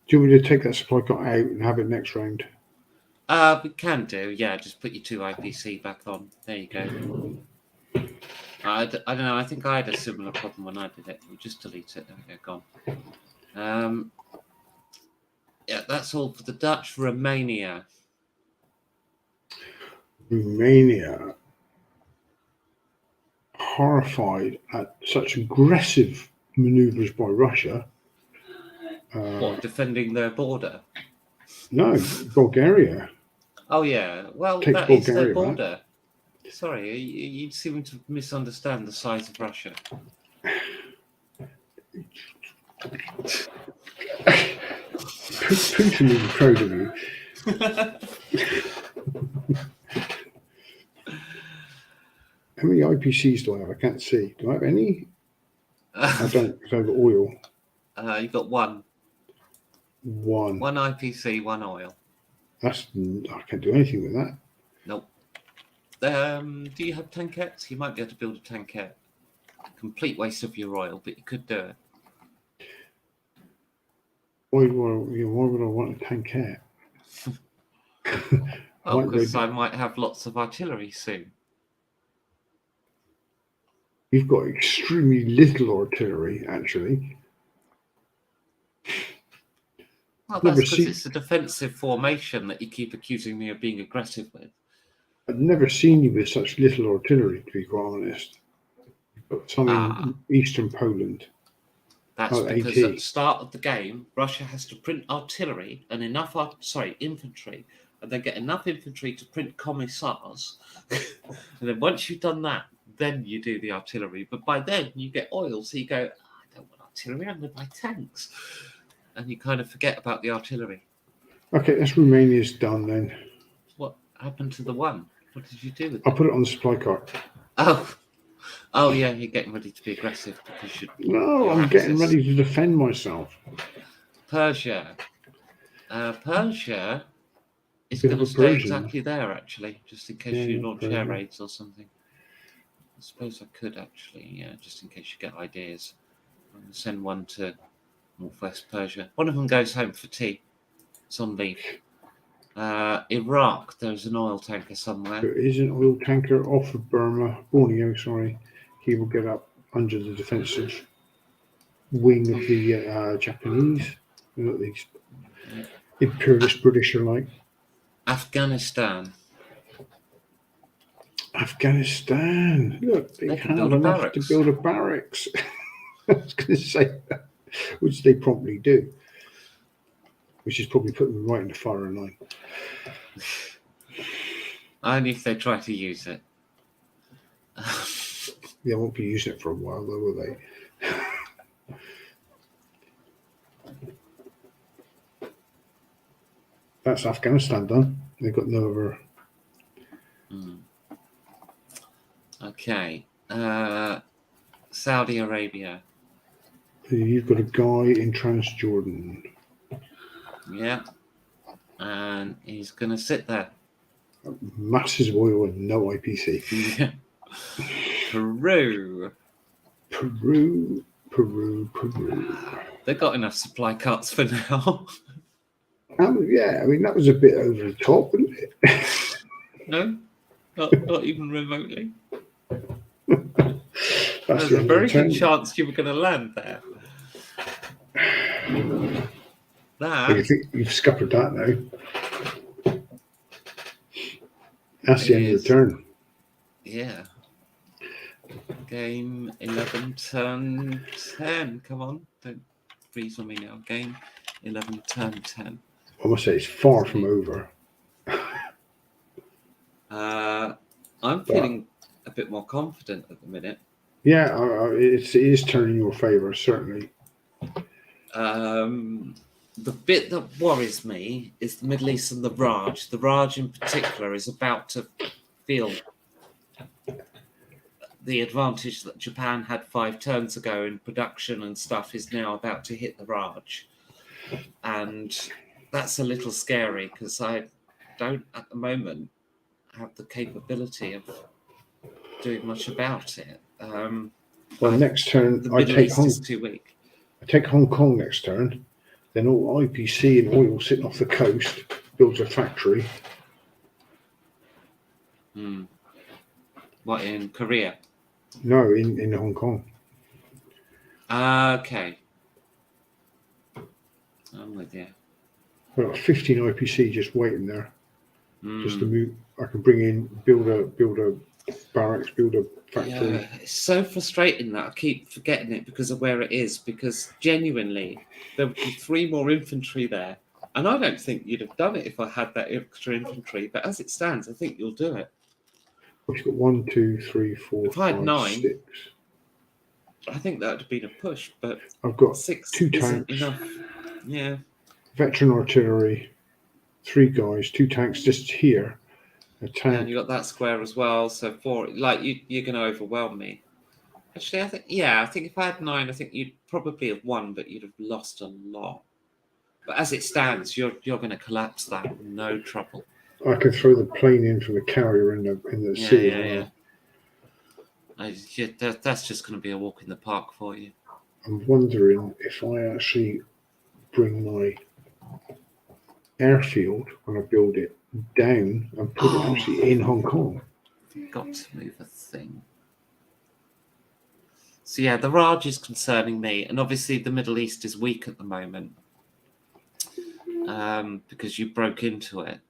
Do you want me to take that supply car out and have it next round? We can do, yeah. Just put your 2 IPC back on. There you go. I don't know. I think I had a similar problem when I did it. We'll just delete it. There we go. Gone. Yeah, that's all for the Dutch. Romania. Romania, horrified at such aggressive maneuvers by Russia. What, defending their border? No, Bulgaria. Oh, yeah. Well, Take that is their Bulgaria back. border. Sorry, you seem to misunderstand the size of Russia. Putin will be proud of you. How many IPCs do I have? I can't see. Do I have any? I don't, because I've got oil. You've got one One. IPC, one oil. That's, I can't do anything with that. Nope. Do you have tankettes? You might be able to build a tankette. Complete waste of your oil, but you could do it. Why would I want a tankette? Oh, Why would because I I might have lots of artillery soon. You've got extremely little artillery, actually. Well, Never that's because seen- it's a defensive formation that you keep accusing me of being aggressive with. I've never seen you with such little artillery, to be quite honest. You've got some in eastern Poland. That's Oh, because AT. at the start of the game, Russia has to print artillery and enough, infantry, and then get enough infantry to print commissars. And then once you've done that, then you do the artillery. But by then, you get oil, so you go, I don't want artillery, I'm going to buy tanks. And you kind of forget about the artillery. Okay, that's Romania's done then. What happened to the one? What did you do with I'll it? put it on the supply cart. Oh yeah, you're getting ready to be aggressive because you. No, your I'm getting axis. ready to defend myself. Persia. Persia is Bit of going to a stay Persian. exactly there, actually, just in case Yeah, you launch air Persia. raids or something. I suppose I could actually, yeah, just in case you get ideas. I'm going to send one to Northwest Persia. One of them goes home for tea. It's on leave. Iraq, there's an oil tanker somewhere. There is an oil tanker off of Borneo, sorry. He will get up under the defensive wing of the Japanese. Look, these imperialist British are like. Afghanistan. Afghanistan. Look, they They can have build a enough to barracks. build a barracks. I was going to say that, which they probably do. Which is probably putting them right in the firing line. Only if they try to use it. They won't be using it for a while, though, will they? That's Afghanistan done. They've got no other. Okay. Saudi Arabia. You've got a guy in Transjordan. Yeah. And he's going to sit there. Masses of oil and no IPC. Yeah. Peru. Peru. They've got enough supply carts for now. Yeah, I mean, that was a bit over the top, wasn't it? No, not even remotely. That's There's the a end very of the good turn. chance you were going to land there. Well, you That think you've scuppered that now. That's the end of the turn. yeah. Game 11, turn 10. Come on, don't freeze on me now. Game 11, turn 10. I must say, it's far from over. I'm feeling a bit more confident at the minute. Yeah, it is turning your favour, certainly. The bit that worries me is the Middle East and the Raj. The Raj in particular is about to feel the advantage that Japan had 5 turns ago in production and stuff is now about to hit the Raj. And that's a little scary because I don't at the moment have the capability of doing much about it. Well, next turn The I Middle take East is too weak. Hong Kong next turn. Then all IPC and oil sitting off the coast builds a factory. What, in Korea? No, in Hong Kong. Okay. I'm with you. I've got 15 IPC just waiting there, just to Mm. move. I can bring in, build a barracks, build a factory. Yeah, it's so frustrating that I keep forgetting it because of where it is. Because genuinely, there would be 3 more infantry there, and I don't think you'd have done it if I had that extra infantry. But as it stands, I think you'll do it. I've got 1, 2, 3, 4, If I had 5, 9, 6. I think that would have been a push. But I've got 6 2 isn't tanks, enough. Yeah. veteran artillery, 3 guys, 2 tanks just here, a Yeah, tank. and you got that square as well. So 4, like you're going to overwhelm me. Actually, I think if I had 9, I think you'd probably have won, but you'd have lost a lot. But as it stands, you're going to collapse that, no trouble. I can throw the plane in from the carrier in the sea as well. That's just going to be a walk in the park for you. I'm wondering if I actually bring my airfield when I build it down and put it actually in Hong Kong. Got to move a thing. So yeah, the Raj is concerning me, and obviously the Middle East is weak at the moment because you broke into it.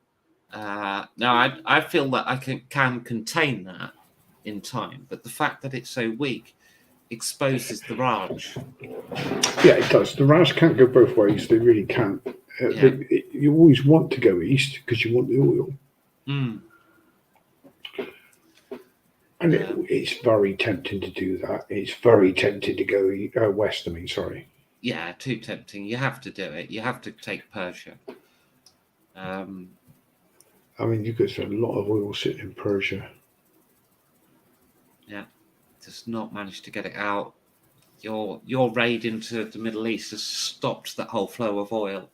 Now I feel that I can contain that in time, but the fact that it's so weak exposes the Raj. Yeah, it does. The Raj can't go both ways. They really can't. Yeah. You always want to go east because you want the oil. Mm. And it's very tempting to do that. It's very tempting to go west. I mean, sorry. Yeah, too tempting. You have to do it. You have to take Persia. I mean, you could spend a lot of oil sitting in Persia. Yeah, just not managed to get it out. Your raid into the Middle East has stopped that whole flow of oil,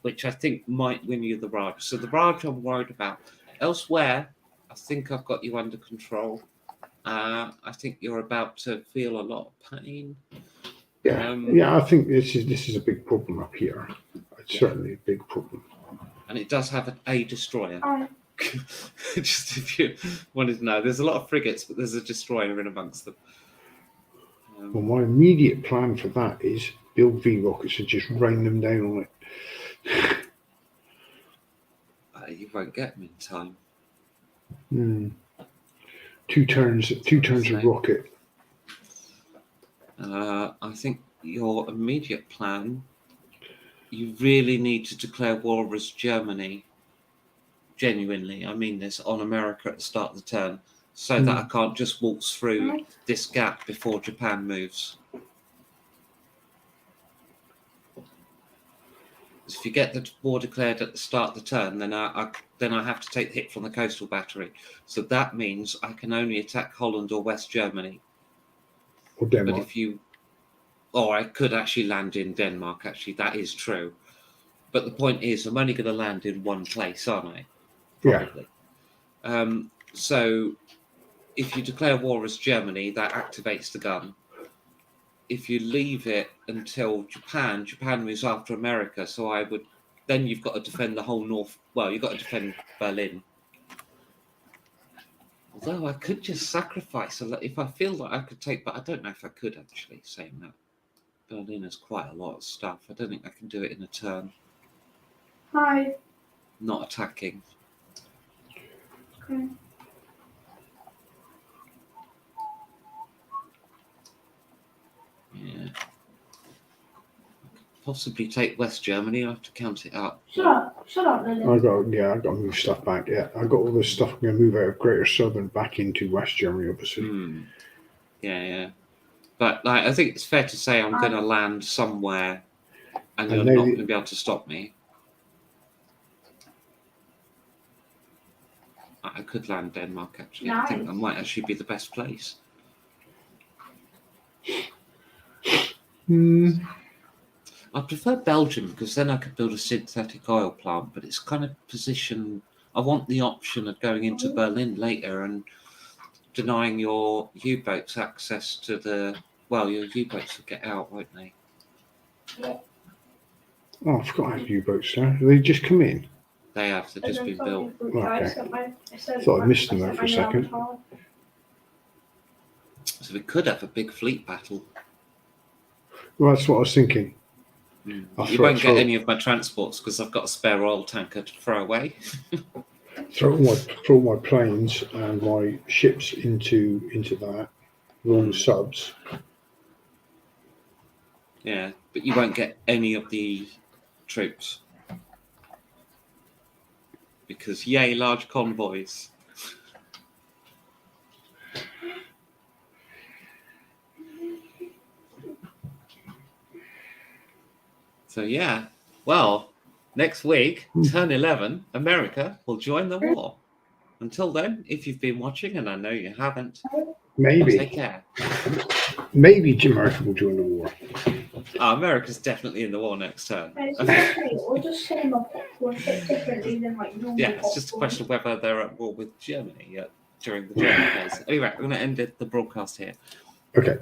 which I think might win you the Raj. So the Raj I'm worried about. Elsewhere, I think I've got you under control. I think you're about to feel a lot of pain. Yeah, I think this is a big problem up here. It's certainly a big problem. And it does have a destroyer. Just if you wanted to know, there's a lot of frigates, but there's a destroyer in amongst them. Well, my immediate plan for that is build V rockets and just rain them down on it. You won't get them in time. 2 turns of rocket. I think your immediate plan, you really need to declare war as Germany. Genuinely, I mean this, on America at the start of the turn, so that I can't just waltz through this gap before Japan moves. If you get the war declared at the start of the turn, then I have to take the hit from the coastal battery. So that means I can only attack Holland or West Germany. Or Denmark. But I could actually land in Denmark. Actually, that is true. But the point is, I'm only going to land in one place, aren't I? Probably. Yeah. So if you declare war as Germany, that activates the gun. If you leave it until Japan moves after America. So then you've got to defend the whole north. Well, you've got to defend Berlin. Although I could just sacrifice if I feel that I could take, but I don't know if I could actually, saying that. Berlin has quite a lot of stuff. I don't think I can do it in a turn. Hi. Not attacking. Okay. Yeah. Possibly take West Germany. I have to count it up. Shut up. Shut up, Lily. I got to move stuff back. Yeah, I got all this stuff. I'm going to move out of Greater Southern back into West Germany, obviously. Yeah. But like, I think it's fair to say I'm going to land somewhere, and you're know not the- going to be able to stop me. I could land Denmark, actually. I think that Nice. might actually be the best place. I prefer Belgium because then I could build a synthetic oil plant, but it's kind of positioned. I want the option of going into Berlin later and denying your U-boats access to the. Well, your U-boats will get out, won't they? Oh, I forgot I had U-boats there. They just come in. They have. They've just been built. Okay. Thought I missed them there for a second. So we could have a big fleet battle. Well, that's what I was thinking. You I'll won't throw- get any of my transports because I've got a spare oil tanker to throw away. Throw all my planes and my ships into that. Wrong subs. Yeah, but you won't get any of the troops. Because, yay, large convoys. So, yeah. Well, next week, turn 11, America will join the war. Until then, if you've been watching, and I know you haven't, take Maybe care. America will join the war. America's definitely in the war next turn. We'll just say my popcorn a bit differently than like normal Yeah, it's just a question of whether they're at war with Germany during the German phase. Anyway, I'm going to end the broadcast here. Okay.